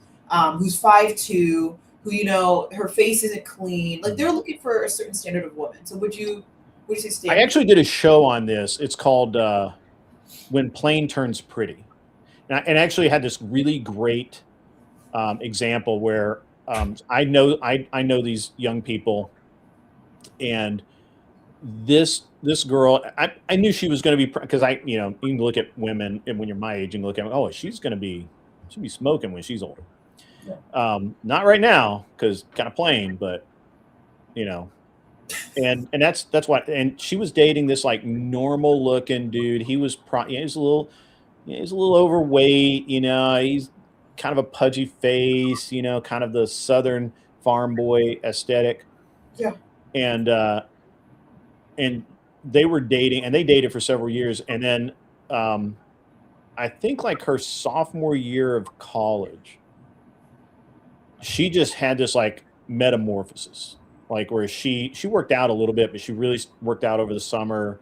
who's 5'2", who her face isn't clean. Like they're looking for a certain standard of woman. So would you say standard?
I actually did a show on this. It's called When Plain Turns Pretty. And I actually had this really great example where I know these young people, and this girl, I knew she was going to be, because you can look at women, and when you're my age, you can look at them, oh, she'll be smoking when she's older. Yeah. Not right now, because kind of plain, but and that's what. And she was dating this like normal looking dude. He was he's a little overweight. He's kind of a pudgy face. Kind of the Southern farm boy aesthetic.
Yeah.
And they were dating, and they dated for several years, and then I think like her sophomore year of college, she just had this like metamorphosis. Like where she worked out a little bit, but she really worked out over the summer.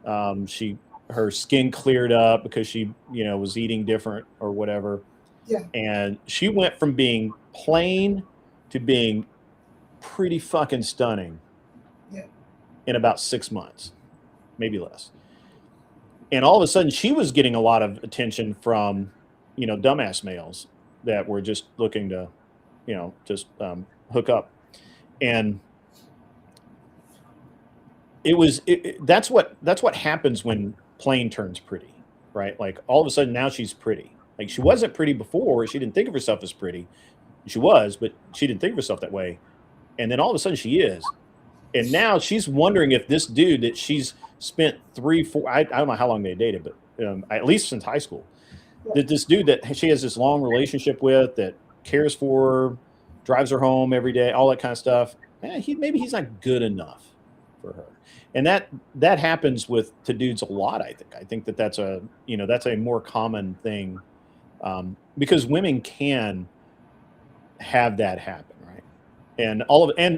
Her skin cleared up because she, was eating different or whatever.
Yeah.
And she went from being plain to being pretty fucking stunning.
Yeah.
In about 6 months, maybe less. And all of a sudden she was getting a lot of attention from, dumbass males that were just looking to, just hook up. And that's what happens when plain turns pretty, right? Like all of a sudden now she's pretty. Like she wasn't pretty before. She didn't think of herself as pretty. She was, but she didn't think of herself that way. And then all of a sudden she is. And now she's wondering if this dude that she's spent 3-4, I don't know how long they dated, but at least since high school, that this dude that she has this long relationship with, that cares for her, drives her home every day, all that kind of stuff. Maybe he's not good enough for her. And that happens to dudes a lot. I think that's a more common thing, because women can have that happen, right? And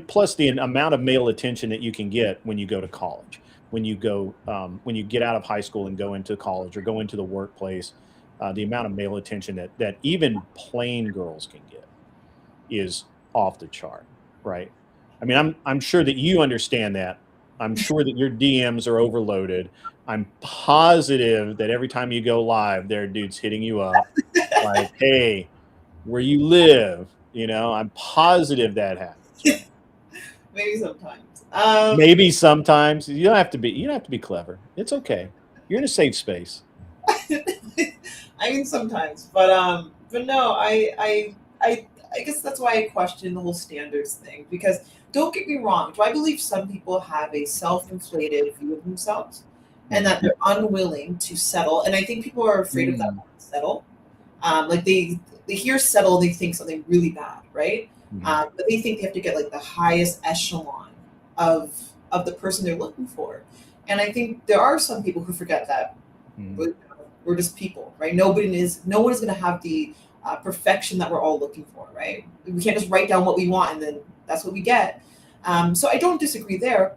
plus the amount of male attention that you can get when you go to college, when you get out of high school and go into college or go into the workplace, the amount of male attention that even plain girls can get is off the chart, right? I mean, I'm sure that you understand that. I'm sure that your DMs are overloaded. I'm positive that every time you go live, there are dudes hitting you up like, hey, where you live? I'm positive that happens.
Maybe sometimes.
Maybe sometimes. You don't have to be clever. It's okay. You're in a safe space.
I mean, sometimes, but no, I guess that's why I question the whole standards thing, because don't get me wrong. Do I believe some people have a self-inflated view of themselves and that they're unwilling to settle? And I think people are afraid of that word, settle. Like they hear settle, they think something really bad, right? But they think they have to get like the highest echelon of the person they're looking for. And I think there are some people who forget that we're just people, right? No one is going to have the perfection that we're all looking for, right? We can't just write down what we want and then that's what we get. So I don't disagree there,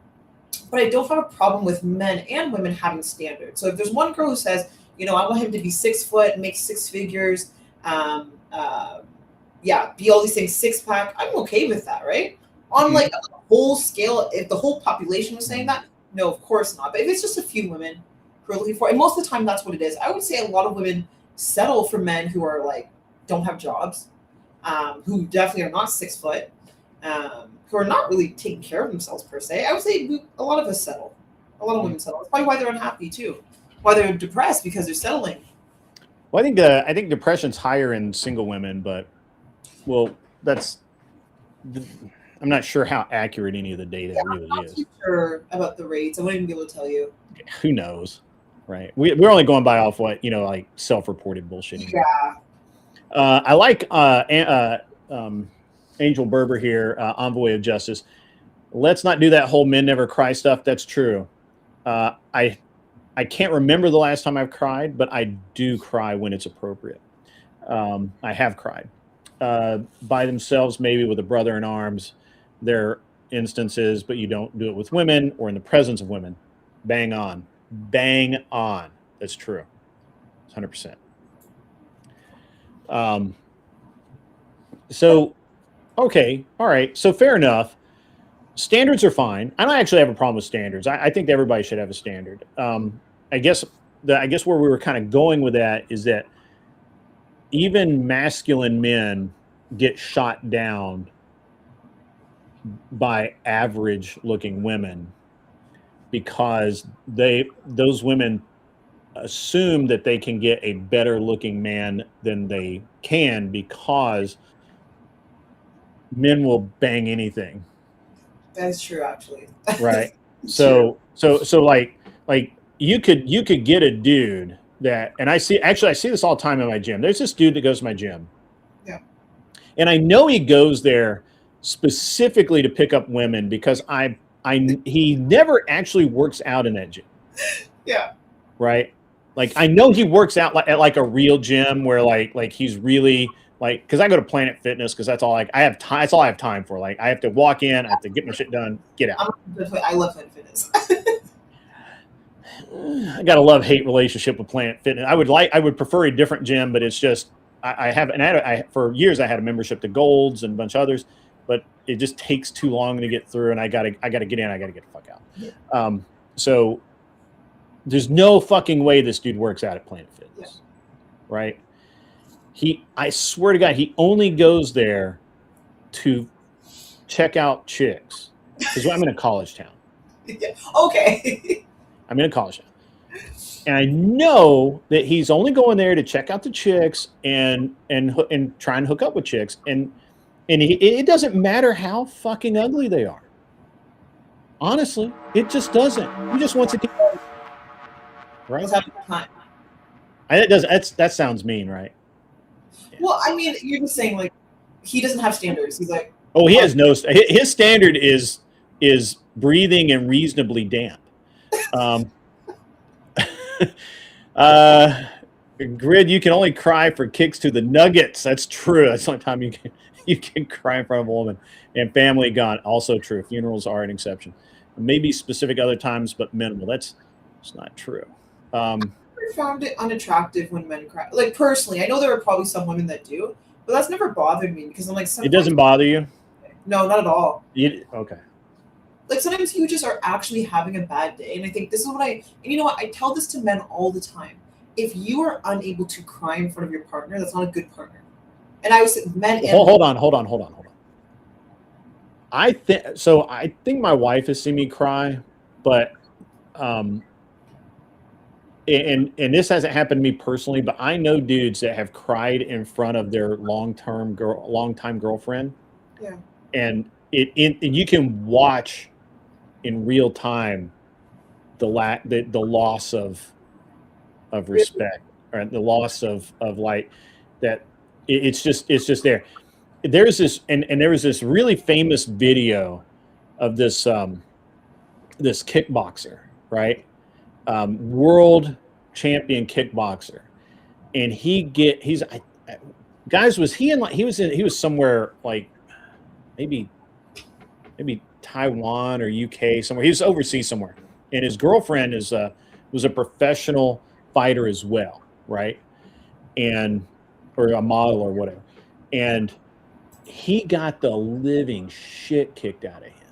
but I don't have a problem with men and women having standards. So if there's one girl who says, I want him to be 6 foot, make 6 figures, be all these things, 6-pack, I'm okay with that, right? On like a whole scale, if the whole population was saying that, no, of course not. But if it's just a few women who are looking for, and most of the time that's what it is, I would say a lot of women settle for men who are like, don't have jobs, who definitely are not 6 foot, who are not really taking care of themselves per se. I would say a lot of us settle. A lot of women settle. That's probably why they're unhappy too. Why they're depressed, because they're settling.
Well, I think depression's higher in single women, but I'm not sure how accurate any of the data really is.
I'm not too sure about the rates. I wouldn't even be able to tell you.
Who knows? right? We're only going by off what, like self-reported bullshit.
Yeah.
I like Angel Berber here, Envoy of Justice. Let's not do that whole men never cry stuff. That's true. I can't remember the last time I've cried, but I do cry when it's appropriate. I have cried by themselves, maybe with a brother in arms. There are instances, but you don't do it with women or in the presence of women. Bang on. Bang on. That's true. 100%. So, okay. All right. So fair enough. Standards are fine. I don't actually have a problem with standards. I think everybody should have a standard. I guess where we were kind of going with that is that even masculine men get shot down by average looking women because those women assume that they can get a better looking man than they can because men will bang anything.
That's true, actually.
Right. So like you could get a dude that, and I see this all the time in my gym. There's this dude that goes to my gym.
Yeah.
And I know he goes there specifically to pick up women because he never actually works out in that gym.
Yeah.
Right. Like I know he works out at like a real gym where like he's really like, because I go to Planet Fitness because that's all I have time. That's all I have time for. Like I have to walk in, I have to get my shit done, get out.
I love Planet Fitness.
I got a love-hate relationship with Planet Fitness. I would prefer a different gym, but it's just for years I had a membership to Golds and a bunch of others, but it just takes too long to get through, and I gotta get in. I gotta get the fuck out. Yeah. So there's no fucking way this dude works out at Planet Fitness, right? I swear to God, he only goes there to check out chicks because I'm in a college town.
Yeah. Okay.
I'm in a college town. And I know that he's only going there to check out the chicks and try and hook up with chicks. And it doesn't matter how fucking ugly they are. Honestly, it just doesn't. He just wants to get right. That sounds mean, right? Yeah.
Well, I mean, you're just saying like he doesn't have standards. He's like,
oh, he has no. His standard is breathing and reasonably damp. Grid, you can only cry for kicks to the nuggets. That's true. That's the only time you can cry in front of a woman. And family gone, also true. Funerals are an exception. Maybe specific other times, but minimal. That's not true.
I found it unattractive when men cry. Like personally, I know there are probably some women that do, but that's never bothered me because I'm like,
it doesn't bother you?
No, not at all.
Okay.
Like sometimes you just are actually having a bad day, and I think this is what and you know what, I tell this to men all the time. If you are unable to cry in front of your partner, that's not a good partner. And I was men.
Hold on. I think my wife has seen me cry, but and this hasn't happened to me personally, but I know dudes that have cried in front of their longtime girlfriend.
Yeah.
And you can watch in real time the loss of respect, or the loss of like that. It's just there. There's this and there was this really famous video of this this kickboxer, right? World champion kickboxer, and he was somewhere like maybe Taiwan or UK somewhere. He was overseas somewhere, and his girlfriend was a professional fighter as well, right? Or a model or whatever, and he got the living shit kicked out of him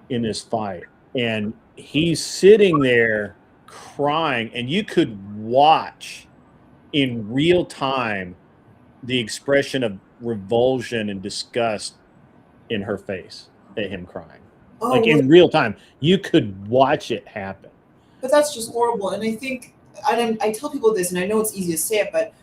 in this fight, and he's sitting there crying, and you could watch in real time the expression of revulsion and disgust in her face at him crying. In real time, you could watch it happen.
But that's just horrible. And I think, I tell people this, and I know it's easy to say it, but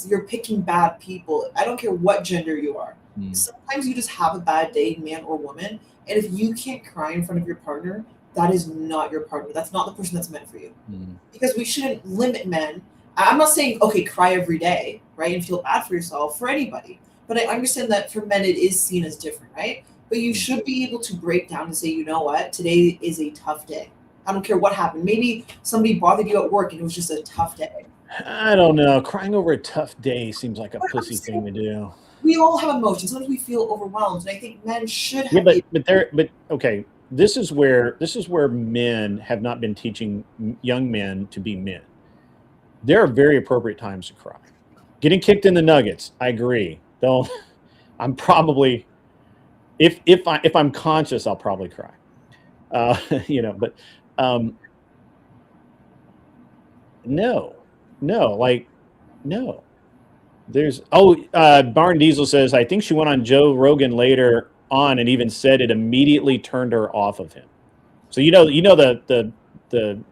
you're picking bad people. I don't care what gender you are. Sometimes you just have a bad day, man or woman, and if you can't cry in front of your partner, that is not your partner. That's not the person that's meant for you.
Mm.
Because we shouldn't limit men. I'm not saying, okay, cry every day, right? And feel bad for yourself, for anybody. But I understand that for men, it is seen as different, right? But you should be able to break down and say, you know what? Today is a tough day. I don't care what happened. Maybe somebody bothered you at work and it was just a tough day.
I don't know. Crying over a tough day seems like a
But
pussy thing to do.
We all have emotions. Sometimes we feel overwhelmed. And I think men should have
Yeah, but okay. This is where men have not been teaching young men to be men. There are very appropriate times to cry. Getting kicked in the nuggets, I agree. Though I'm probably, if I'm conscious, I'll probably cry. But no. There's Barn Diesel says, I think she went on Joe Rogan later on and even said it immediately turned her off of him. So the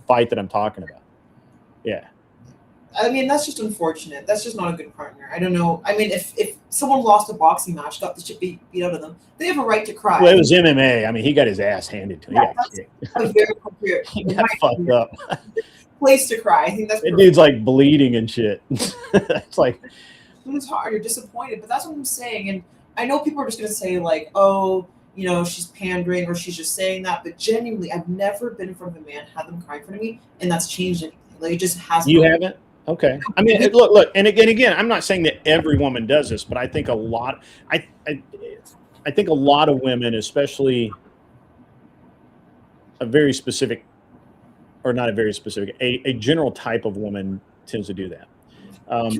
fight that I'm talking about. Yeah.
I mean, that's just unfortunate. That's just not a good partner. I don't know. I mean, if someone lost a boxing match, got the shit beat out of them, they have a right to cry.
Well, it was MMA. I mean, he got his ass handed to him.
That's very appropriate.
He got fucked up.
Place to cry. I think that's
that dude's like bleeding and shit. It's like
it's hard. You're disappointed, but that's what I'm saying. And I know people are just gonna say like, oh, she's pandering or she's just saying that. But genuinely, I've never been in front of a man, had them cry in front of me, and that's changed anything. Like it just hasn't.
You haven't? Okay. I mean, look, and again, I'm not saying that every woman does this, but I think I think a lot of women, especially a very specific, or not a very specific, a general type of woman tends to do that. And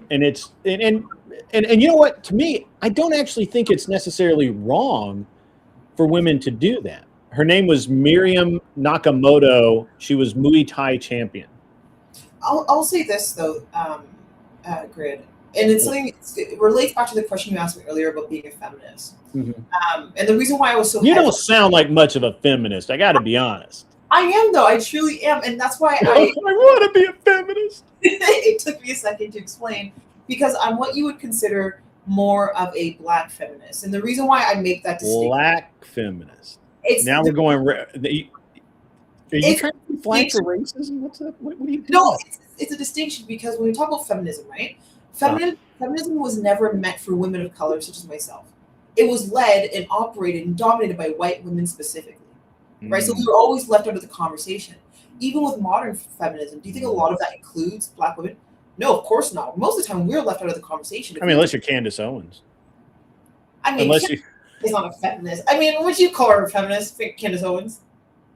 you know what? To me, I don't actually think it's necessarily wrong for women to do that. Her name was Miriam Nakamoto. She was Muay Thai champion.
I'll say this though, Grid, and it's something. It relates back to the question you asked me earlier about being a feminist.
Mm-hmm.
And the reason why I was so
don't sound like much of a feminist. I got to be honest.
I am though. I truly am, and that's why I
want to be a feminist.
It took me a second to explain because I'm what you would consider more of a black feminist, and the reason why I make that distinction.
Black feminist. We're going. Are you trying to flank for racism? What's up? What are you doing?
No, it's a distinction because when we talk about feminism, right? Feminism was never meant for women of color such as myself. It was led and operated and dominated by white women specifically, right? So we were always left out of the conversation. Even with modern feminism, do you think a lot of that includes black women? No, of course not. Most of the time, we're left out of the conversation.
I mean, unless you're Candace Owens.
I mean, she's not a feminist. I mean, would you call her a feminist, Candace Owens?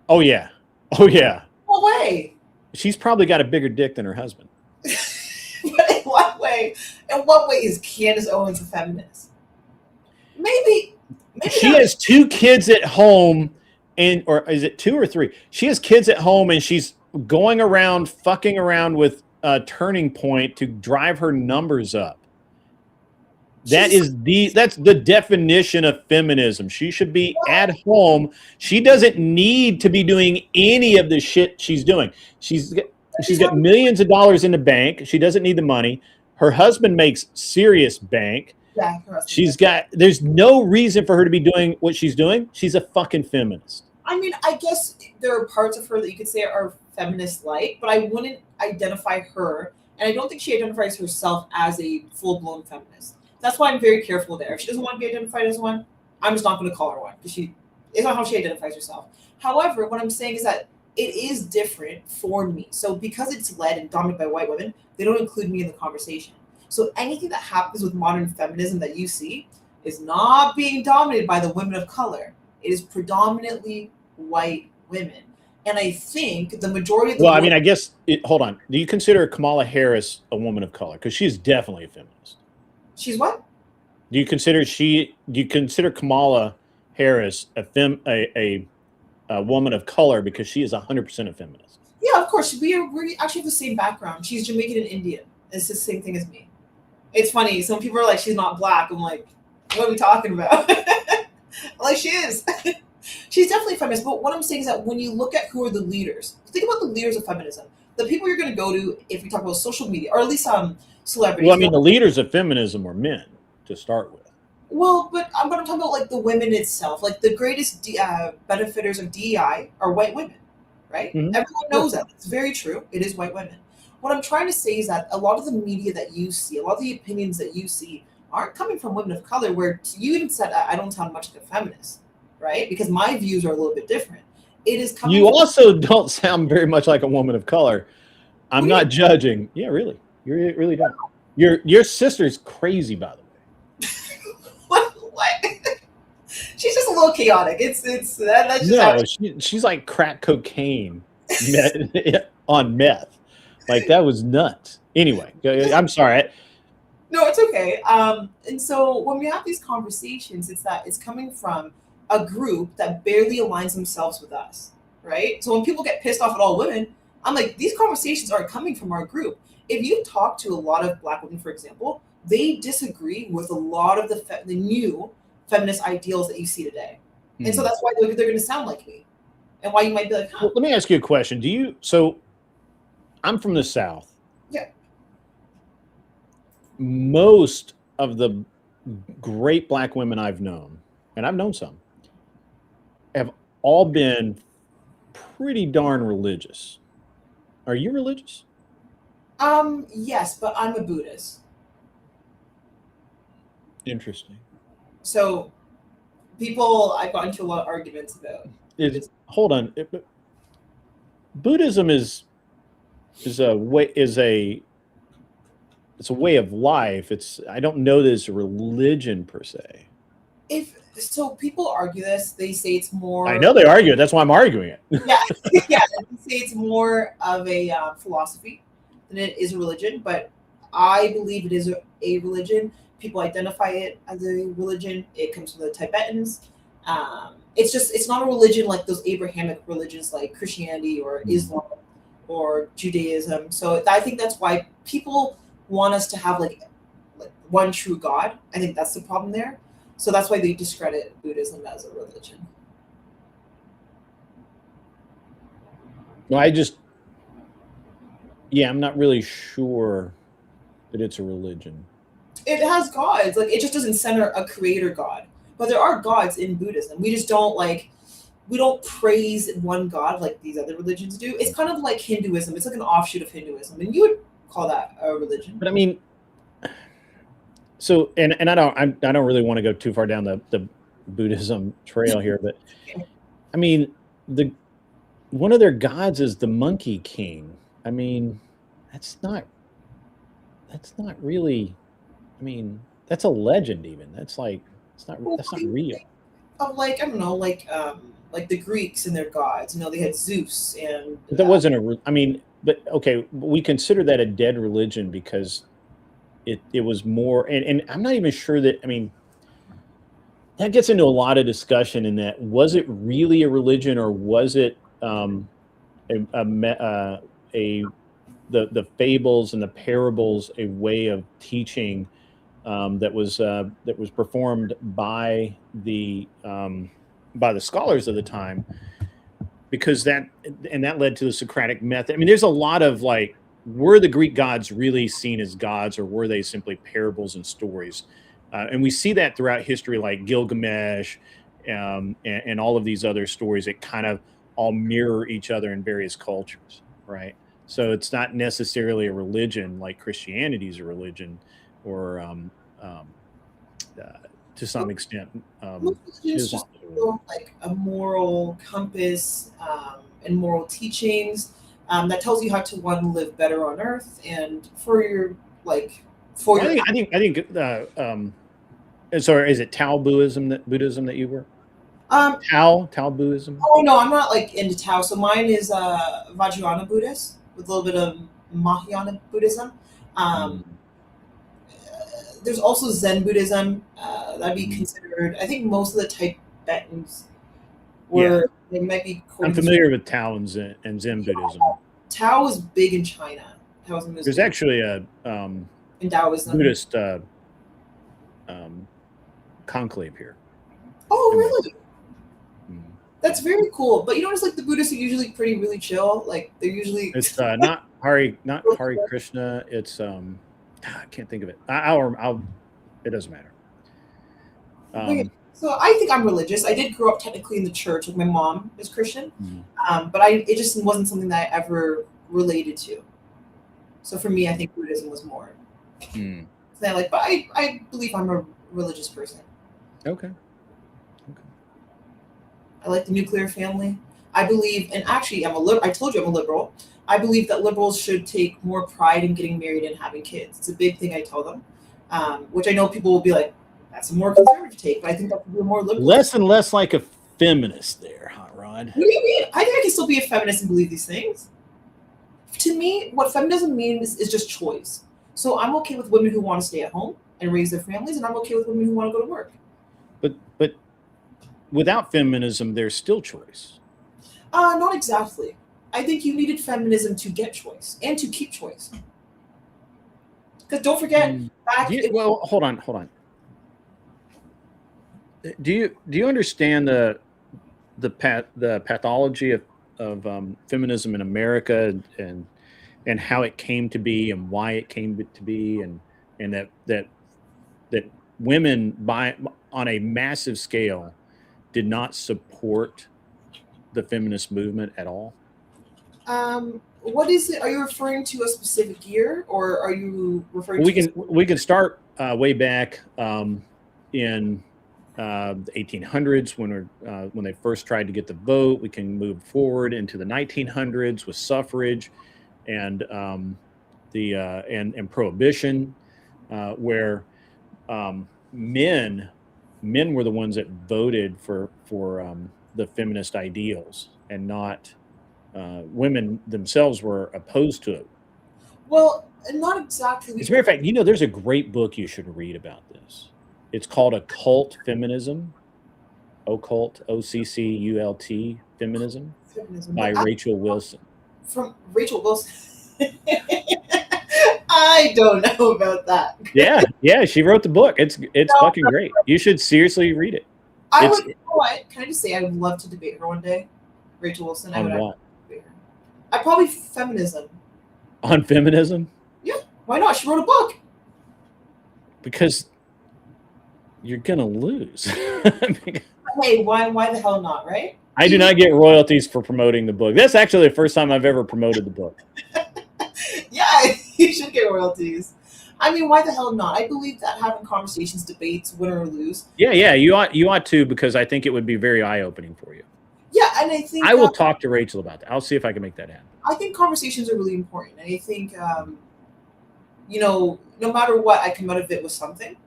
Oh, yeah. Oh, yeah.
What way?
She's probably got a bigger dick than her husband.
But in what way? In what way is Candace Owens a feminist? Maybe
she has 2 kids at home, or is it 2 or 3? She has kids at home, and she's going around, fucking around with Turning Point to drive her numbers up. That's the definition of feminism. She should be at home. She doesn't need to be doing any of the shit she's doing. She's got millions of dollars in the bank. She doesn't need the money. Her husband makes serious bank.
Yeah,
there's no reason for her to be doing what she's doing. She's a fucking feminist.
I mean, I guess there are parts of her that you could say are feminist-like, but I wouldn't identify her, and I don't think she identifies herself as a full-blown feminist. That's why I'm very careful there. If she doesn't want to be identified as one, I'm just not going to call her one because it's not how she identifies herself. However, what I'm saying is that it is different for me. So because it's led and dominated by white women, they don't include me in the conversation. So anything that happens with modern feminism that you see is not being dominated by the women of color. It is predominantly white women. And I think the majority of the
I mean, I guess hold on. Do you consider Kamala Harris a woman of color? Because she's definitely a feminist.
She's what?
Do you consider Kamala Harris a woman of color because she is 100% a feminist?
Yeah, of course. We actually have the same background. She's Jamaican and Indian. It's the same thing as me. It's funny. Some people are like, she's not black. I'm like, what are we talking about? Like, she is. She's definitely a feminist. But what I'm saying is that when you look at who are the leaders, think about the leaders of feminism. The people you're going to go to if you talk about social media, or at least celebrities.
Well, I mean, the leaders of feminism were men to start with.
Well, but I'm talking about like the women itself. Like the greatest benefiters of DEI are white women, right?
Mhm.
Everyone
Sure.
knows that. It's very true. It is white women. What I'm trying to say is that a lot of the media that you see, a lot of the opinions that you see, aren't coming from women of color. Where you even said I don't sound much like a feminist, right? Because my views are a little bit different. It is coming.
You also don't sound very much like a woman of color. I'm
What do you-
not judging. Yeah, really. You really don't. Your sister's crazy, by the way.
what? She's just a little chaotic. That's just how.
No, she's like crack cocaine on meth. Like that was nuts. Anyway, I'm sorry.
No, it's okay. And so when we have these conversations, it's that it's coming from a group that barely aligns themselves with us, right? So when people get pissed off at all women, I'm like, these conversations aren't coming from our group. If you talk to a lot of Black women, for example, they disagree with a lot of the new feminist ideals that you see today, and so that's why they're going to sound like me, and why you might be like, huh?
Well, let me ask you a question. So I'm from the South.
Yeah.
Most of the great Black women I've known, and I've known some, have all been pretty darn religious. Are you religious?
Yes, but I'm a Buddhist,
Interesting.
so people I've gotten into a lot of arguments about.
Hold on. Buddhism is a way it's a way of life. I don't know that it's a religion per se.
If so, people argue this. They say it's more.
I know they argue it. That's why I'm arguing it.
Yeah, yeah. They say it's more of a philosophy than it is a religion. But I believe it is a religion. People identify it as a religion. It comes from the Tibetans. It's not a religion like those Abrahamic religions like Christianity or Islam or Judaism. So I think that's why people want us to have like one true God. I think that's the problem there. So that's why they discredit Buddhism as a religion.
No, I'm not really sure that it's a religion.
It has gods. Like it just doesn't center a creator God. But there are gods in Buddhism. We just don't we don't praise one god like these other religions do. It's kind of like Hinduism. It's like an offshoot of Hinduism. And you would call that a religion.
But I mean, so and I don't really want to go too far down the Buddhism trail here, but I mean one of their gods is the Monkey King. I mean, that's not really. I mean, that's a legend. Even that's not real.
Of I don't know, like the Greeks and their gods. You know, they had Zeus and.
But that wasn't a. I mean, but okay, we consider that a dead religion because it was more, and I'm not even sure that. I mean, that gets into a lot of discussion. In that, was it really a religion or was it the fables and the parables a way of teaching that was performed by the scholars of the time, because that led to the Socratic method. I mean, there's a lot of were the Greek gods really seen as gods, or were they simply parables and stories? And we see that throughout history, like Gilgamesh and all of these other stories that kind of all mirror each other in various cultures, right? So it's not necessarily a religion like Christianity is a religion, or to some extent,
it's just like a moral compass and moral teachings that tells you how to live better on Earth and for your
I think. Sorry, is it Tao Buddhism that you were? Tao Buddhism.
Oh no, I'm not into Tao. So mine is Vajrayana Buddhist with a little bit of Mahayana Buddhism. There's also Zen Buddhism. That'd be considered. I think most of the Tibetans were. They might be.
I'm familiar with Tao and Zen Buddhism.
Tao is big in China.
There's actually a
in Taoism.
Buddhist conclave here.
Oh, really? That's very cool. But you notice, the Buddhists are usually really chill. They're usually.
It's not Hari Krishna. It's I can't think of it. I'll. It doesn't matter. Um,
So I think I'm religious. I did grow up technically in the church. Like my mom is Christian,
mm,
but it just wasn't something that I ever related to. So for me, I think Buddhism was more.
mm.
But I believe I'm a religious person.
Okay.
I like the nuclear family. I believe, and actually, I told you I'm a liberal. I believe that liberals should take more pride in getting married and having kids. It's a big thing I tell them, which I know people will be like, "That's a more conservative take," but I think that would be a more liberal.
Less and less like a feminist there, Hot Rod.
What do you mean? I think I can still be a feminist and believe these things. To me, what feminism means is just choice. So I'm okay with women who want to stay at home and raise their families, and I'm okay with women who want to go to work.
But without feminism, there's still choice.
Not exactly. I think you needed feminism to get choice and to keep choice. Because don't forget,
Well, hold on. Do you understand the pathology of feminism in America and how it came to be and why it came to be and that women on a massive scale did not support the feminist movement at all?
What is it? Are you referring to a specific year, or are you referring
Well,
to?
we can start way back in the 1800s when they first tried to get the vote. We can move forward into the 1900s with suffrage and and prohibition, where men were the ones that voted for the feminist ideals, and not women themselves were opposed to it.
Well, not exactly.
As a matter of fact, there's a great book you should read about this. It's called Occult Feminism. Occult, OCCULT, Feminism, by Rachel Wilson.
From Rachel Wilson. I don't know about that.
Yeah, she wrote the book. It's fucking great. You should seriously read it.
Can I just say I would love to debate her one day, Rachel Wilson.
On what?
I probably feminism.
On feminism?
Yeah, why not? She wrote a book.
Because you're gonna lose.
Hey, why the hell not, right?
I do not get royalties for promoting the book. That's actually the first time I've ever promoted the book.
Yeah, you should get royalties. I mean, why the hell not? I believe that having conversations, debates, win or lose.
Yeah, you ought to, because I think it would be very eye-opening for you.
Yeah, and I think
I will talk to Rachel about that. I'll see if I can make that happen.
I think conversations are really important, and I think no matter what, I come out of it with something.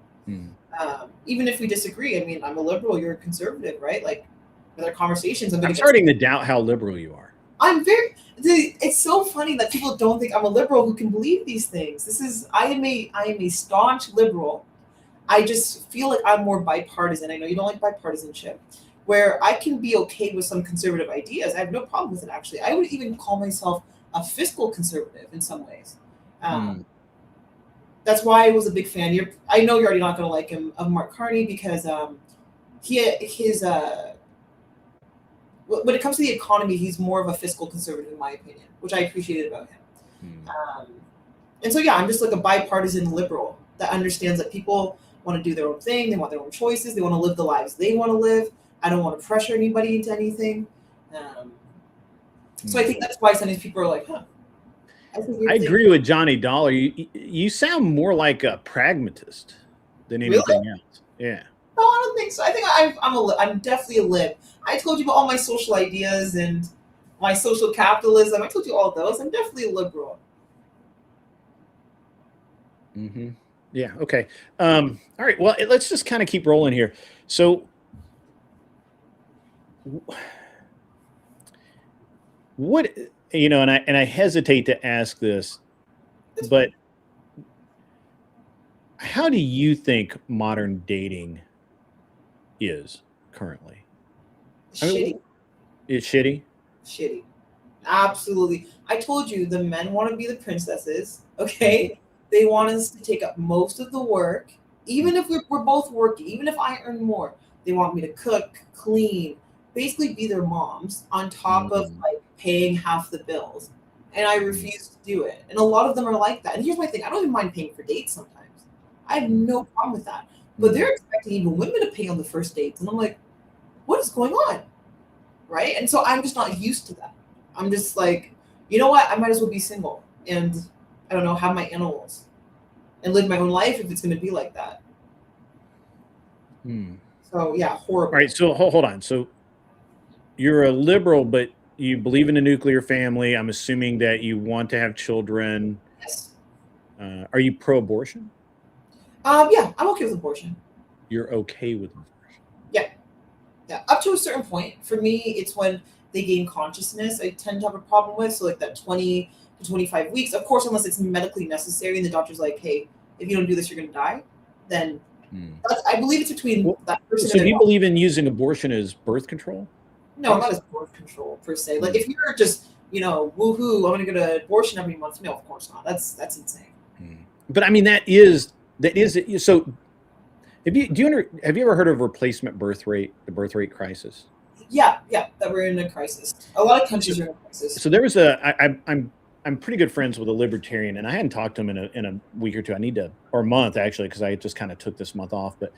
Even if we disagree, I mean, I'm a liberal, you're a conservative, right? Like, with our conversations,
I'm starting to doubt how liberal you are.
It's so funny that people don't think I'm a liberal who can believe these things. I am a staunch liberal. I just feel like I'm more bipartisan. I know you don't like bipartisanship, where I can be okay with some conservative ideas. I have no problem with it, actually. I would even call myself a fiscal conservative in some ways. That's why I was a big fan. I know you're already not going to like him, of Mark Carney, because when it comes to the economy, he's more of a fiscal conservative, in my opinion, which I appreciated about him. And so, yeah, I'm just like a bipartisan liberal that understands that people want to do their own thing. They want their own choices. They want to live the lives they want to live. I don't want to pressure anybody into anything. So I think that's why some of these people are like, huh.
I agree with Johnny Dollar. You sound more like a pragmatist than anything else. Yeah.
No, I don't think so. I think I'm definitely a lib. I told you about all my social ideas and my social capitalism. I told you all those. I'm definitely a liberal.
Yeah. Okay. All right. Well, let's just kind of keep rolling here. So, what, and I hesitate to ask this, but how do you think modern dating is currently?
Shitty.
It's shitty?
Shitty. Absolutely. I told you the men want to be the princesses, okay? They want us to take up most of the work, even if we're both working, even if I earn more. They want me to cook, clean, basically be their moms on top of like paying half the bills. And I refuse to do it. And a lot of them are like that. And here's my thing. I don't even mind paying for dates sometimes. I have no problem with that. but they're expecting even women to pay on the first dates. And I'm like, what is going on? Right? And so I'm just not used to that. I'm just like, you know what? I might as well be single and, I don't know, have my animals and live my own life if it's going to be like that. So, yeah, horrible.
All right, so hold on. So you're a liberal, but you believe in a nuclear family. I'm assuming that you want to have children.
Yes.
Are you pro-abortion?
Yeah, I'm okay with abortion.
You're okay with abortion?
Yeah, up to a certain point. For me, it's when they gain consciousness, I tend to have a problem with. So like that 20 to 25 weeks, of course, unless it's medically necessary and the doctor's like, hey, if you don't do this, you're going to die, then I believe it's between that person.
So do you believe in using abortion as birth control?
No, not as birth control per se. Like if you're just, woohoo, I'm going to go to abortion every month. No, of course not. That's insane.
But I mean, that is so. Have you ever heard of replacement birth rate, the birth rate crisis?
Yeah, that we're in a crisis. A lot of countries are in a crisis.
So there was I'm pretty good friends with a libertarian, and I hadn't talked to him in a week or two. Or a month actually, because I just kind of took this month off. But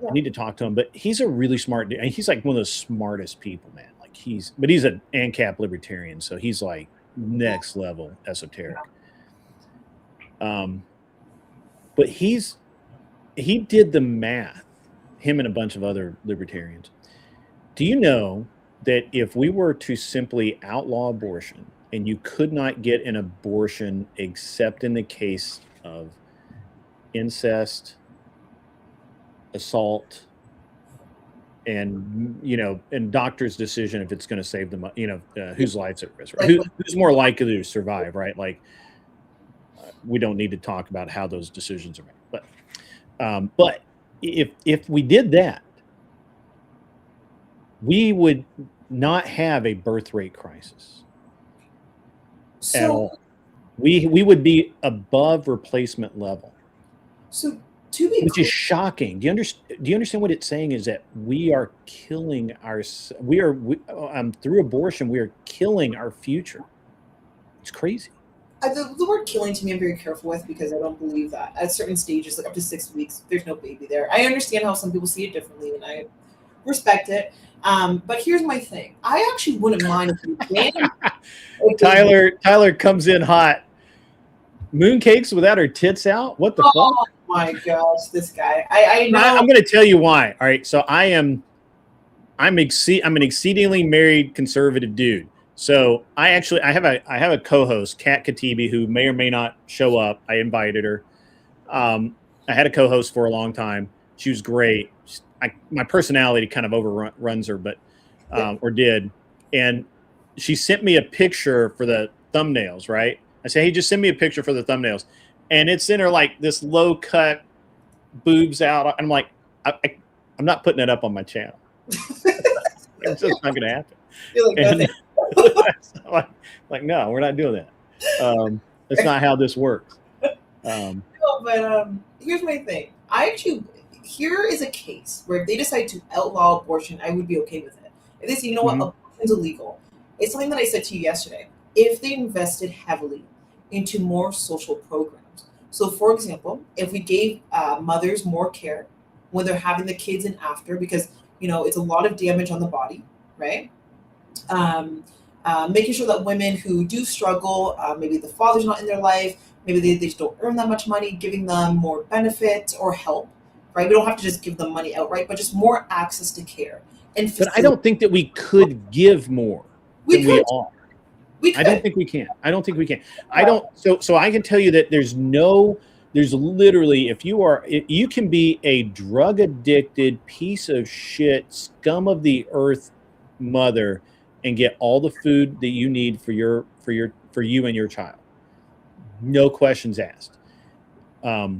I need to talk to him. But he's a really smart dude. He's like one of the smartest people, man. Like he's an ANCAP libertarian, so he's like next level esoteric. But he did the math, him and a bunch of other libertarians. Do you know that if we were to simply outlaw abortion and you could not get an abortion except in the case of incest, assault, and doctor's decision if it's going to save them, whose life's at risk, right? Who's more likely to survive, right? Like we don't need to talk about how those decisions are made, but if we did that, we would not have a birth rate crisis at all. We would be above replacement level.
So to be
which is shocking. Do you understand what it's saying? Is that we are killing through abortion, we are killing our future. It's crazy.
The word killing to me, I'm very careful with because I don't believe that at certain stages, like up to 6 weeks, there's no baby there. I understand how some people see it differently, and I respect it. But here's my thing: I actually wouldn't mind if you can.
Tyler comes in hot. Mooncakes without her tits out? What the fuck?
Oh my gosh, this guy! I know.
I'm going to tell you why. All right, so I'm an exceedingly married conservative dude. So I have a co-host, Kat Katibi, who may or may not show up. I invited her. I had a co-host for a long time. She was great. My personality kind of overruns her, but or did. And she sent me a picture for the thumbnails, right? I said, hey, just send me a picture for the thumbnails. And it's in her like this low cut boobs out. I'm like, I'm not putting it up on my channel. It's just not going to happen. Like, no, we're not doing that. That's not how this works.
No, but here's my thing. Here is a case where if they decide to outlaw abortion, I would be okay with it. If they say, you know what, abortion's illegal. It's something that I said to you yesterday. If they invested heavily into more social programs. So, for example, if we gave mothers more care when they're having the kids and after, because, it's a lot of damage on the body, right? Making sure that women who do struggle, maybe the father's not in their life, maybe they just don't earn that much money, giving them more benefit or help, right? We don't have to just give them money outright, but just more access to care.
But I don't think that we could give more than we are. I don't think we can. So I can tell you that there's literally, if you can be a drug addicted piece of shit, scum of the earth mother and get all the food that you need for you and your child. No questions asked. I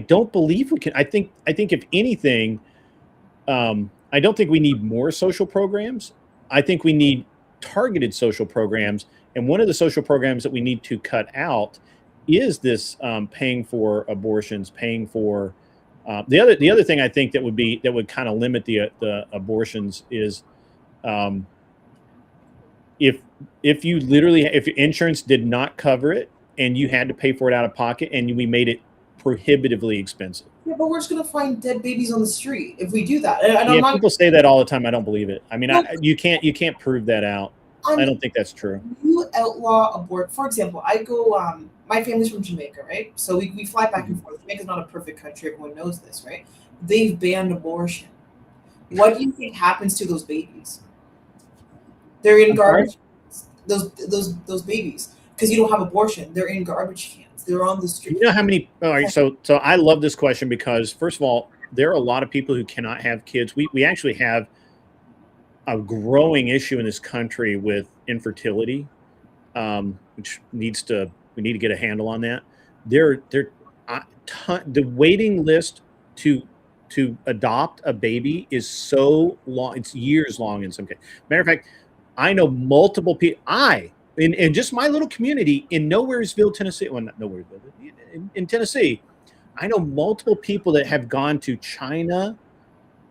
don't believe we can. I think if anything, I don't think we need more social programs. I think we need targeted social programs. And one of the social programs that we need to cut out is this paying for abortions, paying for the other thing I think that would kind of limit the abortions is if insurance did not cover it and you had to pay for it out of pocket and we made it prohibitively expensive.
Yeah, but we're just gonna find dead babies on the street if we do that. And
Yeah,
I'm not.
people say that all the time. I don't believe it. I mean,
No,
you can't prove that out. I
I'm
don't think that's true.
you outlaw abort. For example, I go. My family's from Jamaica, right? So we fly back and forth. Jamaica's not a perfect country. Everyone knows this, right? They've banned abortion. What do you think happens to those babies? They're in
I'm sorry?
garbage. Those babies, because you don't have abortion. They're in garbage cans. They're on the street.
You know how many? All right, so I love this question because first of all, there are a lot of people who cannot have kids. We actually have a growing issue in this country with infertility, which we need to get a handle on that. The waiting list to adopt a baby is so long; it's years long in some cases. Matter of fact, I know multiple people. In just my little community in Nowheresville, Tennessee. Well, not Nowheresville, in Tennessee, I know multiple people that have gone to China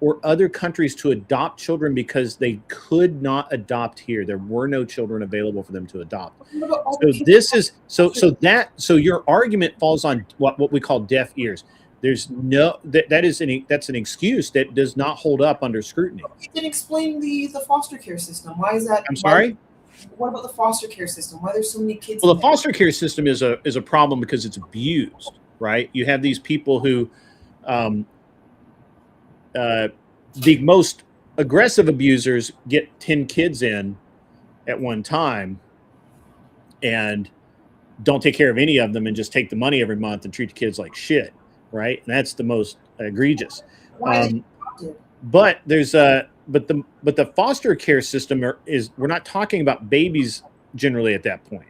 or other countries to adopt children because they could not adopt here. There were no children available for them to adopt. So your argument falls on what we call deaf ears. There's no that's an excuse that does not hold up under scrutiny.
You didn't explain the foster care system. Why is that?
I'm sorry?
What about the foster care system? Why there's so many kids?
Well, the foster care system is a problem because it's abused, right? You have these people who, the most aggressive abusers get 10 kids in at one time and don't take care of any of them and just take the money every month and treat the kids like shit, right? And that's the most egregious. But there's but the foster care system we're not talking about babies generally at that point.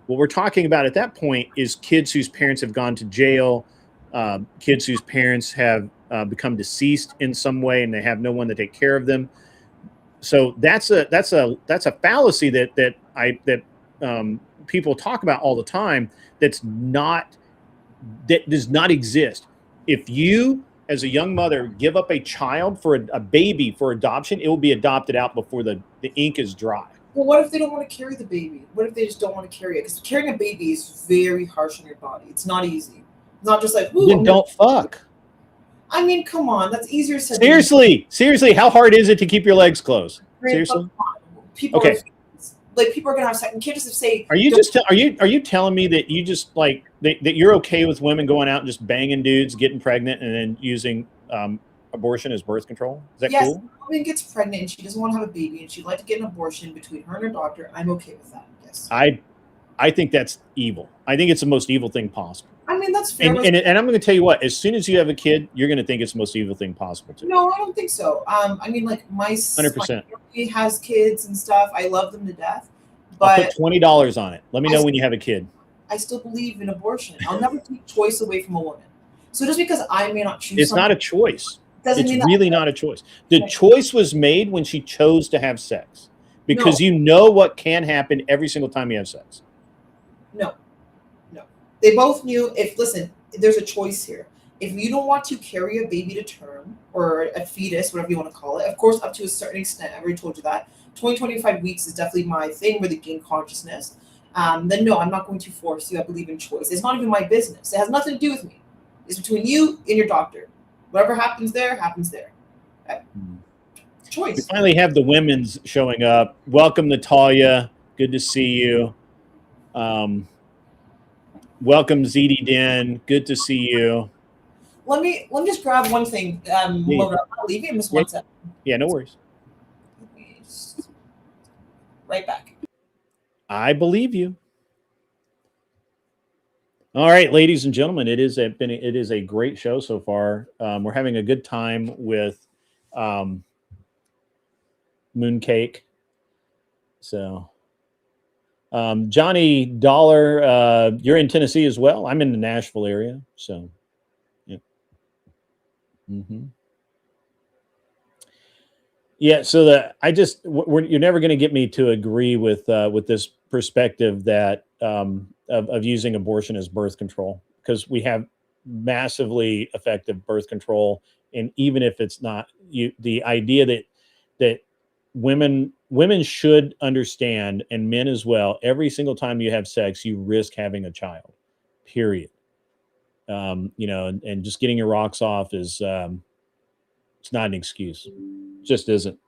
What we're talking about at that point is kids whose parents have gone to jail, kids whose parents have become deceased in some way and they have no one to take care of them. So that's a fallacy that people talk about all the time. That does not exist. If you, as a young mother, give up a child for a baby for adoption, it will be adopted out before the ink is dry.
Well, what if they don't want to carry the baby? What if they just don't want to carry it? Because carrying a baby is very harsh on your body. It's not easy. It's not just like,
then don't fuck.
I mean, come on, that's easier said.
Seriously, how hard is it to keep your legs closed? Seriously,
people are gonna have sex. You can't just say.
Are you telling me that you just like that you're okay with women going out and just banging dudes, getting pregnant, and then using abortion as birth control? Is that cool?
Yes, a woman gets pregnant and she doesn't want to have a baby and she'd like to get an abortion between her and her doctor. I'm okay with that. Yes.
I think that's evil. I think it's the most evil thing possible.
I mean, that's fair.
And I'm going to tell you what, as soon as you have a kid, you're going to think it's the most evil thing possible too.
No, I don't think so. I mean, like my
100%.
family has kids and stuff. I love them to death. But
I'll put $20 on it. Let me know when you have a kid.
I still believe in abortion. I'll never take choice away from a woman. So just because I may not choose,
it's not a choice.
It's
really not a choice. The choice was made when she chose to have sex, because you know what can happen every single time you have sex.
No. They both knew. Listen, there's a choice here. If you don't want to carry a baby to term or a fetus, whatever you want to call it, of course, up to a certain extent, I already told you that 20-25 weeks is definitely my thing where they gain consciousness. Then no, I'm not going to force you. I believe in choice. It's not even my business. It has nothing to do with me. It's between you and your doctor. Whatever happens there, happens there. Okay. Choice.
We finally have the women's showing up. Welcome, Natalia. Good to see you. Welcome, ZD Den. Good to see you.
Let me just grab one thing. I'll leave you in just 1 second.
Yeah, no worries.
Right back.
I believe you. All right, ladies and gentlemen, it is a great show so far. We're having a good time with Mooncake. So, Johnny Dollar, you're in Tennessee as well. I'm in the Nashville area. So, yeah. Yeah. So you're never going to get me to agree with this perspective that of using abortion as birth control, because we have massively effective birth control, and even if it's not the idea that women should understand, and men as well, every single time you have sex, you risk having a child, period. You know, and just getting your rocks off is it's not an excuse. It just isn't.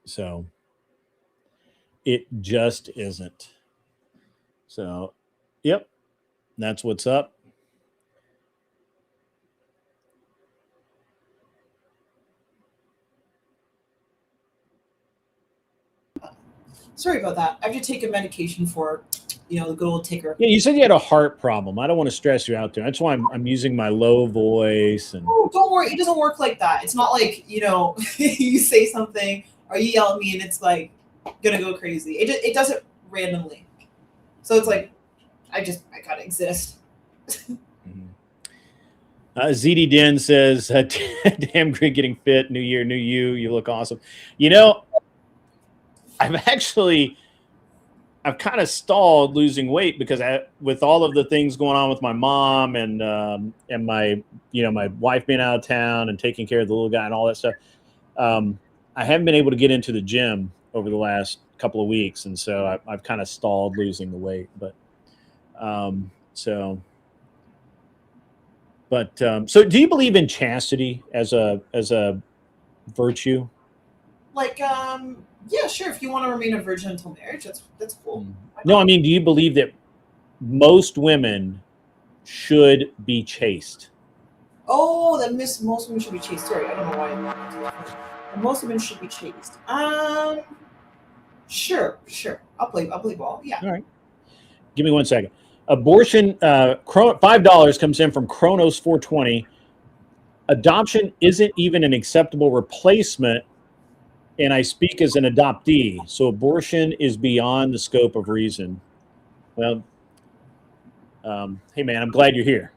So it just isn't. So, yep, that's what's up.
Sorry about that. I have to take a medication for, the good old ticker.
Yeah, you said you had a heart problem. I don't want to stress you out there. That's why I'm using my low voice. And
Oh, don't worry. It doesn't work like that. It's not like, you say something or you yell at me and it's like gonna go crazy. It does it randomly. So it's like, I gotta exist.
ZD Den says, damn great getting fit. New year, new you. You look awesome. I've kind of stalled losing weight because with all of the things going on with my mom and my my wife being out of town and taking care of the little guy and all that stuff, I haven't been able to get into the gym over the last couple of weeks, and so I've kind of stalled losing the weight. But so do you believe in chastity as a virtue?
Like, yeah, sure. If you want to remain a virgin until marriage, that's cool.
No, I mean, do you believe that most women should be chaste?
Oh, that most women should be chaste. Sorry, I don't know why. Most women should be chaste. Sure. I'll play ball. Yeah.
All right. Give me 1 second. Abortion, $5 comes in from Chronos 420. Adoption isn't even an acceptable replacement, and I speak as an adoptee, so abortion is beyond the scope of reason. Well, hey man, I'm glad you're here.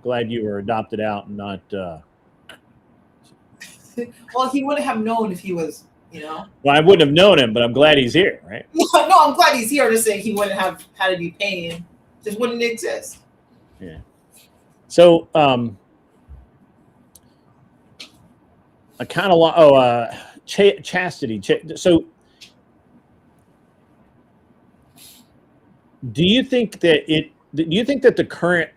Glad you were adopted out and not.
Well, he wouldn't have known if he was,
Well, I wouldn't have known him, but I'm glad he's here, right?
No, I'm glad he's here. To say he wouldn't have had to be paying, just wouldn't exist.
Yeah. So, I kind of chastity. So, do you think that the current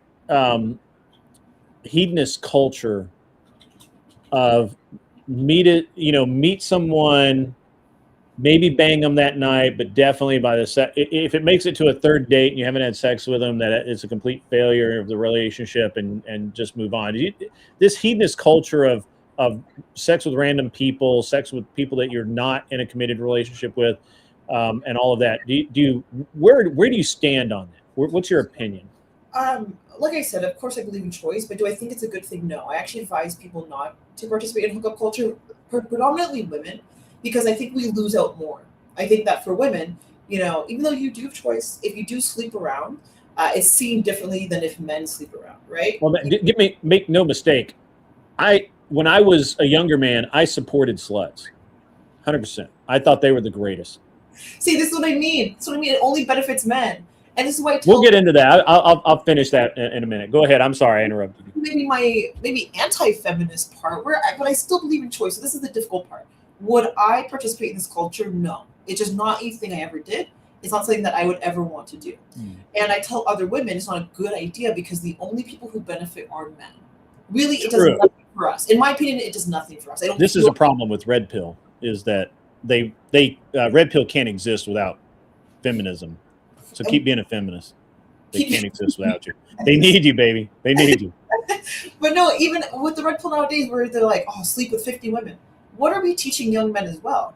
hedonist culture of meet someone, maybe bang them that night, but definitely if it makes it to a third date and you haven't had sex with them, that it's a complete failure of the relationship and just move on? This hedonist culture of sex with random people, sex with people that you're not in a committed relationship with, and all of that. Where do you stand on that? What's your opinion?
Like I said, of course I believe in choice, but do I think it's a good thing? No. I actually advise people not to participate in hookup culture, predominantly women, because I think we lose out more. I think that for women, even though you do have choice, if you do sleep around, it's seen differently than if men sleep around, right?
Well, make no mistake. When I was a younger man, I supported sluts, 100%. I thought they were the greatest.
See, this is what I mean. It only benefits men, and this is why
we'll get into that. I'll finish that in a minute. Go ahead. I'm sorry I interrupted you.
Maybe anti-feminist part, but I still believe in choice. So this is the difficult part. Would I participate in this culture? No. It's just not anything I ever did. It's not something that I would ever want to do. And I tell other women it's not a good idea because the only people who benefit are men. Really, it does nothing for us. In my opinion, it does nothing for us.
This is a problem with Red Pill, is that they Red Pill can't exist without feminism. So keep being a feminist. They can't exist without you. They need you, baby. They need you.
But no, even with the Red Pill nowadays, where they're like, oh, sleep with 50 women. What are we teaching young men as well?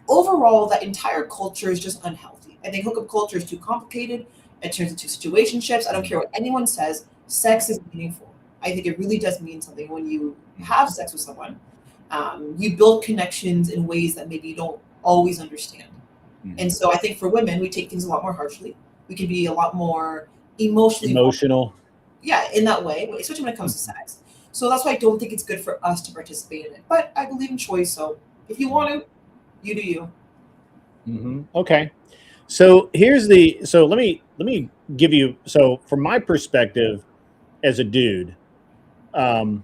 Overall, that entire culture is just unhealthy. I think hookup culture is too complicated. It turns into situationships. I don't care what anyone says. Sex is meaningful. I think it really does mean something when you have sex with someone. You build connections in ways that maybe you don't always understand. And so I think for women, we take things a lot more harshly. We can be a lot more emotional. Yeah, in that way, especially when it comes to sex. So that's why I don't think it's good for us to participate in it. But I believe in choice. So if you want to, you do you.
Okay. So let me give you, so from my perspective as a dude, I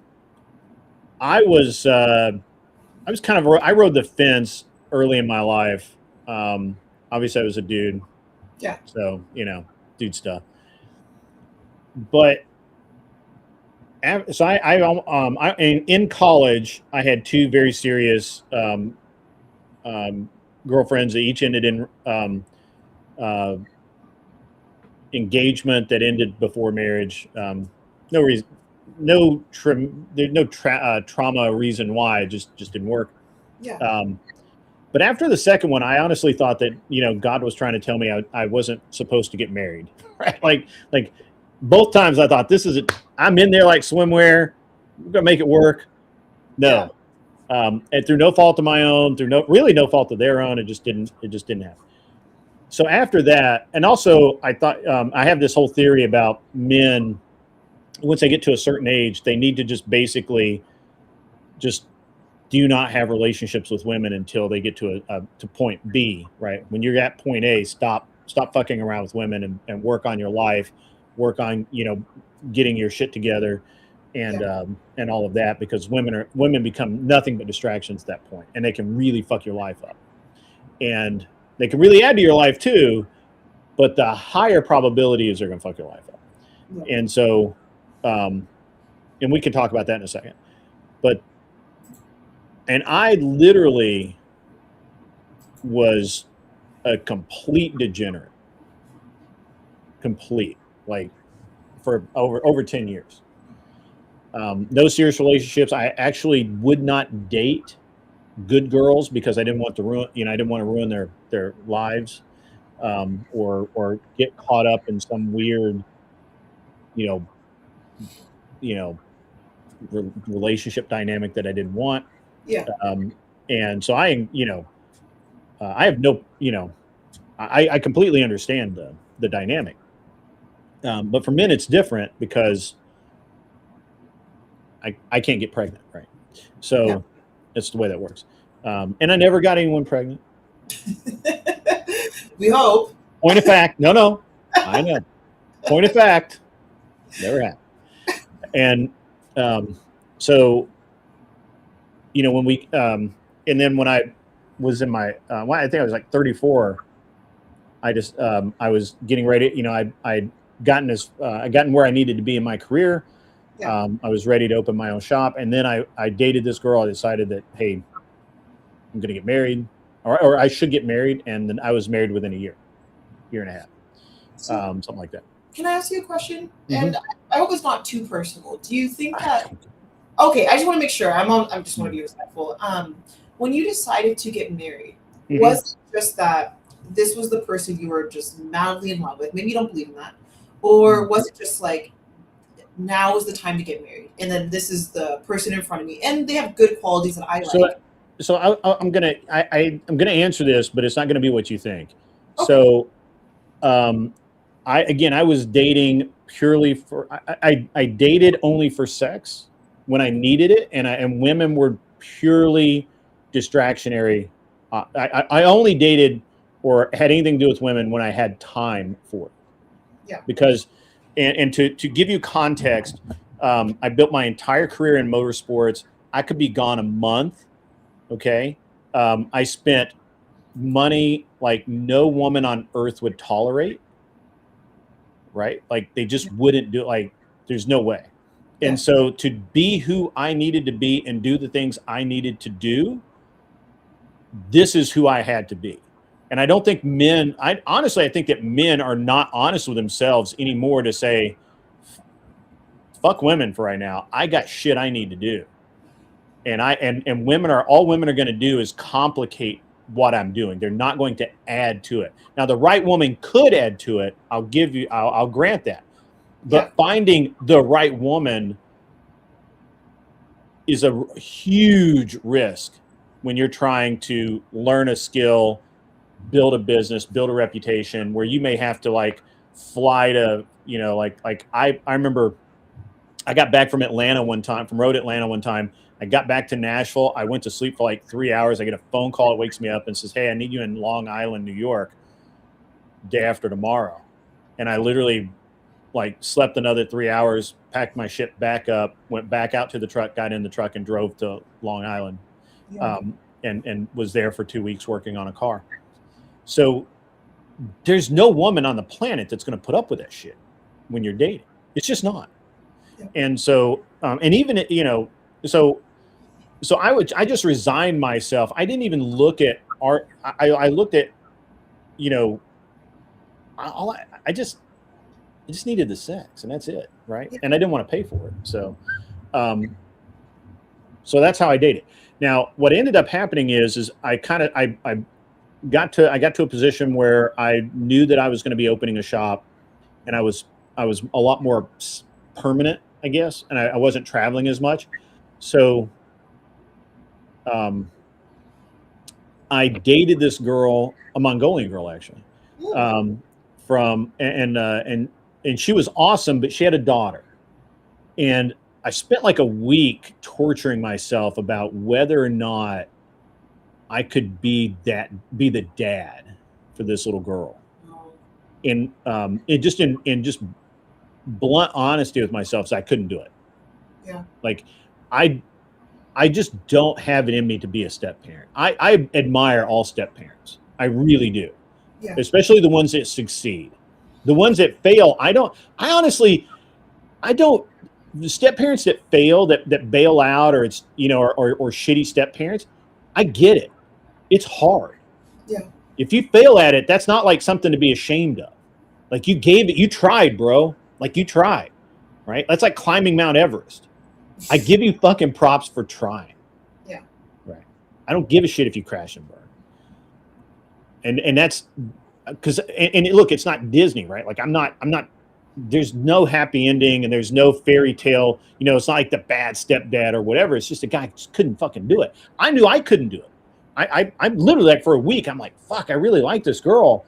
rode the fence early in my life. Obviously I was a dude.
Yeah.
So, dude stuff. but so in college, I had two very serious girlfriends that each ended in uh, engagement that ended before marriage. No reason, there's no trauma reason why. It just didn't work.
Yeah.
But after the second one, I honestly thought that, you know, God was trying to tell me I wasn't supposed to get married. Right? Like both times I thought, this is it. I'm in there like swimwear. We're gonna make it work. No. And through no fault of my own, through no fault of their own, it just didn't happen. So after that, and also I thought, I have this whole theory about men, once they get to a certain age, they need to just basically just do not have relationships with women until they get to to point B, right? When you're at point A, stop fucking around with women and work on your life, work on, you know, getting your shit together, and and all of that, because women become nothing but distractions at that point, and they can really fuck your life up, and they can really add to your life too, but the higher probability is they're gonna fuck your life up.
Yeah.
And so, and we can talk about that in a second, but. And I literally was a complete degenerate, like for over 10 years. No serious relationships. I actually would not date good girls because I didn't want to ruin their lives, or get caught up in some weird, you know, relationship dynamic that I didn't want.
Yeah.
And so I have no, I completely understand the dynamic. But for men, it's different because I can't get pregnant, right? So that's the way that works. And I never got anyone pregnant.
We hope.
Point of fact. No, I know. Point of fact. Never happened. And so, you know, when we, and then when I was in my, well, I think I was like 34, I just, I was getting ready, you know, I'd gotten where I needed to be in my career.
Yeah.
I was ready to open my own shop. And then I dated this girl. I decided that, hey, I'm going to get married, or I should get married. And then I was married within a year and a half, something like that.
Can I ask you a question?
Mm-hmm.
And I hope it's not too personal. Do you think that, okay, I just want to make sure I just want to be respectful. When you decided to get married,
Mm-hmm.
was it just that this was the person you were just madly in love with? Maybe you don't believe in that. Or was it just like, now is the time to get married, and then this is the person in front of me, and they have good qualities that I like?
So I'm gonna answer this, but it's not gonna be what you think.
Okay.
So, I was dating purely for I dated only for sex when I needed it, and women were purely distractionary. I only dated or had anything to do with women when I had time for it.
Yeah.
Because, and to give you context, I built my entire career in motorsports. I could be gone a month. Okay. I spent money like no woman on earth would tolerate. Right. Like they just wouldn't do it. Like there's no way.
Yeah.
And so to be who I needed to be and do the things I needed to do, this is who I had to be. And I don't think I think that men are not honest with themselves anymore to say, fuck women for right now. I got shit I need to do. And all women are going to do is complicate what I'm doing. They're not going to add to it. Now, the right woman could add to it. I'll grant that. But finding the right woman is a huge risk when you're trying to learn a skill, build a business, build a reputation, where you may have to like fly to, you know, like I remember I got back from road Atlanta one time. I got back to Nashville. I went to sleep for like 3 hours. I get a phone call. It wakes me up and says, hey, I need you in Long Island, New York, day after tomorrow. And I literally like slept another 3 hours, packed my shit back up, went back out to the truck, got in the truck and drove to Long Island.
Yeah.
And was there for 2 weeks working on a car. So there's no woman on the planet that's going to put up with that shit when you're dating. It's just not.
Yeah.
And so, and even, you know, so I just resigned myself. I didn't even look at art. I looked at, you know, I just needed the sex, and that's it. Right.
Yeah.
And I didn't want to pay for it. So, so that's how I dated. Now, what ended up happening is I got to a position where I knew that I was going to be opening a shop, and I was a lot more permanent, I guess, and I wasn't traveling as much. So I dated this girl, a Mongolian girl, actually, from and she was awesome, but she had a daughter, and I spent like a week torturing myself about whether or not I could be the dad for this little girl. And it just in just blunt honesty with myself, so I couldn't do it.
Yeah.
Like I just don't have it in me to be a step parent. I admire all step parents. I really do.
Yeah.
Especially the ones that succeed. The ones that fail, I don't. The step parents that fail, that bail out, or it's, you know, or shitty step parents, I get it. It's hard.
Yeah.
If you fail at it, that's not like something to be ashamed of. Like, you gave it, you tried, bro. Like, you tried, right? That's like climbing Mount Everest. I give you fucking props for trying.
Yeah.
Right. I don't give a shit if you crash and burn. And that's because, and look, it's not Disney, right? Like, I'm not, there's no happy ending, and there's no fairy tale. You know, it's not like the bad stepdad or whatever. It's just a guy just couldn't fucking do it. I knew I couldn't do it. I'm literally, like, for a week, I'm like, fuck, I really like this girl.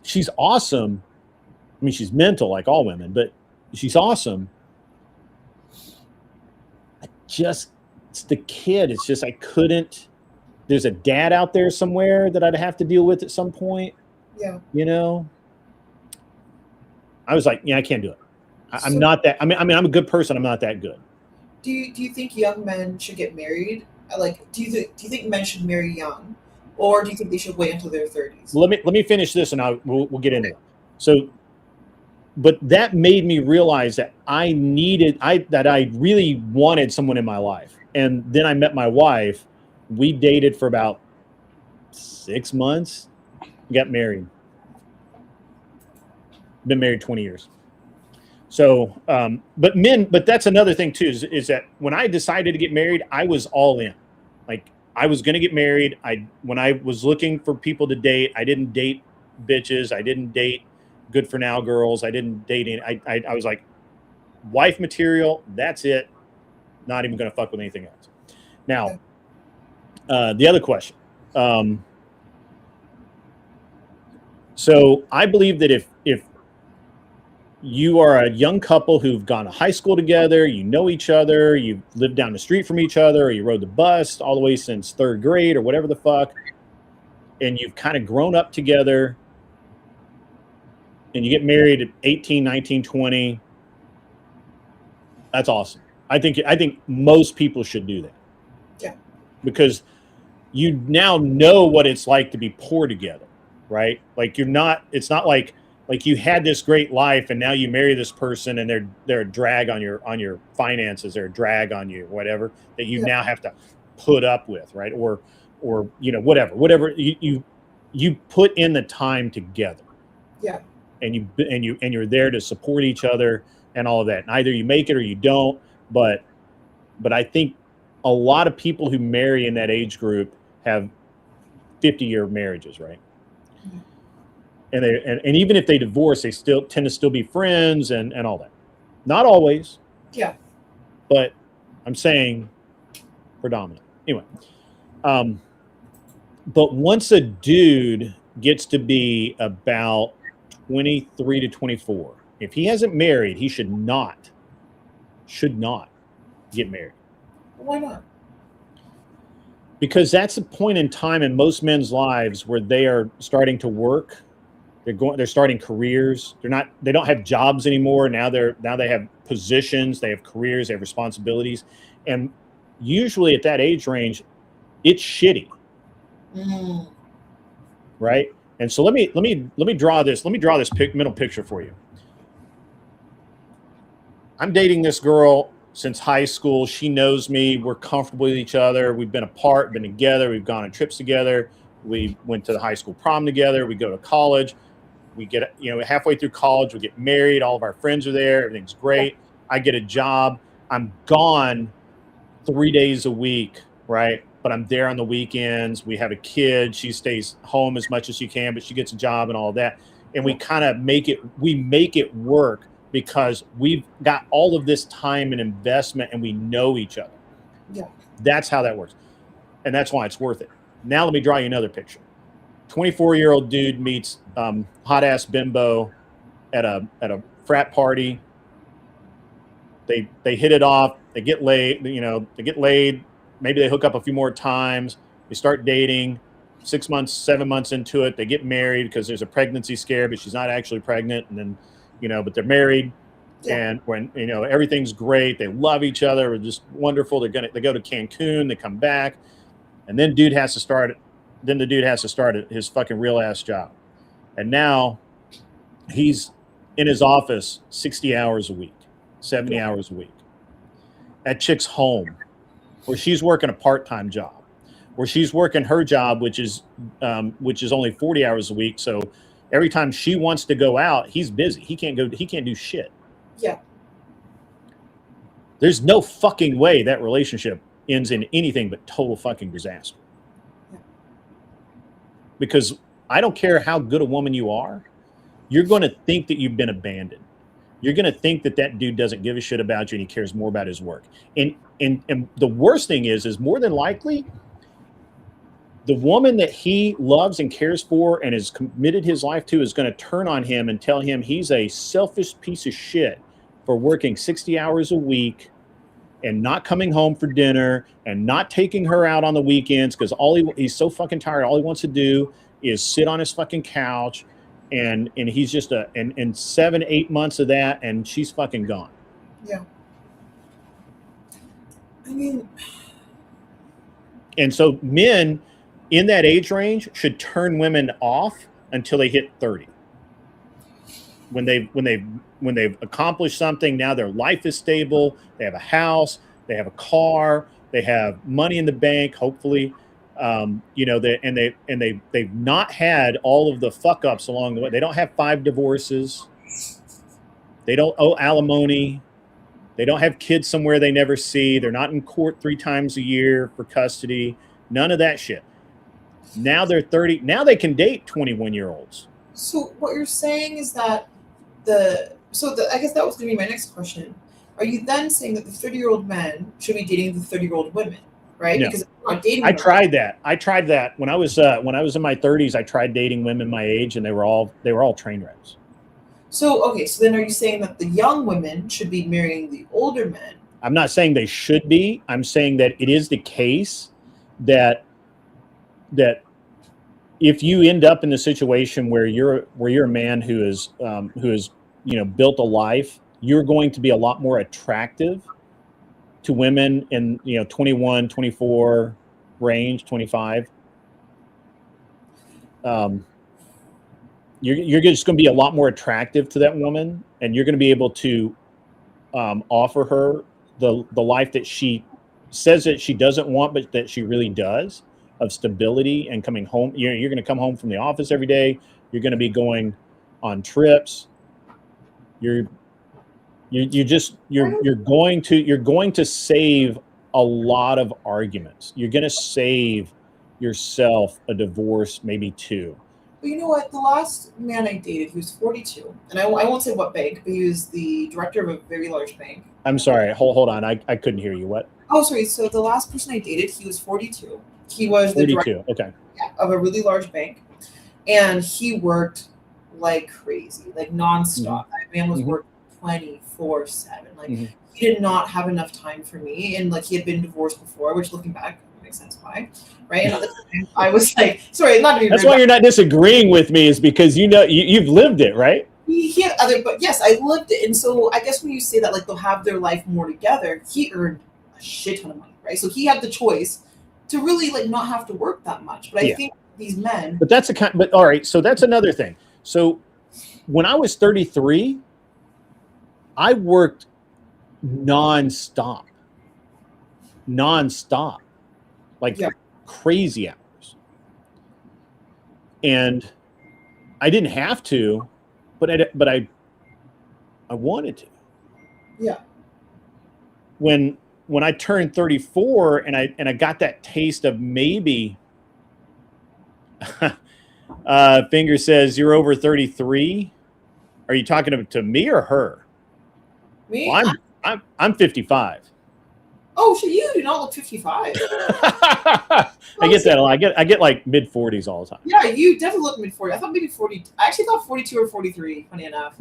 She's awesome. I mean, she's mental like all women, but she's awesome. It's the kid. It's just, I couldn't. There's a dad out there somewhere that I'd have to deal with at some point.
Yeah.
You know, I was like, yeah, I can't do it. I'm not that. I mean, I'm a good person. I'm not that good.
Do you think young men should get married? Like, do you think men should marry young, or do you think they should wait until their 30s?
Well, let me finish this, and we'll get into it. So, but that made me realize that I really wanted someone in my life. And then I met my wife. We dated for about 6 months, got married. Been married 20 years. So, but that's another thing too, is that when I decided to get married, I was all in. Like, I was going to get married. When I was looking for people to date, I didn't date bitches. I didn't date good for now girls. I didn't date any. I was like, wife material. That's it. Not even going to fuck with anything else. Now, the other question. So I believe that if you are a young couple who've gone to high school together, you know each other, you've lived down the street from each other, or you rode the bus all the way since 3rd grade or whatever the fuck, and you've kind of grown up together, and you get married at 18, 19, 20, that's awesome. I think most people should do that.
Yeah.
Because you now know what it's like to be poor together, right? Like, it's not like you had this great life and now you marry this person and they're a drag on your finances, they're a drag on you, whatever, that you now have to put up with, right? Or you know, whatever you put in the time together.
Yeah.
And you're there to support each other and all of that. And either you make it or you don't, but I think a lot of people who marry in that age group have 50-year marriages, right? Mm-hmm. And even if they divorce, they still tend to be friends and all that. Not always.
Yeah.
But I'm saying predominant. Anyway. But once a dude gets to be about 23 to 24, if he hasn't married, he should not get married.
Why not?
Because that's a point in time in most men's lives where they are starting to work. They're starting careers. They don't have jobs anymore. Now they have positions, they have careers, they have responsibilities. And usually at that age range, it's shitty.
Mm.
Right? And so let me draw this middle picture for you. I'm dating this girl since high school. She knows me. We're comfortable with each other. We've been apart, been together. We've gone on trips together. We went to the high school prom together. We go to college. We get, halfway through college, we get married. All of our friends are there. Everything's great. I get a job. I'm gone 3 days a week, right? But I'm there on the weekends. We have a kid. She stays home as much as she can, but she gets a job and all that. And we kind of make it work because we've got all of this time and investment and we know each other.
Yeah.
That's how that works. And that's why it's worth it. Now let me draw you another picture. 24-year-old dude meets hot ass bimbo at a frat party. They hit it off. They get laid. They get laid. Maybe they hook up a few more times. They start dating. 6 months, 7 months into it, they get married because there's a pregnancy scare, but she's not actually pregnant. And then, but they're married. Yeah. And when, everything's great. They love each other. They're just wonderful. They go to Cancun. They come back. And then the dude has to start his fucking real ass job. And now he's in his office 60 hours a week, 70 hours a week. That chick's home where she's working a part-time job, where she's working her job, which is only 40 hours a week. So every time she wants to go out, he's busy. He can't do shit.
Yeah.
There's no fucking way that relationship ends in anything but total fucking disaster. Yeah. Because I don't care how good a woman you are, you're going to think that you've been abandoned. You're going to think that dude doesn't give a shit about you and he cares more about his work. And the worst thing is more than likely, the woman that he loves and cares for and has committed his life to is going to turn on him and tell him he's a selfish piece of shit for working 60 hours a week and not coming home for dinner and not taking her out on the weekends because he's so fucking tired. All he wants to do is sit on his fucking couch. And he's just in 7-8 months of that, and she's fucking gone.
Yeah. I mean,
and so men in that age range should turn women off until they hit 30. When they've accomplished something, now their life is stable. They have a house, they have a car, they have money in the bank, hopefully. They've not had all of the fuck ups along the way. They don't have 5 divorces. They don't owe alimony. They don't have kids somewhere they never see. They're not in court 3 times a year for custody. None of that shit. Now they're 30. Now they can date 21-year-olds.
So what you're saying is that I guess that was going to be my next question. Are you then saying that the 30-year-old men should be dating the 30-year-old women? Right?
No.
Because not dating
I tried that when I was in my 30s. I tried dating women my age, and they were all train wrecks.
So then are you saying that the young women should be marrying the older men? I'm
not saying they should be. I'm saying that it is the case that if you end up in the situation where you're a man who is built a life, you're going to be a lot more attractive to women in 21, 24 range, 25. You're just going to be a lot more attractive to that woman, and you're going to be able to offer her the life that she says that she doesn't want, but that she really does, of stability and coming home. You're going to come home from the office every day. You're going to be going on trips. You're going to save a lot of arguments. You're going to save yourself a divorce, maybe 2.
But you know what? The last man I dated, he was 42, and I won't say what bank, but he was the director of a very large bank.
I'm sorry. Hold on. I couldn't hear you. What?
Oh, sorry. So the last person I dated, he was 42. He was the
42.
director
Okay.
of a really large bank, and he worked like crazy, like nonstop.
Mm-hmm.
That man was working 24/7. Like he did not have enough time for me, and like he had been divorced before, which looking back makes sense why, right? And at the time, I was like, sorry, not to be.
That's why you're not disagreeing with me, is because you've lived it, right?
He had but yes, I lived it, and so I guess when you say that, like they'll have their life more together, he earned a shit ton of money, right? So he had the choice to really like not have to work that much. But I think these men.
But all right, so that's another thing. So when I was 33. I worked nonstop, like crazy hours. And I didn't have to, but I wanted to.
Yeah.
When I turned 34 and I got that taste of maybe, Finger says you're over 33. Are you talking to me or her?
Me?
Well, I'm 55.
Oh, so you do not look 55.
I get that a lot. I get like mid 40s all the time.
Yeah, you definitely look mid 40. I thought maybe 40. I actually thought 42 or 43. Funny enough.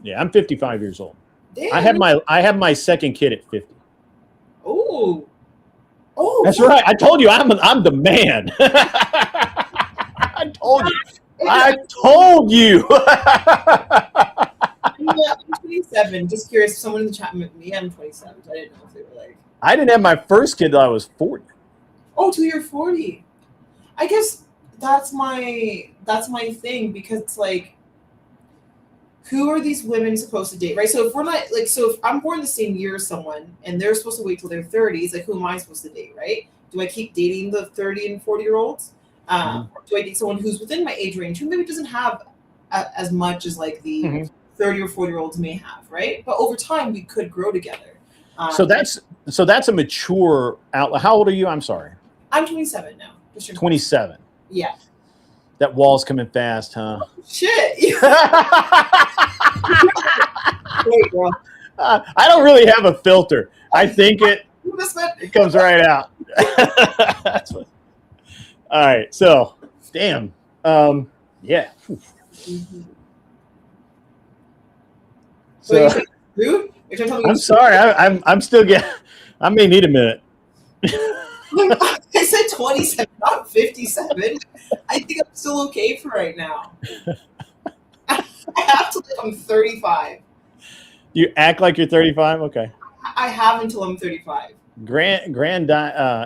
Yeah, I'm 55 years old.
Damn.
I have my second kid at 50.
Oh. Oh.
That's right. I told you I'm the man. I told you. I told you.
I'm 27. Just curious. If someone in the chat met me. I'm 27. So I didn't know if they were like.
I didn't have my first kid till I was 40.
Oh, till you're 40. I guess that's my thing, because it's like, who are these women supposed to date, right? So if we're not like, so if I'm born the same year as someone and they're supposed to wait till their 30s, like, who am I supposed to date, right? Do I keep dating the 30 and 40-year-olds? Or do I date someone who's within my age range, who maybe doesn't have as much as like the 30 or 40-year-olds may have, right? But over time, we could grow together. So
that's a mature outlet. How old are you? I'm sorry.
I'm 27 now.
27.
Yeah.
That wall's coming fast, huh?
Shit. Wait, girl.
I don't really have a filter. I think it comes right out. All right. So, damn. Yeah.
So, you're trying to tell me
I'm sorry. I'm still getting. I may need a minute.
I said 27, not 57. I think I'm still okay for right now. I have to, like, I'm 35.
You act like you're 35? Okay.
I have until I'm 35.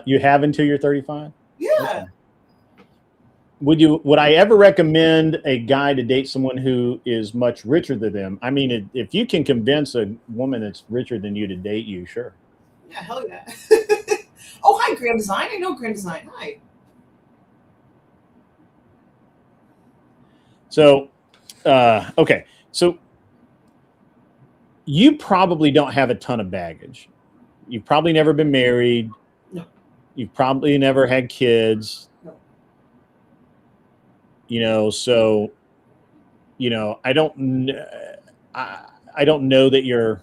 You have until you're 35?
Yeah.
Okay. Would I ever recommend a guy to date someone who is much richer than them? I mean, if you can convince a woman that's richer than you to date you, sure.
Yeah, hell yeah. Oh, hi, Grand Design. I know Grand Design. Hi.
So, okay. So, you probably don't have a ton of baggage. You've probably never been married.
No.
You've probably never had kids.
No.
You know, so, you know, I don't know that you're,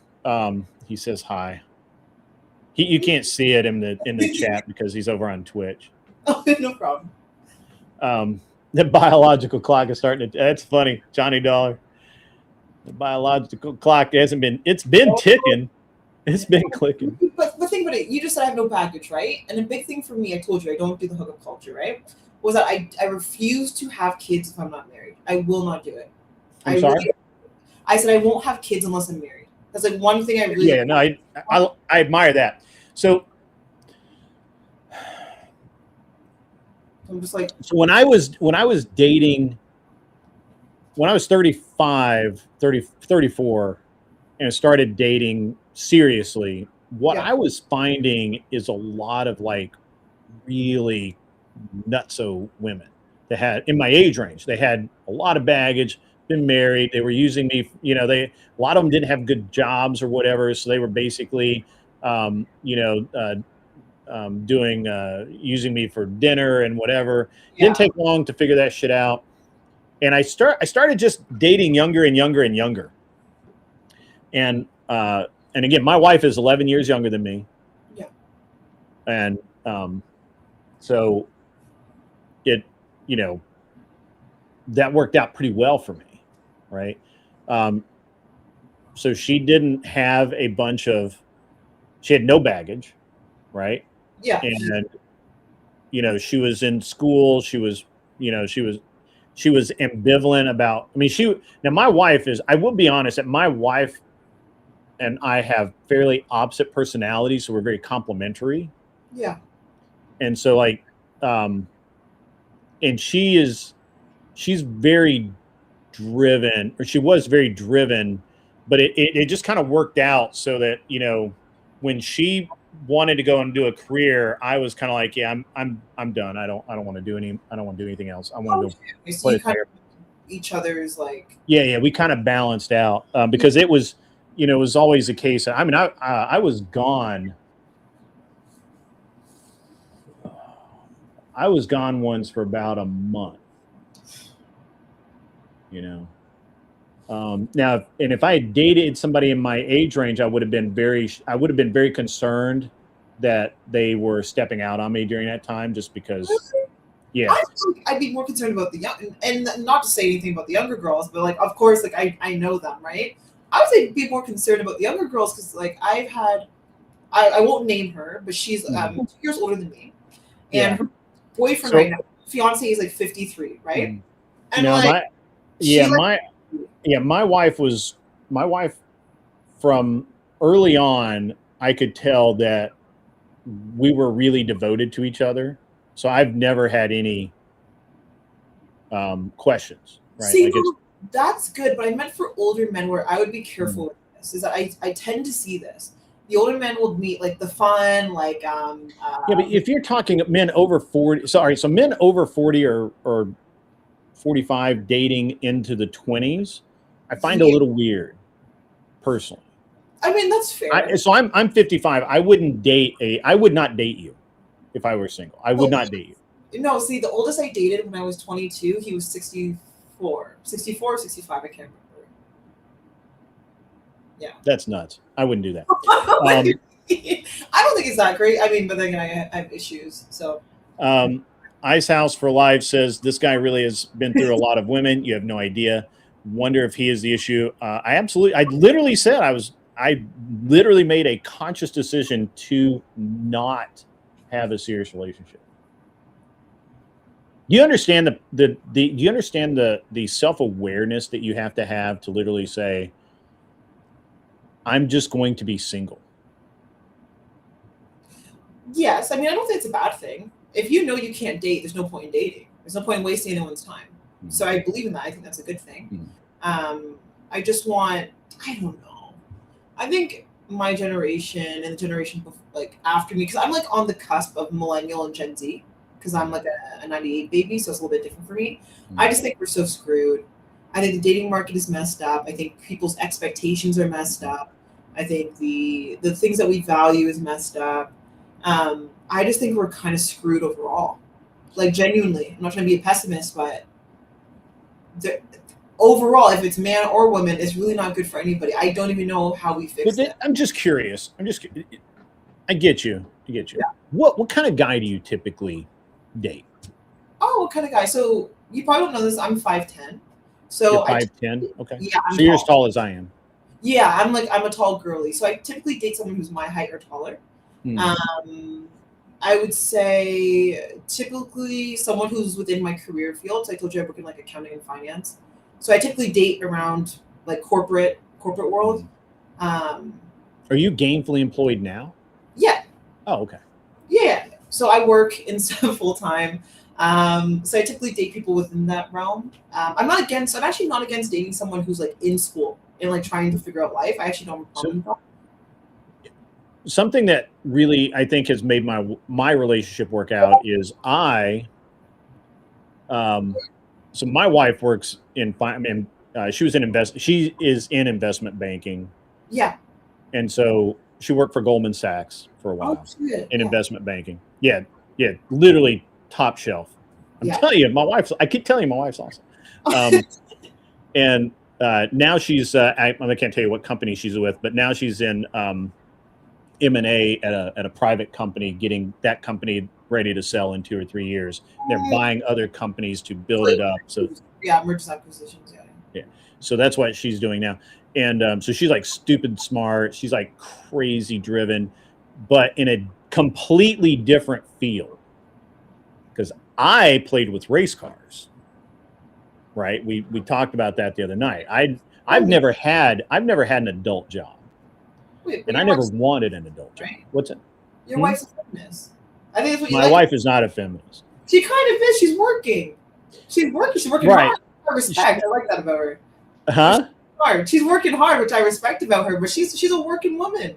he says hi. You can't see it in the chat because he's over on Twitch.
Oh, no problem.
The biological clock is starting to. That's funny, Johnny Dollar. The biological clock it's been ticking. It's been clicking.
But think about it. You just said I have no baggage, right? And a big thing for me, I told you I don't do the hookup culture, right? Was that I refuse to have kids if I'm not married. I will not do it.
I'm sorry?
I said I won't have kids unless I'm married. That's like one thing I really.
Yeah, no, I admire that. So
I'm just like.
So when I was dating, when I was 35, 34, and started dating seriously, what I was finding is a lot of like really nutso women that had in my age range. They had a lot of baggage, been married. They were using me, you know, a lot of them didn't have good jobs or whatever. So they were basically, using me for dinner and whatever. Didn't take long to figure that shit out. And I started just dating younger and younger and younger. And again, my wife is 11 years younger than me.
Yeah.
And so it, you know, that worked out pretty well for me, right? So she didn't have a bunch of, she had no baggage, right?
Yeah.
And, you know, she was in school. She was ambivalent about, I mean, now my wife is, I will be honest, that my wife and I have fairly opposite personalities. So we're very complementary.
Yeah.
And so like, and she's very driven, or she was very driven but it just kind of worked out so that, you know, when she wanted to go and do a career, I was kind of like, yeah, I'm done. I don't want to do anything else. I want to go
So
play
you
the
kind
player.
of each other's like.
Yeah, we kind of balanced out because it was, you know, it was always the case. I mean, I was gone. I was gone once for about a month. You know. Now, and if I had dated somebody in my age range, I would have been very concerned that they were stepping out on me during that time, just because. Yeah,
I think I'd be more concerned about the young, and not to say anything about the younger girls, but like, of course, like I know them, right? I would say be more concerned about the younger girls because, like, I've had, I won't name her, but she's 2 years older than me, and her boyfriend right now, fiance is like 53, right? And
no,
like,
my wife from early on, I could tell that we were really devoted to each other. So I've never had any questions. Right?
See, that's good, but I meant for older men where I would be careful with this. Is that I tend to see this. The older men will meet like the fun, like
yeah, but if you're talking men over 40, so men over 40 or 45 dating into the 20s, I find a little weird, personally.
I mean, that's fair.
So I'm 55. I would not date you if I were single. I would not date you.
No, see, the oldest I dated when I was 22, he was 64 or 65, I can't remember. Yeah.
That's nuts. I wouldn't do that.
I don't think it's that great. I mean, but then again, I have issues, so.
Ice House for Life says, this guy really has been through a lot of women. You have no idea. Wonder if he is the issue. I literally said I literally made a conscious decision to not have a serious relationship. Do you understand do you understand the self-awareness that you have to literally say, I'm just going to be single?
Yes, I mean, I don't think it's a bad thing. If you know you can't date, there's no point in dating. There's no point in wasting anyone's time. So I believe in that. I think that's a good thing. I just want, I don't know. I think my generation and the generation like after me, because I'm like on the cusp of millennial and Gen Z, because I'm like a 98 baby, so it's a little bit different for me. I just think we're so screwed. I think the dating market is messed up. I think people's expectations are messed up. I think the things that we value is messed up. I just think we're kind of screwed overall. Like, genuinely, I'm not trying to be a pessimist, but overall, if it's man or woman, it's really not good for anybody. I don't even know how we fix it.
I'm just curious. I get you. Yeah. What kind of guy do you typically date?
Oh, what kind of guy? So you probably don't know this. I'm 5'10". So
you're 5'10"? Okay.
Yeah.
So you're as tall as I am.
Yeah, I'm a tall girly. So I typically date someone who's my height or taller. I would say typically someone who's within my career field. So I told you I work in like accounting and finance. So I typically date around like corporate world.
Are you gainfully employed now?
Yeah.
Oh, okay.
Yeah. So I work in full time. So I typically date people within that realm. I'm actually not against dating someone who's like in school and like trying to figure out life. I actually don't have a problem with that.
Something that really I think has made my relationship work out is so my wife works in she is in investment banking.
Yeah.
And so she worked for Goldman Sachs for a while in investment banking. Yeah, literally top shelf. I'm telling you, I keep telling you, my wife's awesome. And now she's I can't tell you what company she's with, but now she's in M&A at a private company, getting that company ready to sell in 2 or 3 years. They're buying other companies to build it up. So
mergers, acquisitions.
Yeah. So that's what she's doing now. And so she's like stupid smart. She's like crazy driven, but in a completely different field. Because I played with race cars, right? We talked about that the other night. I've never had an adult job. And I never wanted an adult job.
Right.
What's it?
Your wife's a feminist. I think that's what you
My wife is not a feminist.
She kind of is. She's working. She's working
right.
hard. I respect. I like that about her.
Huh?
hard. She's working hard, which I respect about her. But she's a working woman.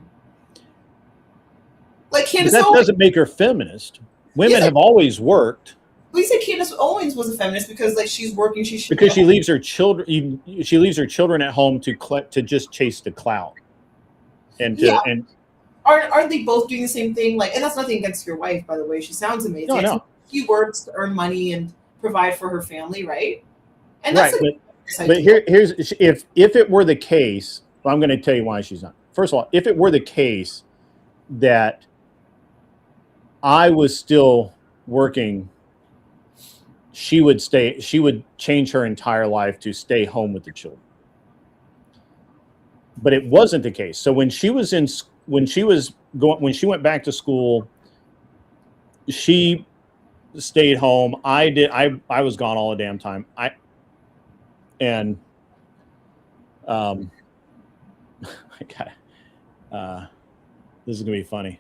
Like
But
Candace
that
Owens.
doesn't make her feminist. Women
Yes,
have always worked.
We said Candace Owens was a feminist because like she's working. She should
Because she leaves her children. She leaves her children at home to just chase the clout. And and
aren't they both doing the same thing? Like, and that's nothing against your wife, by the way. She sounds amazing.
no.
She works to earn money and provide for her family, right? And that's
right. But here's if it were the case, well, I'm going to tell you why she's not. First of all, if it were the case that I was still working, she would stay. She would change her entire life to stay home with the children. But it wasn't the case. So when she went back to school, she stayed home. I was gone all the damn time. This is gonna be funny.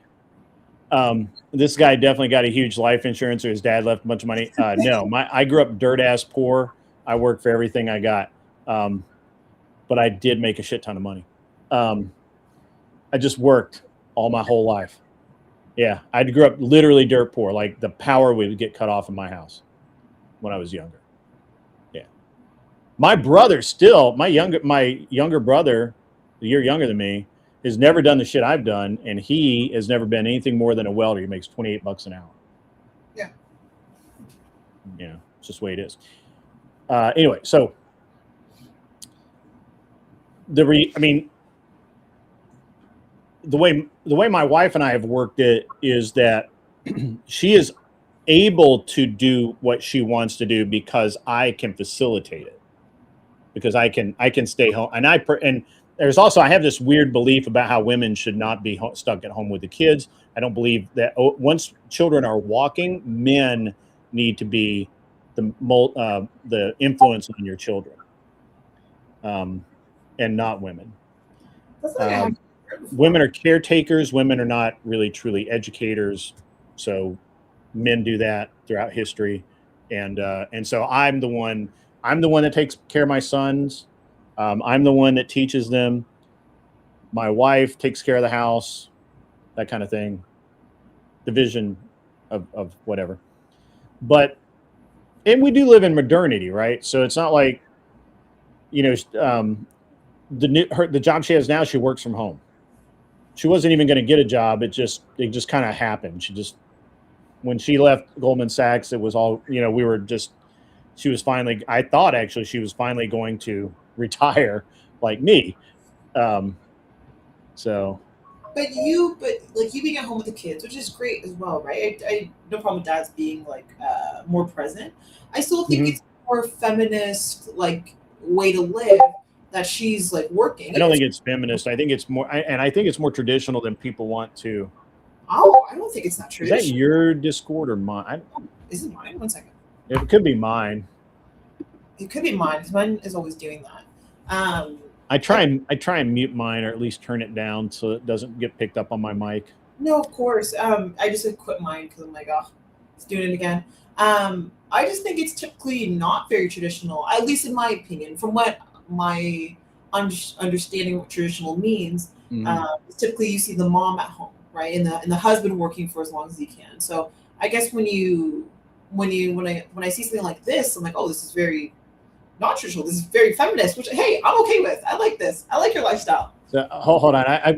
This guy definitely got a huge life insurance, or his dad left a bunch of money. No, I grew up dirt ass poor. I worked for everything I got, but I did make a shit ton of money. I just worked all my whole life. Yeah, I grew up literally dirt poor. Like the power would get cut off in my house when I was younger. Yeah, my brother still, my younger brother, a year younger than me, has never done the shit I've done, and he has never been anything more than a welder. He makes $28 an hour.
Yeah,
it's just the way it is. Anyway, so the way my wife and I have worked it is that she is able to do what she wants to do because I can facilitate it, because I can stay home. And there's also, I have this weird belief about how women should not be stuck at home with the kids. I don't believe that once children are walking, men need to be the influence on your children, and not women.
that's not gonna
Women are caretakers. Women are not really truly educators. So men do that throughout history, and so I'm the one that takes care of my sons. I'm the one that teaches them. My wife takes care of the house, that kind of thing. Division of whatever. And we do live in modernity, right? So it's not like, the job she has now, she works from home. She wasn't even going to get a job. It just kind of happened. When she left Goldman Sachs, it was all, I thought actually she was finally going to retire like me.
But you being at home with the kids, which is great as well, right? I no problem with dads being like more present. I still think it's more feminist like way to live that she's like working.
I don't think it's feminist. I think it's more, and I think it's more traditional than people want to.
Oh, I don't think it's not traditional.
Is that your Discord or mine?
Is it mine? 1 second.
It could be mine.
It could be mine because mine is always doing that.
I try and mute mine, or at least turn it down so it doesn't get picked up on my mic.
No, of course. I just like quit mine because I'm like, oh, it's doing it again. I just think it's typically not very traditional, at least in my opinion. From what my understanding what traditional means, typically you see the mom at home, right, and the husband working for as long as he can. So I guess when I see something like this, I'm like, oh, this is very not traditional. This is very feminist, which hey, I'm okay with. I like this. I like your lifestyle.
So hold on. I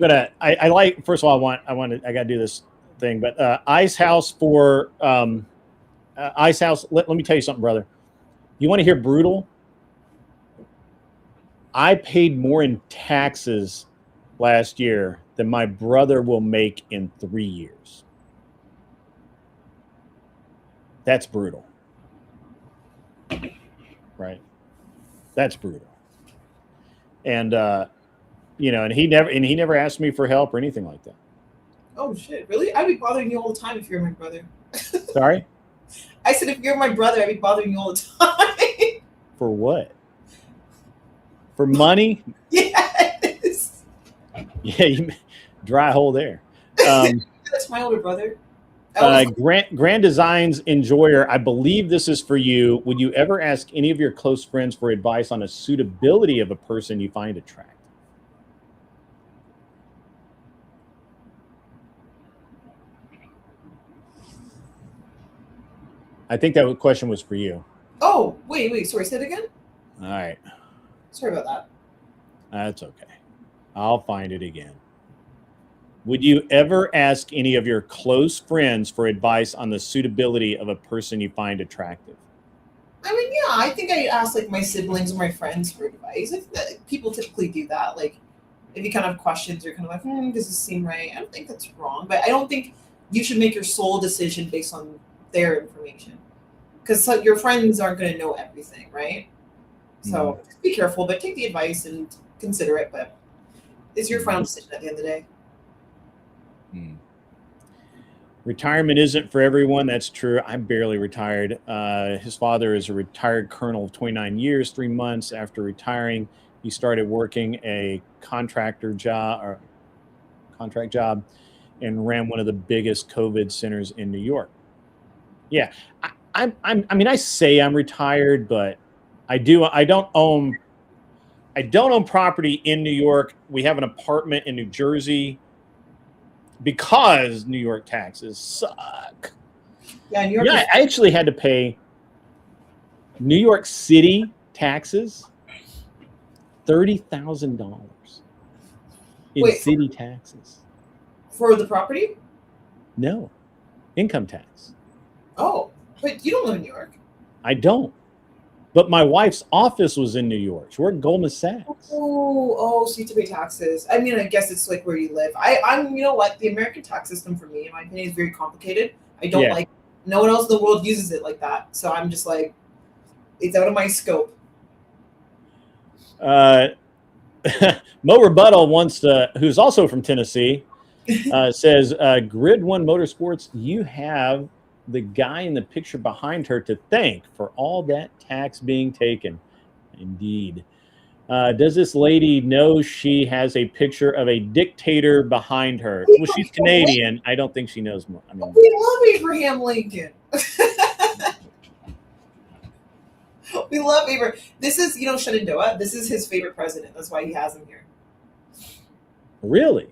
like, first of all, I gotta do this thing, but Ice House for Ice House. Let me tell you something, brother. You want to hear brutal? I paid more in taxes last year than my brother will make in 3 years. That's brutal. Right? That's brutal. And and he never asked me for help or anything like that.
Oh shit, really? I'd be bothering you all the time if you're my brother.
Sorry?
I said if you're my brother, I'd be bothering you all the time.
For what? For money?
Yes.
Yeah, dry hole there.
That's my older brother.
Grand Designs Enjoyer, I believe this is for you. Would you ever ask any of your close friends for advice on a suitability of a person you find attractive? I think that question was for you.
Oh, wait. Sorry, say it again.
All right.
Sorry about that.
That's okay. I'll find it again. Would you ever ask any of your close friends for advice on the suitability of a person you find attractive?
I mean, yeah, I think I ask like my siblings or my friends for advice. People typically do that. Like, if you kind of have questions, you're kind of like, does this seem right? I don't think that's wrong, but I don't think you should make your sole decision based on their information, because your friends aren't going to know everything, right? So just be careful, but take the advice and consider it. But it's your final decision at the end of the day.
Retirement isn't for everyone. That's true. I'm barely retired. His father is a retired colonel of 29 years, 3 months after retiring. He started working a contract job and ran one of the biggest COVID centers in New York. Yeah, I say I'm retired, but I don't own property in New York. We have an apartment in New Jersey because New York taxes suck.
Yeah, New York.
Yeah, I actually had to pay New York City taxes, $30,000 in city taxes.
For the property?
No, income tax.
Oh, but you don't live in New York. I
don't. But my wife's office was in New York. She worked at Goldman Sachs.
Oh, so you have to pay taxes. I mean, I guess it's like where you live. I'm, you know what? The American tax system for me, in my opinion, is very complicated. I don't like. No one else in the world uses it like that. So I'm just like, it's out of my scope.
Mo Rebuttal wants to, who's also from Tennessee, says, Grid One Motorsports, you have the guy in the picture behind her to thank for all that tax being taken. Indeed. Does this lady know she has a picture of a dictator behind her? Well, she's Canadian. I don't think she knows more. I mean,
we love Abraham Lincoln. We love Abraham. This is, Shenandoah. This is his favorite president. That's why he has him here.
Really?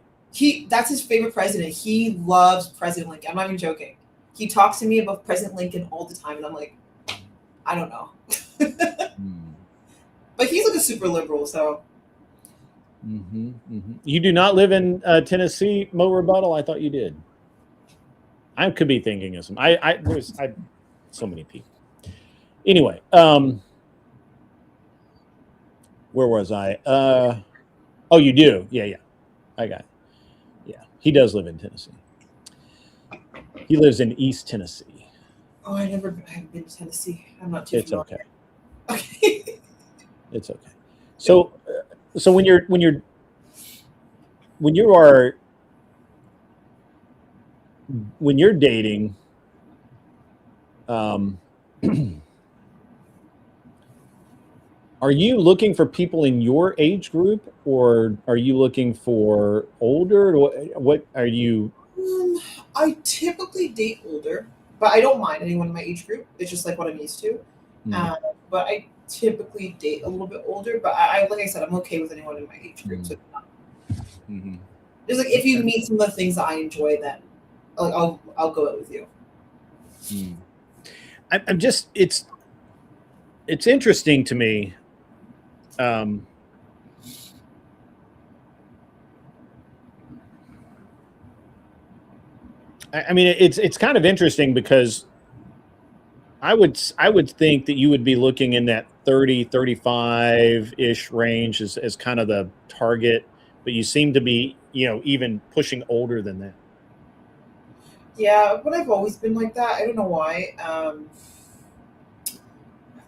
That's his favorite president. He loves President Lincoln. I'm not even joking. He talks to me about President Lincoln all the time, and I'm like, I don't know. But he's like a super liberal, so.
You do not live in Tennessee, Mo Rebuttal? I thought you did. I could be thinking of some. There's so many people. Anyway, where was I? Oh, you do? Yeah. I got it. Yeah, he does live in Tennessee. He lives in East Tennessee.
Oh, I haven't been to Tennessee. I'm not too familiar.
Okay.
Okay.
It's okay. So when you are dating, are you looking for people in your age group, or are you looking for older? What are you?
I typically date older, but I don't mind anyone in my age group. It's just like what I'm used to. But I typically date a little bit older. But I like I said, I'm okay with anyone in my age group. So just like if you meet some of the things that I enjoy, then I'll go out with you.
I'm just it's interesting to me. I mean, it's kind of interesting because I would think that you would be looking in that 30, 35-ish range as kind of the target, but you seem to be, even pushing older than that.
Yeah, but I've always been like that. I don't know why. I've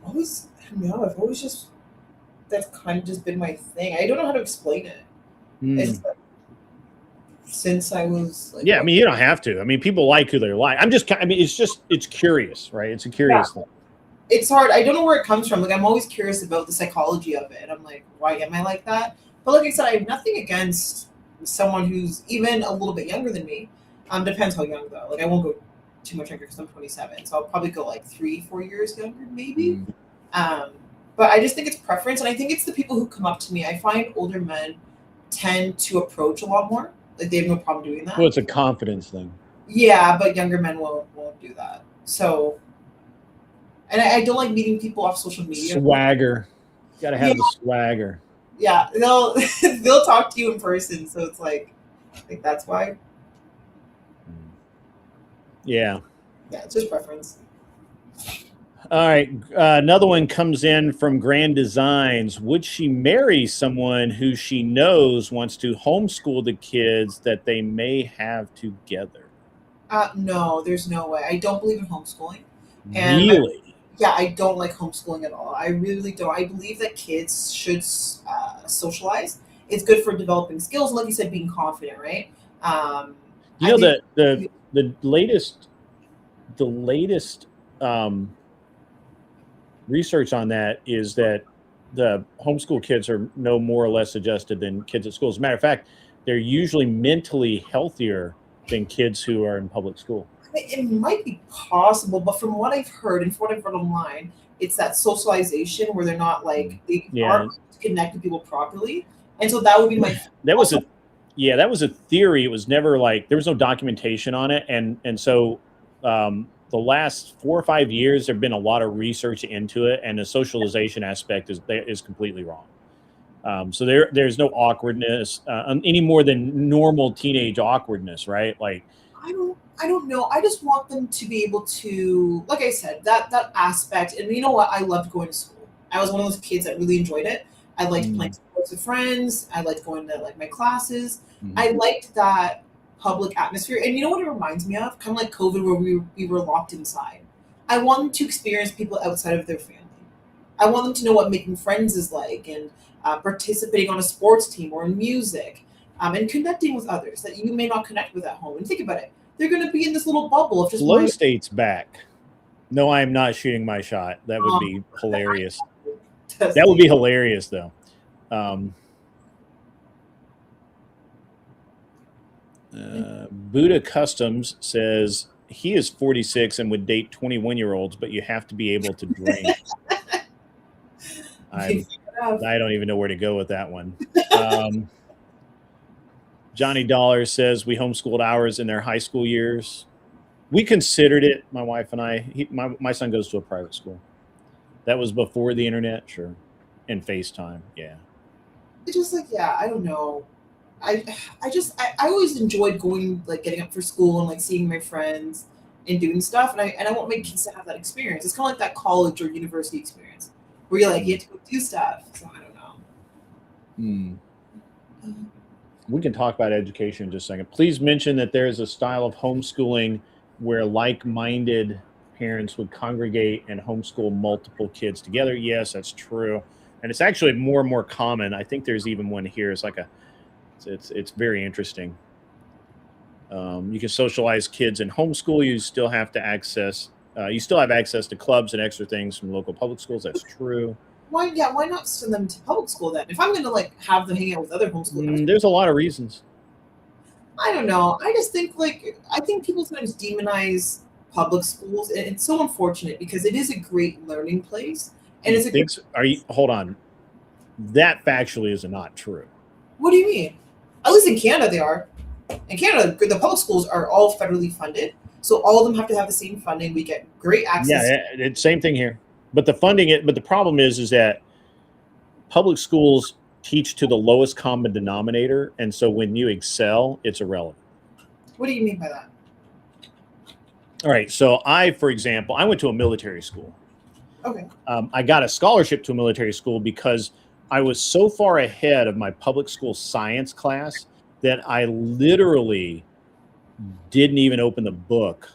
always just, that's kind of just been my thing. I don't know how to explain it. It's like, since I was like,
I mean, you don't have to. I mean, people like who they're like. It's curious, right? It's a curious thing.
It's hard. I don't know where it comes from. Like, I'm always curious about the psychology of it. And I'm like, why am I like that? But like I said, I have nothing against someone who's even a little bit younger than me. Depends how young though. Like, I won't go too much younger because I'm 27. So I'll probably go like 3-4 years younger, maybe. But I just think it's preference, and I think it's the people who come up to me. I find older men tend to approach a lot more. Like they have no problem doing that.
Well, it's a confidence thing.
Yeah, but younger men won't do that. So, and I don't like meeting people off social media.
Swagger. Got to have the swagger.
Yeah, they'll talk to you in person. So it's like that's why.
Yeah.
Yeah, it's just preference.
All right. Another one comes in from Grand Designs. Would she marry someone who she knows wants to homeschool the kids that they may have together?
No, there's no way. I don't believe in homeschooling. And
Really?
I don't like homeschooling at all. I really don't. I believe that kids should socialize. It's good for developing skills, like you said, being confident, right?
You know, the latest research on that is that the homeschool kids are no more or less adjusted than kids at school. As a matter of fact, they're usually mentally healthier than kids who are in public school.
It might be possible, but from what I've heard and from what I've read online, it's that socialization where they're not like they aren't connecting people properly, and so that would be my.
That was a theory. It was never like there was no documentation on it, and so the last 4 or 5 years there've been a lot of research into it, and the socialization aspect is completely wrong. So there's no awkwardness any more than normal teenage awkwardness, right? Like
I don't know. I just want them to be able to, like I said, that aspect. And you know what? I loved going to school. I was one of those kids that really enjoyed it. I liked playing sports with friends. I liked going to like my classes. I liked that public atmosphere. And you know what it reminds me of? Kind of like COVID, where we were locked inside. I want them to experience people outside of their family. I want them to know what making friends is like, and participating on a sports team or in music, and connecting with others that you may not connect with at home. And think about it. They're going to be in this little bubble of just
Flow State's back. No, I am not shooting my shot. That would be hilarious. That would be hilarious, though. Buddha Customs says he is 46 and would date 21-year-olds, but you have to be able to drink. I don't even know where to go with that one. Johnny Dollar says we homeschooled ours in their high school years. We considered it, my wife and I. My son goes to a private school. That was before the internet, sure, and FaceTime, yeah.
It's just like, I don't know. I always enjoyed going, like getting up for school and like seeing my friends and doing stuff, and I want my kids to have that experience. It's kind of like that college or university experience where you're like you have to go do stuff. So I don't know.
We can talk about education in just a second. Please mention that there is a style of homeschooling where like-minded parents would congregate and homeschool multiple kids together. Yes, that's true. And it's actually more and more common. I think there's even one here. It's like it's very interesting. You can socialize kids in homeschool. You still have access to clubs and extra things from local public schools. That's true.
Why not send them to public school then? If I'm going to like have them hang out with other homeschoolers,
there's a lot of reasons.
I don't know. I just think I think people sometimes demonize public schools, and it's so unfortunate because it is a great learning place, and
hold on. That factually is not true.
What do you mean? At least in Canada, they are. In Canada, the public schools are all federally funded, so all of them have to have the same funding. We get great access.
Yeah, it's same thing here. But the problem is that public schools teach to the lowest common denominator, and so when you excel, it's irrelevant.
What do you mean by that?
All right. So for example, I went to a military school.
Okay.
I got a scholarship to a military school because I was so far ahead of my public school science class that I literally didn't even open the book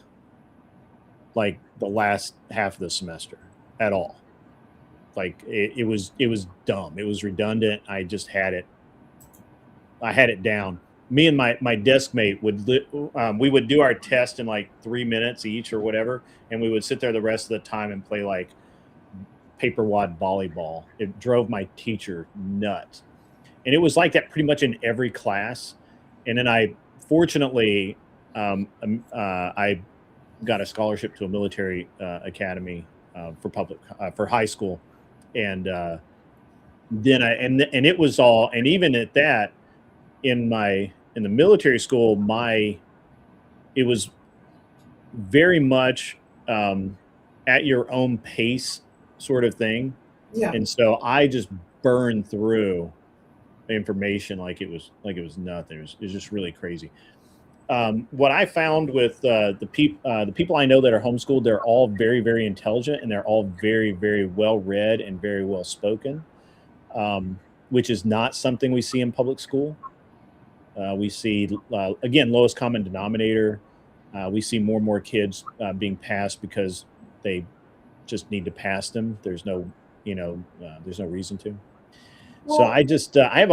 like the last half of the semester at all. Like it was dumb. It was redundant. I just had it. I had it down. Me and my desk mate we would do our test in like 3 minutes each or whatever, and we would sit there the rest of the time and play like paper wad volleyball. It drove my teacher nuts, and it was like that pretty much in every class. And then I fortunately I got a scholarship to a military academy for high school, and then and it was all, and even at that, in the military school, it was very much at your own pace sort of thing.
Yeah.
And so I just burned through the information like it was nothing. It was just really crazy. What I found with the people I know that are homeschooled, they're all very, very intelligent, and they're all very, very well read and very well spoken, which is not something we see in public school. We see again, lowest common denominator. We see more and more kids being passed because they just need to pass them. There's no reason to. So I just I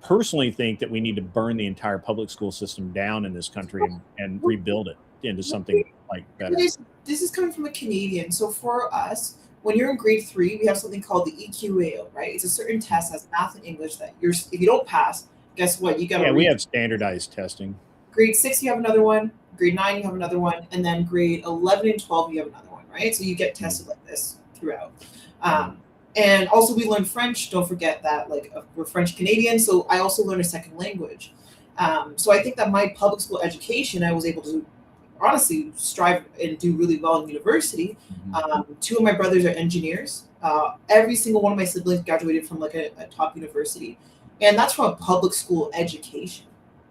personally think that we need to burn the entire public school system down in this country and rebuild it into something like better.
This is coming from a Canadian. So for us, when you're in grade 3, we have something called the EQAO, right? It's a certain test that's math and English that if you don't pass, guess what? You got to.
Yeah, we have standardized testing.
Grade 6, you have another one. Grade 9, you have another one, and then grade 11 and 12, you have another one, right? So you get tested like this throughout. And also we learn French. Don't forget that, like, we're French Canadian, so I also learned a second language. So I think that my public school education, I was able to honestly strive and do really well in university. 2 of my brothers are engineers. Every single one of my siblings graduated from like a top university, and that's from a public school education,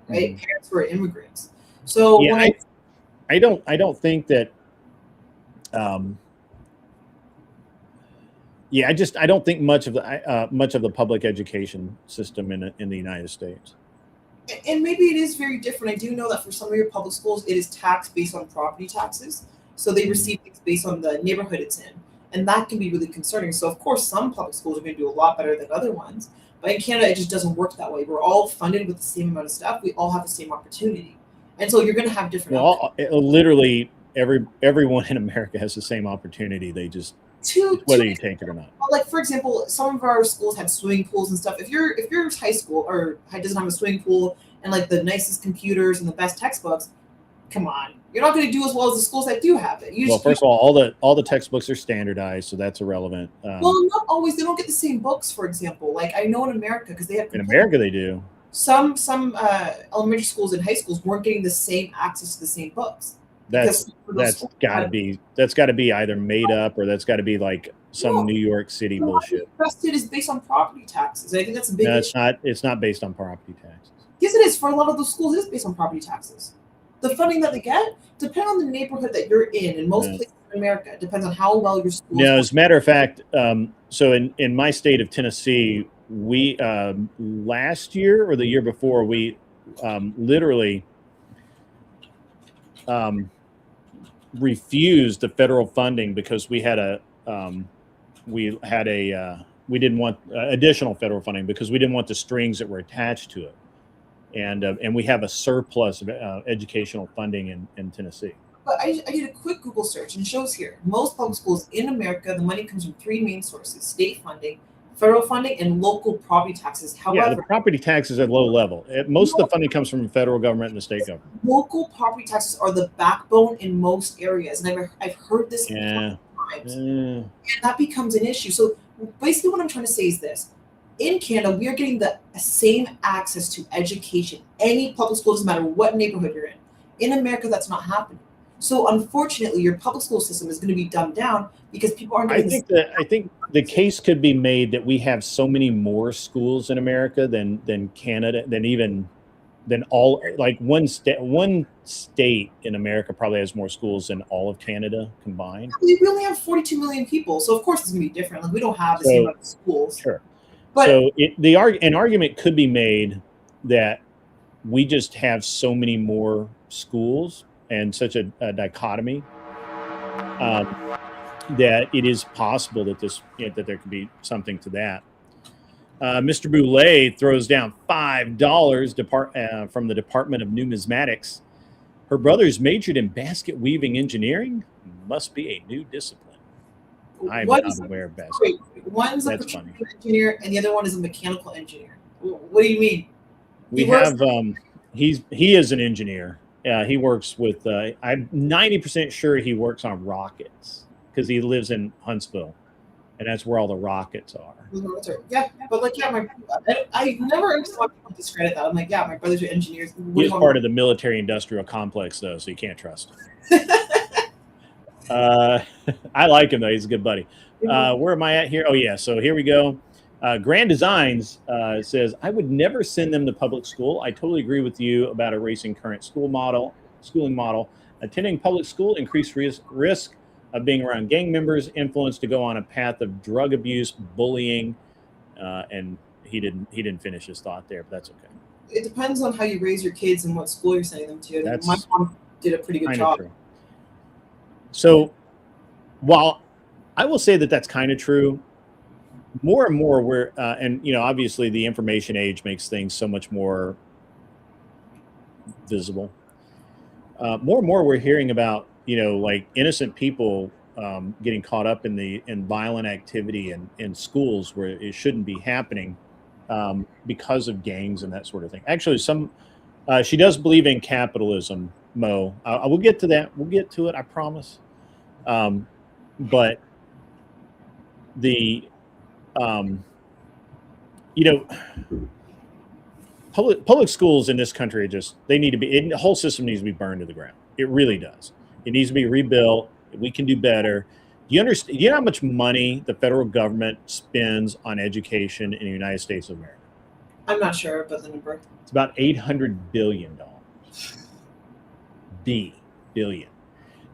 right? Parents were immigrants. So
yeah, I don't think that. Yeah, I don't think much of the public education system in the United States.
And maybe it is very different. I do know that for some of your public schools, it is taxed based on property taxes. So they receive things based on the neighborhood it's in. And that can be really concerning. So, of course, some public schools are going to do a lot better than other ones. But in Canada, it just doesn't work that way. We're all funded with the same amount of stuff. We all have the same opportunity. And so you're going to have different
literally everyone in America has the same opportunity. They just whether you take it or not.
Like, for example, some of our schools have swimming pools and stuff. If your high school or doesn't have a swimming pool and like the nicest computers and the best textbooks, come on, you're not going to do as well as the schools that do have it.
First of all the textbooks are standardized, so that's irrelevant.
Well, not always. They don't get the same books, for example. Like, I know in America, because they have
in America they do.
Some elementary schools and high schools weren't getting the same access to the same books.
That's got to be either made up or that's got to be like some New York City bullshit.
It is based on property taxes. I think that's a big issue.
It's not based on property taxes.
Yes, it is. For a lot of those schools, it is based on property taxes. The funding that they get depends on the neighborhood that you're in. In most places in America, it depends on how well your school.
No, as a matter of fact, so in my state of Tennessee, we last year or the year before, we literally refused the federal funding because we didn't want additional federal funding because we didn't want the strings that were attached to it, and we have a surplus of educational funding in Tennessee.
But I did a quick Google search and it shows here most public schools in America, the money comes from 3 main sources: state funding, federal funding, and local property taxes. However,
the property taxes at low level. Most of the funding comes from the federal government and the state government.
Local property taxes are the backbone in most areas, and I've heard this times, and that becomes an issue. So basically, what I'm trying to say is this: in Canada, we are getting the same access to education. Any public school, doesn't matter what neighborhood you're in. In America, that's not happening. So unfortunately, your public school system is going to be dumbed down because people aren't.
I think the case could be made that we have so many more schools in America than Canada, than all, like one state in America probably has more schools than all of Canada combined.
We only have 42 million people, so of course it's going to be different. Like, we don't have the same amount of schools.
Sure.
But
so an argument could be made that we just have so many more schools and such a dichotomy that it is possible that that there could be something to that. Mr. Boulay throws down $5 from the Department of Numismatics. Her brother's majored in basket weaving engineering. Must be a new discipline. I'm not aware of basket.
One's a petroleum engineer and the other one is a mechanical engineer. What do you mean?
He is an engineer. He works with. I'm 90% sure he works on rockets because he lives in Huntsville, and that's where all the rockets are.
Yeah, but like, yeah, I never understood why people discredit that. I'm like, yeah, my brothers are engineers.
He's part of the military-industrial complex, though, so you can't trust him. I like him though; he's a good buddy. Where am I at here? Oh yeah, so here we go. Grand Designs says, I would never send them to public school. I totally agree with you about erasing current schooling model. Attending public school increased risk of being around gang members, influence to go on a path of drug abuse, bullying, and he didn't finish his thought there, but that's okay.
It depends on how you raise your kids and what school you're sending them to. And my mom did a pretty good job.
True. So while I will say that that's kind of true, more and more we're and obviously the information age makes things so much more visible. More and more we're hearing about like innocent people getting caught up in violent activity in schools where it shouldn't be happening because of gangs and that sort of thing. Actually, she does believe in capitalism, Mo. I will get to that. We'll get to it, I promise. But the public schools in this country they need to be, the whole system needs to be burned to the ground. It really does. It needs to be rebuilt. We can do better. Do you understand? Do you know how much money the federal government spends on education in the United States of America?
I'm not sure about the number.
It's about $800 billion. Billion.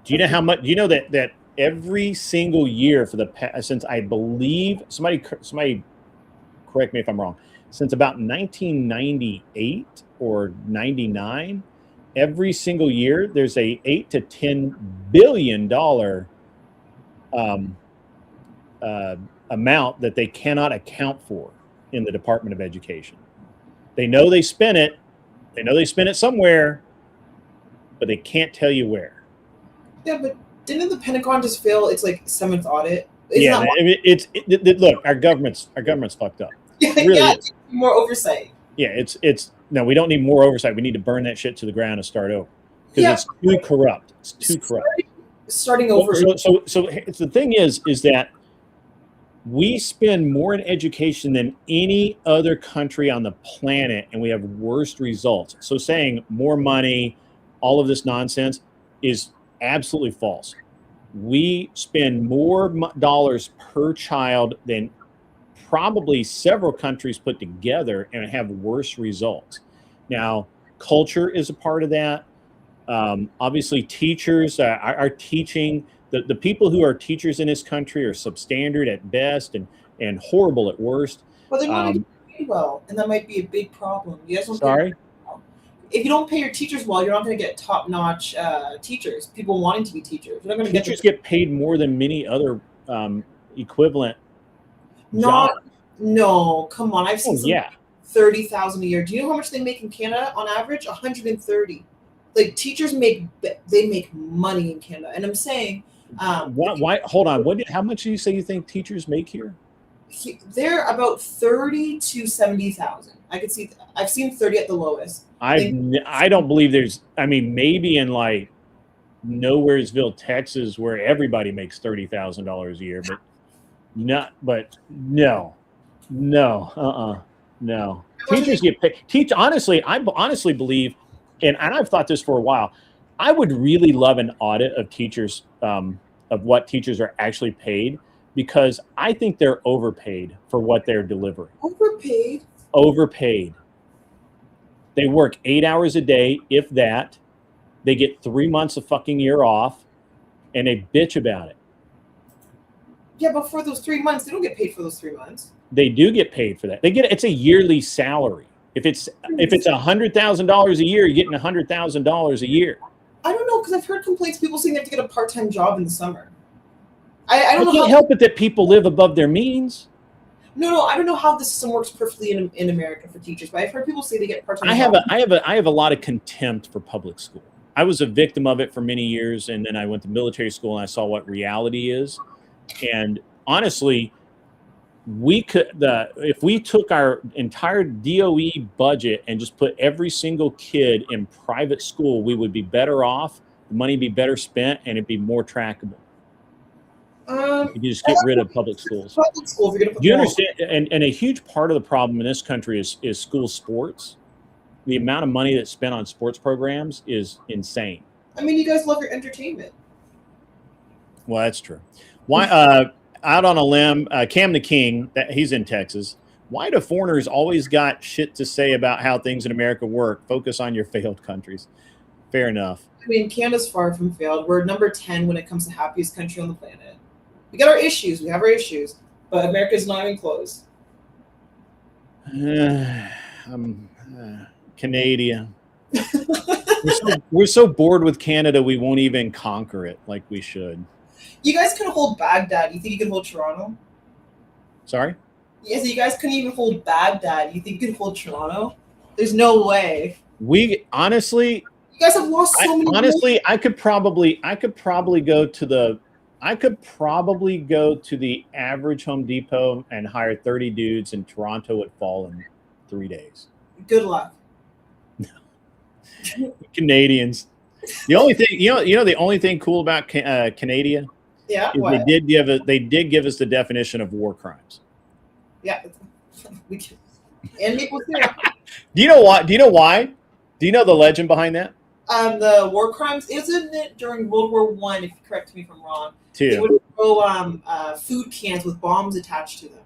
Do you know how much? Do you know that every single year for the past, since I believe somebody correct me if I'm wrong, since about 1998 or 99, every single year there's a $8 to $10 billion amount that they cannot account for in the Department of Education. They know they spent it. They know they spent it somewhere, but they can't tell you where.
Yeah, but didn't the Pentagon just fail its like 7th audit?
Look, our government's fucked up.
Yeah,
It really is.
More oversight.
Yeah, it's no, we don't need more oversight. We need to burn that shit to the ground and start over because it's too corrupt. It's too corrupt.
Starting over.
So the thing is that we spend more in education than any other country on the planet, and we have worse results. So saying more money, all of this nonsense is absolutely false. We spend more dollars per child than probably several countries put together and have worse results. Now, culture is a part of that. Obviously, teachers are teaching. The people who are teachers in this country are substandard at best and horrible at worst.
Well, they're not getting paid well, and that might be a big problem. You guys don't
Sorry?
If you don't pay your teachers well, you're not going to get top-notch teachers, people wanting to be teachers. You're not going to
Teachers get paid more than many other equivalent jobs.
No, come on. I've seen $30,000 a year. Do you know how much they make in Canada on average? $130,000. Like teachers make money in Canada, and I'm saying,
why? Hold on. How much do you say you think teachers make here?
They're about $30,000 to $70,000. I've seen 30 at the lowest.
I don't believe there's. I mean, maybe in like Nowheresville, Texas, where everybody makes $30,000 a year, but not. But no. Teachers get paid. Honestly, I honestly believe, and I've thought this for a while. I would really love an audit of teachers, of what teachers are actually paid, because I think they're overpaid for what they're delivering. Overpaid. They work 8 hours a day, if that. They get 3 months a fucking year off, and they bitch about it.
Yeah, but for those 3 months, they don't get paid for those 3 months.
They do get paid for that. It's a yearly salary. If it's $100,000 a year, you're getting $100,000 a year.
I don't know, because I've heard complaints, people saying they have to get a part-time job in the summer. I don't know.
Can't help it that people live above their means.
No, I don't know how the system works perfectly in America for teachers, but I've heard people say they get part-time.
I have a lot of contempt for public school. I was a victim of it for many years, and then I went to military school and I saw what reality is. And honestly, if we took our entire DOE budget and just put every single kid in private school, we would be better off. The money would be better spent, and it'd be more trackable. If you just get rid of public schools.
Public school, if you're gonna put
Do you
them all.
understand? And a huge part of the problem in this country is school sports. The amount of money that's spent on sports programs is insane.
I mean, you guys love your entertainment.
Well, that's true. Why? Out on a limb, Cam the King, he's in Texas. Why do foreigners always got shit to say about how things in America work? Focus on your failed countries. Fair enough.
I mean, Canada's far from failed. We're number 10 when it comes to happiest country on the planet. We got our issues. We have our issues. But America's not even close.
I'm Canadian. We're so bored with Canada, we won't even conquer it like we should.
You guys couldn't hold Baghdad. You think you can hold Toronto?
Sorry?
Yes, you guys couldn't even hold Baghdad. You think you can hold Toronto? There's no way.
We honestly,
you guys have lost so many.
Honestly, I could probably go to the average Home Depot and hire 30 dudes, and Toronto would fall in 3 days.
Good luck.
Canadians. The only thing, the only thing cool about Canada,
yeah,
is they did give us the definition of war crimes.
Yeah, we can. And maple syrup.
Do you know why? Do you know the legend behind that?
The war crimes, isn't it during World War I? If you correct me if I'm wrong.
Too.
They would throw food cans with bombs attached to them.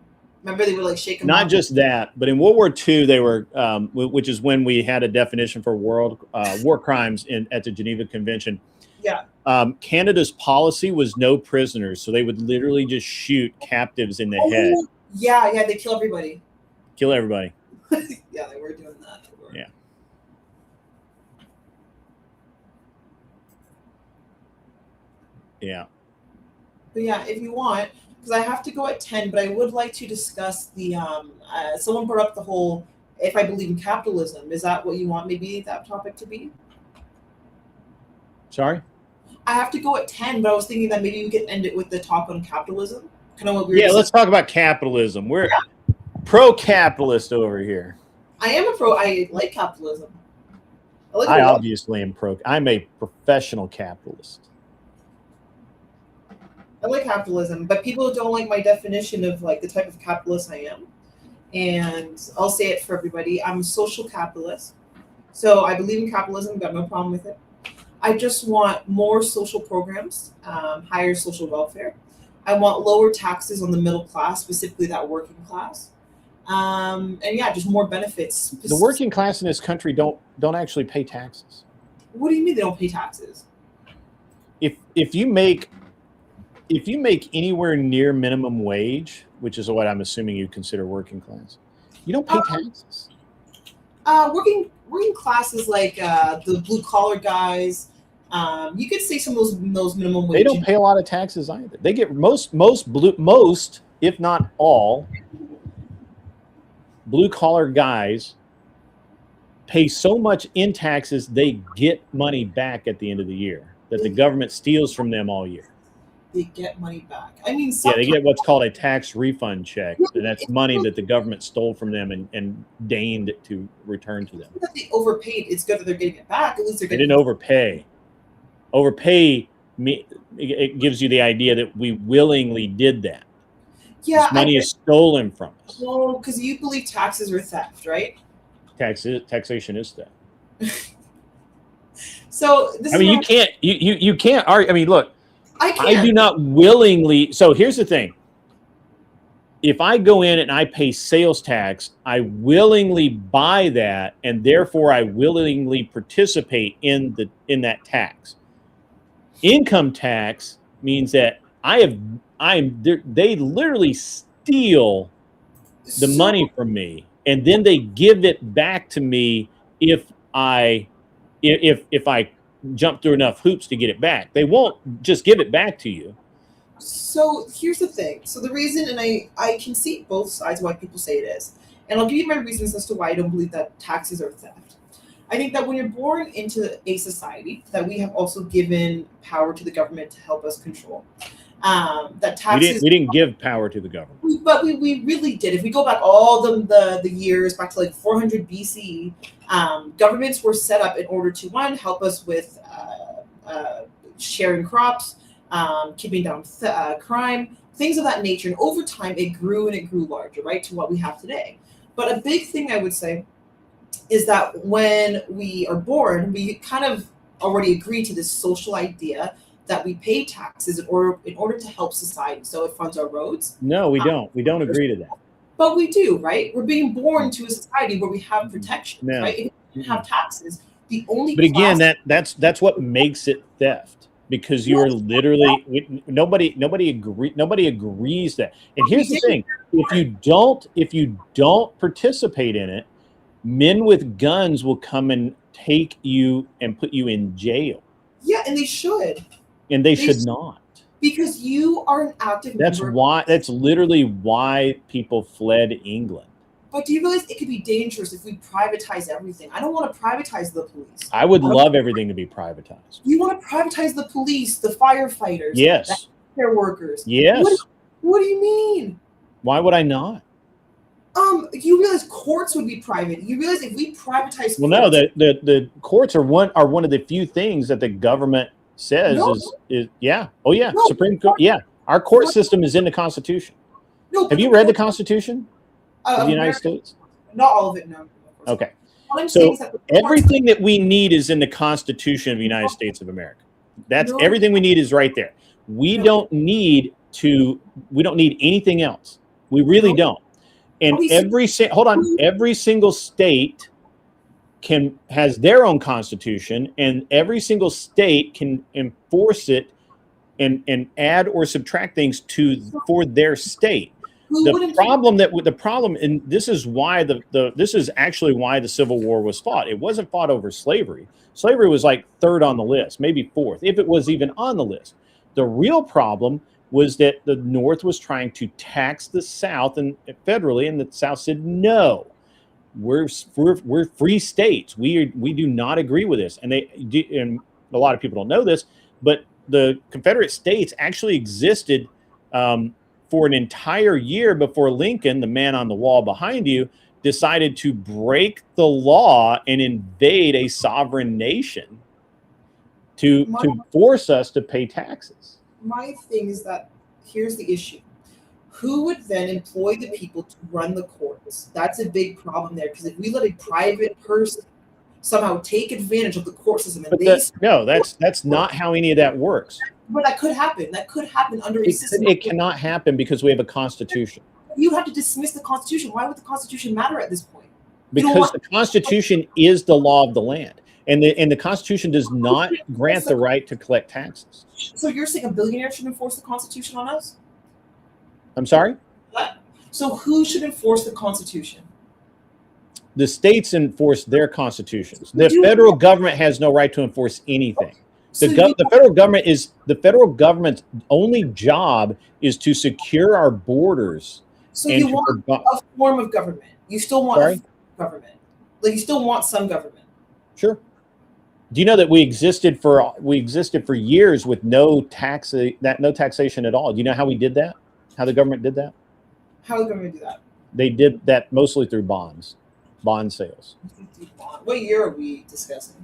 Remember, they would like shake them.
Not just that, but in World War II, they were, which is when we had a definition for war crimes at the Geneva Convention.
Yeah.
Canada's policy was no prisoners, so they would literally just shoot captives in the head.
Yeah, they kill everybody.
Kill everybody.
Yeah, they were doing that.
Yeah. Yeah.
But yeah, if you want. Because I have to go at 10, but I would like to discuss the someone brought up the whole if I believe in capitalism. Is that what you want maybe that topic to be?
Sorry?
I have to go at 10, but I was thinking that maybe we could end it with the talk on capitalism. Kind of what we were
let's talk about capitalism. We're pro-capitalist over here.
I am a pro. I like capitalism.
I obviously am pro. I'm a professional capitalist.
I like capitalism, but people don't like my definition of like the type of capitalist I am. And I'll say it for everybody. I'm a social capitalist. So I believe in capitalism, got no problem with it. I just want more social programs, higher social welfare. I want lower taxes on the middle class, specifically that working class. And yeah, just more benefits.
The working class in this country don't actually pay taxes.
What do you mean they don't pay taxes?
If you make anywhere near minimum wage, which is what I'm assuming you consider working class, you don't pay taxes.
Working class is like the blue collar guys. You could say some of those minimum wage.
They don't pay a lot of taxes either. They get most, if not all, blue collar guys pay so much in taxes they get money back at the end of the year that the government steals from them all year.
They get money back. I mean,
they get what's called a tax refund check, and that's money that the government stole from them and deigned to return to them.
That they overpaid. It's good that they're getting it back. At least they're getting.
They didn't overpay. Overpay it gives you the idea that we willingly did that.
Yeah,
this money is stolen from us.
Well, because you believe taxes are theft, right?
Taxation is theft.
So
you can't argue. I mean, look.
I
do not willingly. So here's the thing. If I go in and I pay sales tax, I willingly buy that, and therefore I willingly participate in that tax. Income tax means that they literally steal the money from me, and then they give it back to me if I jump through enough hoops to get it back. They won't just give it back to you.
So here's the thing. So the reason, and I can see both sides why people say it is, and I'll give you my reasons as to why I don't believe that taxes are theft. I think that when you're born into a society that we have also given power to the government to help us control. that taxes.
We didn't give power to the government,
But we really did. If we go back all the years, back to like 400 BC, governments were set up in order to, one, help us with sharing crops, keeping down crime, things of that nature. And over time, it grew and it grew larger, right, to what we have today. But a big thing I would say is that when we are born, we kind of already agree to this social idea that we pay taxes in order to help society. So it funds our roads.
No, we don't. We don't agree to that.
But we do, right? We're being born to a society where we have protections,
No.
right? If we didn't have taxes, the only
But again, that's what makes it theft, because you are literally nobody agrees that. And here's the thing: if you don't participate in it, men with guns will come and take you and put you in jail.
Yeah, and they should.
And they should not.
Because you are an active member.
That's literally why people fled England.
But do you realize it could be dangerous if we privatize everything? I don't want to privatize the police.
I would love everything to be privatized.
You want to privatize the police, the firefighters,
yes,
the healthcare workers.
Yes.
What do you mean?
Why would I not?
You realize courts would be private. You realize if we privatize
well, no, the courts are one of the few things that the government says is yeah. Oh yeah. No, Supreme Court. Yeah. Our court system is in the Constitution. No, have you read the Constitution of the United States?
Not all of it, no.
Okay. So everything that we need is in the Constitution of the United States of America. That's everything we need is right there. We don't need anything else. We really don't. And every single state has their own constitution, and every single state can enforce it and add or subtract things for their state. The problem, and this is why this is actually why the Civil War was fought. It wasn't fought over slavery. Slavery was like third on the list, maybe fourth, if it was even on the list. The real problem was that the North was trying to tax the South and federally, and the South said no. We're free states. We do not agree with this, and a lot of people don't know this, but the Confederate States actually existed for an entire year before Lincoln, the man on the wall behind you, decided to break the law and invade a sovereign nation to force us to pay taxes.
My thing is that here's the issue. Who would then employ the people to run the courts? That's a big problem there, because if we let a private person somehow take advantage of the court system,
that's not how any of that works.
But that could happen. That could happen under a system.
It cannot happen because we have a constitution.
You have to dismiss the Constitution. Why would the Constitution matter at this point?
Because the Constitution is the law of the land. And the Constitution does not grant the right to collect taxes.
So you're saying a billionaire should enforce the Constitution on us?
I'm sorry?
So who should enforce the Constitution?
The states enforce their constitutions. The federal government has no right to enforce anything. The federal government's only job is to secure our borders.
So you want a form of government. You still want a government. Like you still want some government.
Sure. Do you know that we existed for years with no taxation at all? Do you know how we did that? How the government did that?
How the government do that?
They did that mostly through bond sales.
What year are we discussing?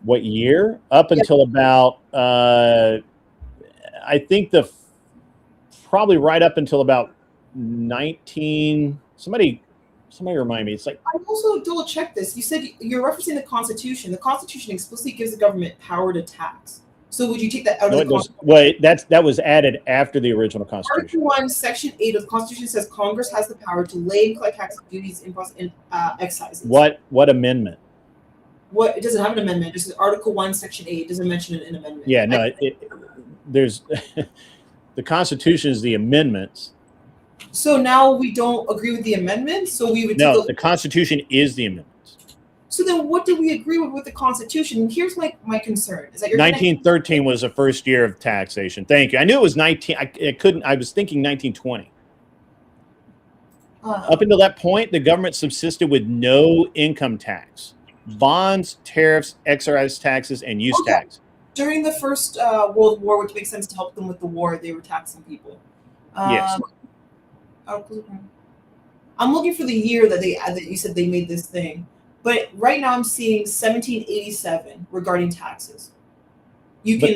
What year? Up until about I think probably right up until about 19. Somebody remind me. It's like
I also double check this. You said you're referencing the Constitution. The Constitution explicitly gives the government power to tax. So would you take that out of the Constitution?
Well, that was added after the original Constitution.
Article 1, Section 8 of the Constitution says Congress has the power to lay and collect taxes, duties, imposts, and excises.
What amendment?
It doesn't have an amendment. It just says Article 1, Section 8. It doesn't mention an amendment.
Yeah, no. There's the Constitution is the amendments.
So now we don't agree with the amendments. So we would
the Constitution is the amendments.
So then, what do we agree with the Constitution? And here's my concern: is that
1913 was the first year of taxation. Thank you. I knew it was 19. I was thinking 1920. Up until that point, the government subsisted with no income tax, bonds, tariffs, excise taxes, and use tax.
During the First World War, which makes sense to help them with the war, they were taxing people.
Yes.
I'm looking for the year that you said they made this thing, but right now I'm seeing 1787 regarding taxes.
But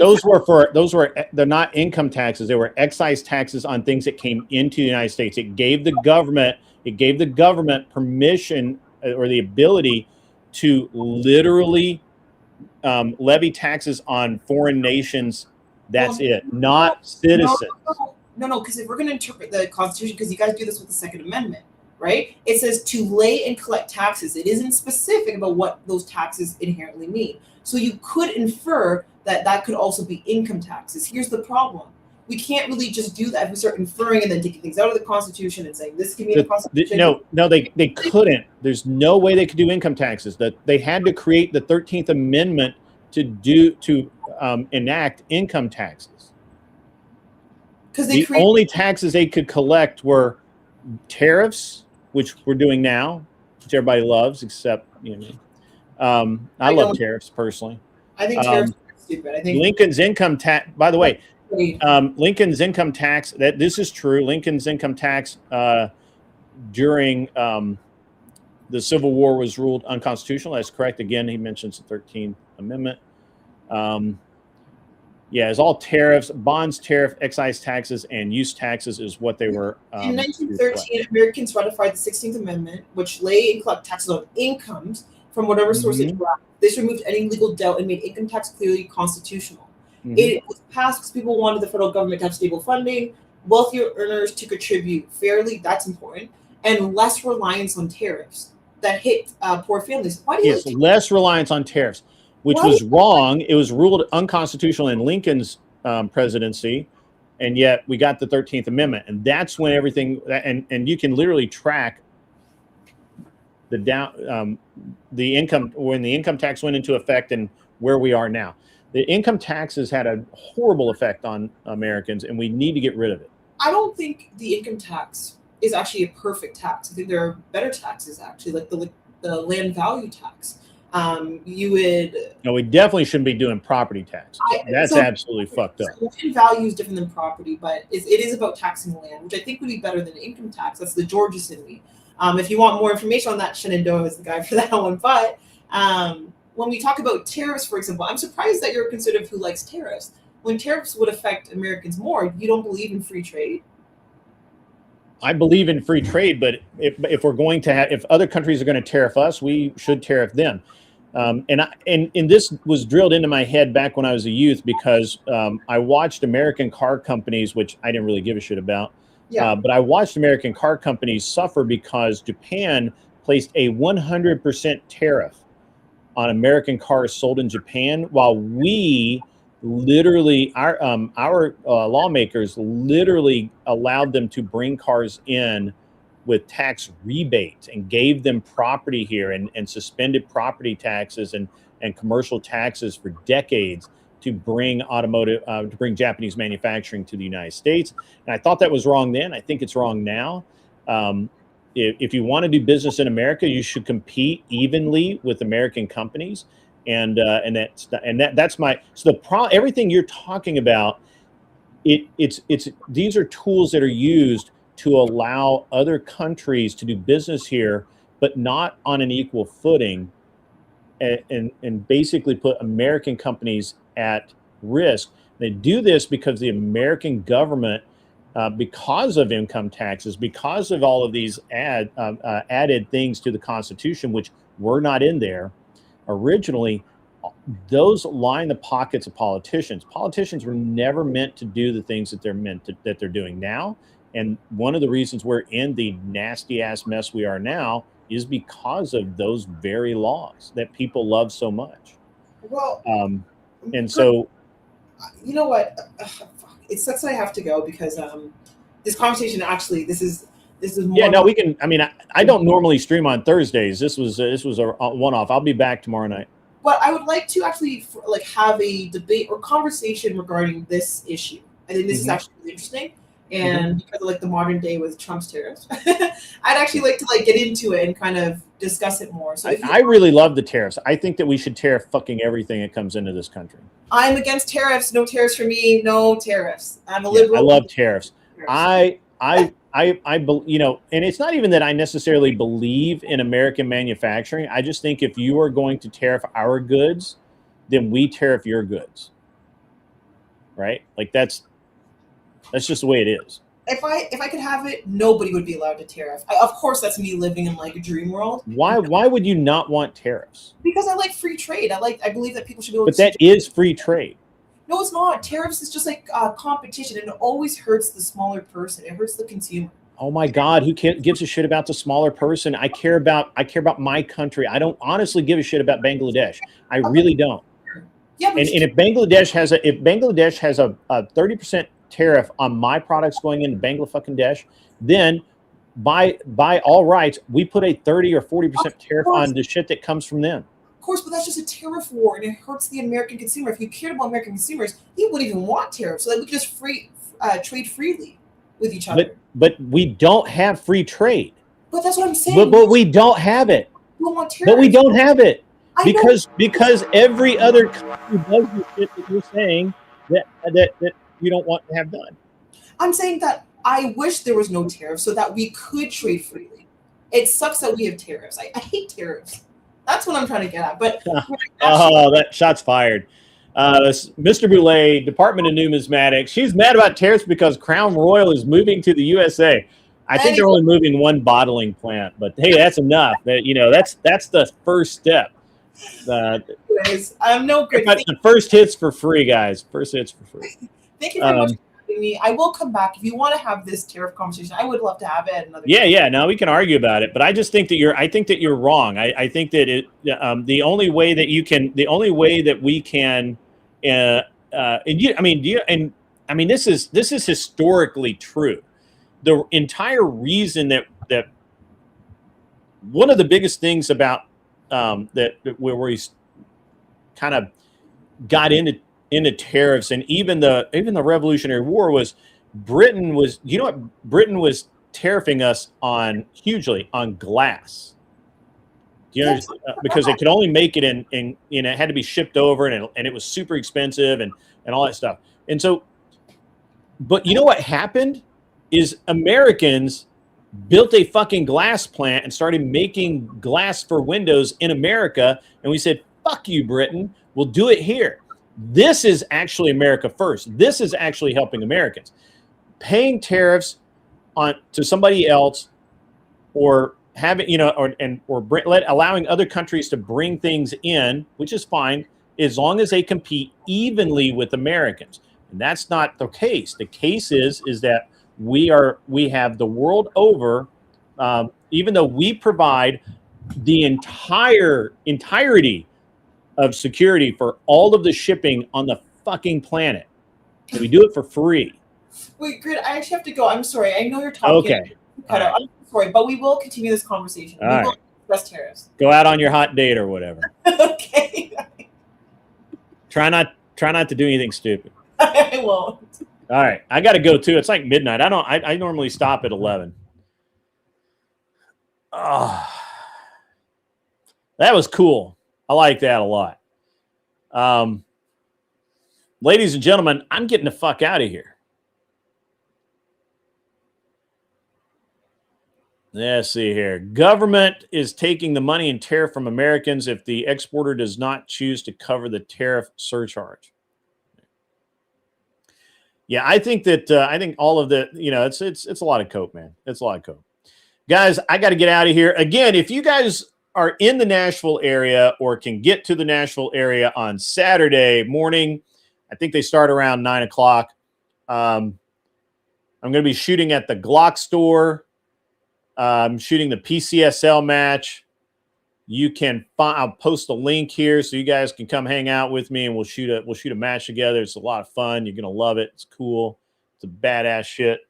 they're not income taxes. They were excise taxes on things that came into the United States. It gave the government permission or the ability to literally levy taxes on foreign nations. That's it, not citizens.
No, because if we're going to interpret the Constitution, because you guys do this with the Second Amendment, right? It says to lay and collect taxes. It isn't specific about what those taxes inherently mean. So you could infer that could also be income taxes. Here's the problem. We can't really just do that if we start inferring and then taking things out of the Constitution and saying this can be in the Constitution.
No, they couldn't. There's no way they could do income taxes. That they had to create the 13th Amendment to enact income taxes. Because the only taxes they could collect were tariffs, which we're doing now, which everybody loves, except I love tariffs personally.
I think tariffs are stupid. I think
Lincoln's income tax. By the way, Lincoln's income tax. That this is true. Lincoln's income tax during the Civil War was ruled unconstitutional. That's correct. Again, he mentions the 13th Amendment. Yeah, it's all tariffs, bonds, tariff, excise taxes, and use taxes is what they were.
In 1913, Americans ratified the 16th Amendment, which lay and collect taxes on incomes from whatever source it derived. This removed any legal doubt and made income tax clearly constitutional. It was passed because people wanted the federal government to have stable funding, wealthier earners to contribute fairly, that's important, and less reliance on tariffs that hit poor families. Why do you
less reliance on tariffs, which was wrong. It was ruled unconstitutional in Lincoln's presidency, and yet we got the 13th Amendment, and that's when everything and you can literally track the income when the income tax went into effect and where we are now. The income taxes had a horrible effect on Americans, and we need to get rid of it.
I don't think the income tax is actually a perfect tax. I think there are better taxes, actually, like the land value tax. You would.
No, we definitely shouldn't be doing property tax. That's absolutely fucked up.
Land value is different than property, but it is about taxing land, which I think would be better than income tax. That's the Georges in me. If you want more information on that, Shenandoah is the guy for that one. But when we talk about tariffs, for example, I'm surprised that you're a conservative who likes tariffs. When tariffs would affect Americans more, you don't believe in free trade?
I believe in free trade, but if we're going to have, if other countries are going to tariff us, we should tariff them. And this was drilled into my head back when I was a youth because I watched American car companies, which I didn't really give a shit about. Yeah. But I watched American car companies suffer because Japan placed a 100% tariff on American cars sold in Japan, while we literally, our lawmakers literally allowed them to bring cars in with tax rebates and gave them property here and suspended property taxes and commercial taxes for decades to bring Japanese manufacturing to the United States. And I thought that was wrong then. I think it's wrong now. If you want to do business in America, you should compete evenly with American companies. That's my, so everything you're talking about, these are tools that are used to allow other countries to do business here, but not on an equal footing, and basically put American companies at risk. They do this because the American government, because of income taxes, because of all of these added things to the Constitution, which were not in there originally, those line the pockets of politicians. Politicians were never meant to do the things that they're doing now. And one of the reasons we're in the nasty ass mess we are now is because of those very laws that people love so much.
Well,
and so,
you know what? It sucks that I have to go because this conversation actually, this is more.
Yeah, no, we can. I mean, I don't normally stream on Thursdays. This was a one-off. I'll be back tomorrow night.
But I would like to actually have a debate or conversation regarding this issue. I think this is actually really interesting. and because of like the modern day with Trump's tariffs, I'd actually like to like get into it and kind of discuss it more. So
I really love the tariffs. I think that we should tariff fucking everything that comes into this country.
I'm against tariffs. No tariffs for me. No tariffs. I'm a liberal.
I love tariffs. You know, and it's not even that I necessarily believe in American manufacturing. I just think if you are going to tariff our goods, then we tariff your goods. Right? Like that's just the way it is.
If I could have it, nobody would be allowed to tariff. Of course, that's me living in like a dream world.
Why would you not want tariffs?
Because I like free trade. I believe that people should be able to.
But that is free trade.
No, it's not. Tariffs is just like competition, and it always hurts the smaller person. It hurts the consumer.
Oh my God, who gives a shit about the smaller person? I care about my country. I don't honestly give a shit about Bangladesh. I really don't.
Yeah,
and if Bangladesh has a 30% tariff on my products going into Bangladesh, then by all rights, we put a 30 or 40% tariff on the shit that comes from them.
Of course, but that's just a tariff war, and it hurts the American consumer. If you cared about American consumers, you wouldn't even want tariffs. So that we could just trade freely with each other.
But we don't have free trade.
But that's what I'm saying.
But we don't have it.
You don't want tariffs.
But we don't have it. Because every other country does the shit that you're saying that you don't want to have done.
I'm saying that I wish there was no tariffs so that we could trade freely. It sucks that we have tariffs. I hate tariffs. That's what I'm trying to get at. But
that shot's fired. Mr. Boulay, Department of Numismatics. She's mad about tariffs because Crown Royal is moving to the USA. I think they're only moving one bottling plant, but hey, that's enough. That's the first step.
Anyways, I'm no good.
The first hit's for free, guys. First hit's for free.
Thank you very much for having me. I will come back if you want to have this tariff conversation. I would love to have it.
Yeah. No, we can argue about it, but I just think that you're wrong. I think that the only way that we can, this is historically true. The entire reason that one of the biggest things about where we kind of got into tariffs and even the Revolutionary War was Britain was tariffing us hugely on glass. Because they could only make it in it had to be shipped over and it was super expensive and all that stuff. And so, but you know what happened is Americans built a fucking glass plant and started making glass for windows in America. And we said, fuck you, Britain. We'll do it here. This is actually America first. This is actually helping Americans. Paying tariffs to somebody else or having, allowing other countries to bring things in, which is fine, as long as they compete evenly with Americans. And that's not the case. The case is that we have the world over, even though we provide the entirety of security for all of the shipping on the fucking planet. So we do it for free.
Wait, Grid, I actually have to go. I'm sorry. I know you're talking.
Okay.
I'm sorry, but we will continue this conversation. We will discuss tariffs.
Go out on your hot date or whatever.
Okay.
Try not to do anything stupid.
I won't.
All right, I got to go too. It's like midnight. I normally stop at 11. Oh, that was cool. I like that a lot. Ladies and gentlemen, I'm getting the fuck out of here. Let's see here. Government is taking the money and tariff from Americans if the exporter does not choose to cover the tariff surcharge. Yeah, I think all of the, it's a lot of coke, man. It's a lot of coke. Guys, I got to get out of here. Again, if you guys are in the Nashville area or can get to the Nashville area on Saturday morning, I think they start around 9 o'clock. I'm going to be shooting at the Glock store. I'm shooting the PCSL match. You can I'll post a link here so you guys can come hang out with me and we'll shoot a match together. It's a lot of fun. You're gonna love it. It's cool. It's a badass shit.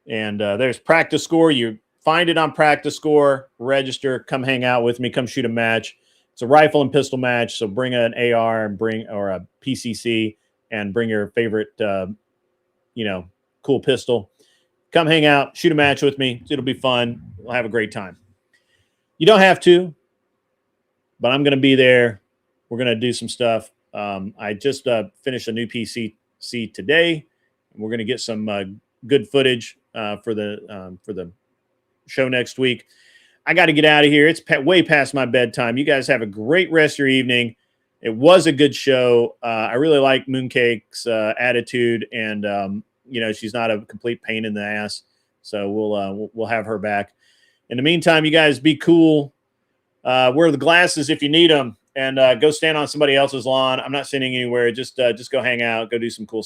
There's Practice Score. You find it on Practice Score. Register. Come hang out with me. Come shoot a match. It's a rifle and pistol match. So bring an AR and or a PCC and bring your favorite, cool pistol. Come hang out, shoot a match with me. It'll be fun. We'll have a great time. You don't have to, but I'm going to be there. We're going to do some stuff. I just finished a new PC today. We're going to get some good footage for the show next week. I got to get out of here. It's way past my bedtime. You guys have a great rest of your evening. It was a good show. I really like Mooncake's attitude, and she's not a complete pain in the ass. So we'll have her back. In the meantime, you guys be cool. Wear the glasses if you need them, and go stand on somebody else's lawn. I'm not sending you anywhere. Just go hang out. Go do some cool stuff.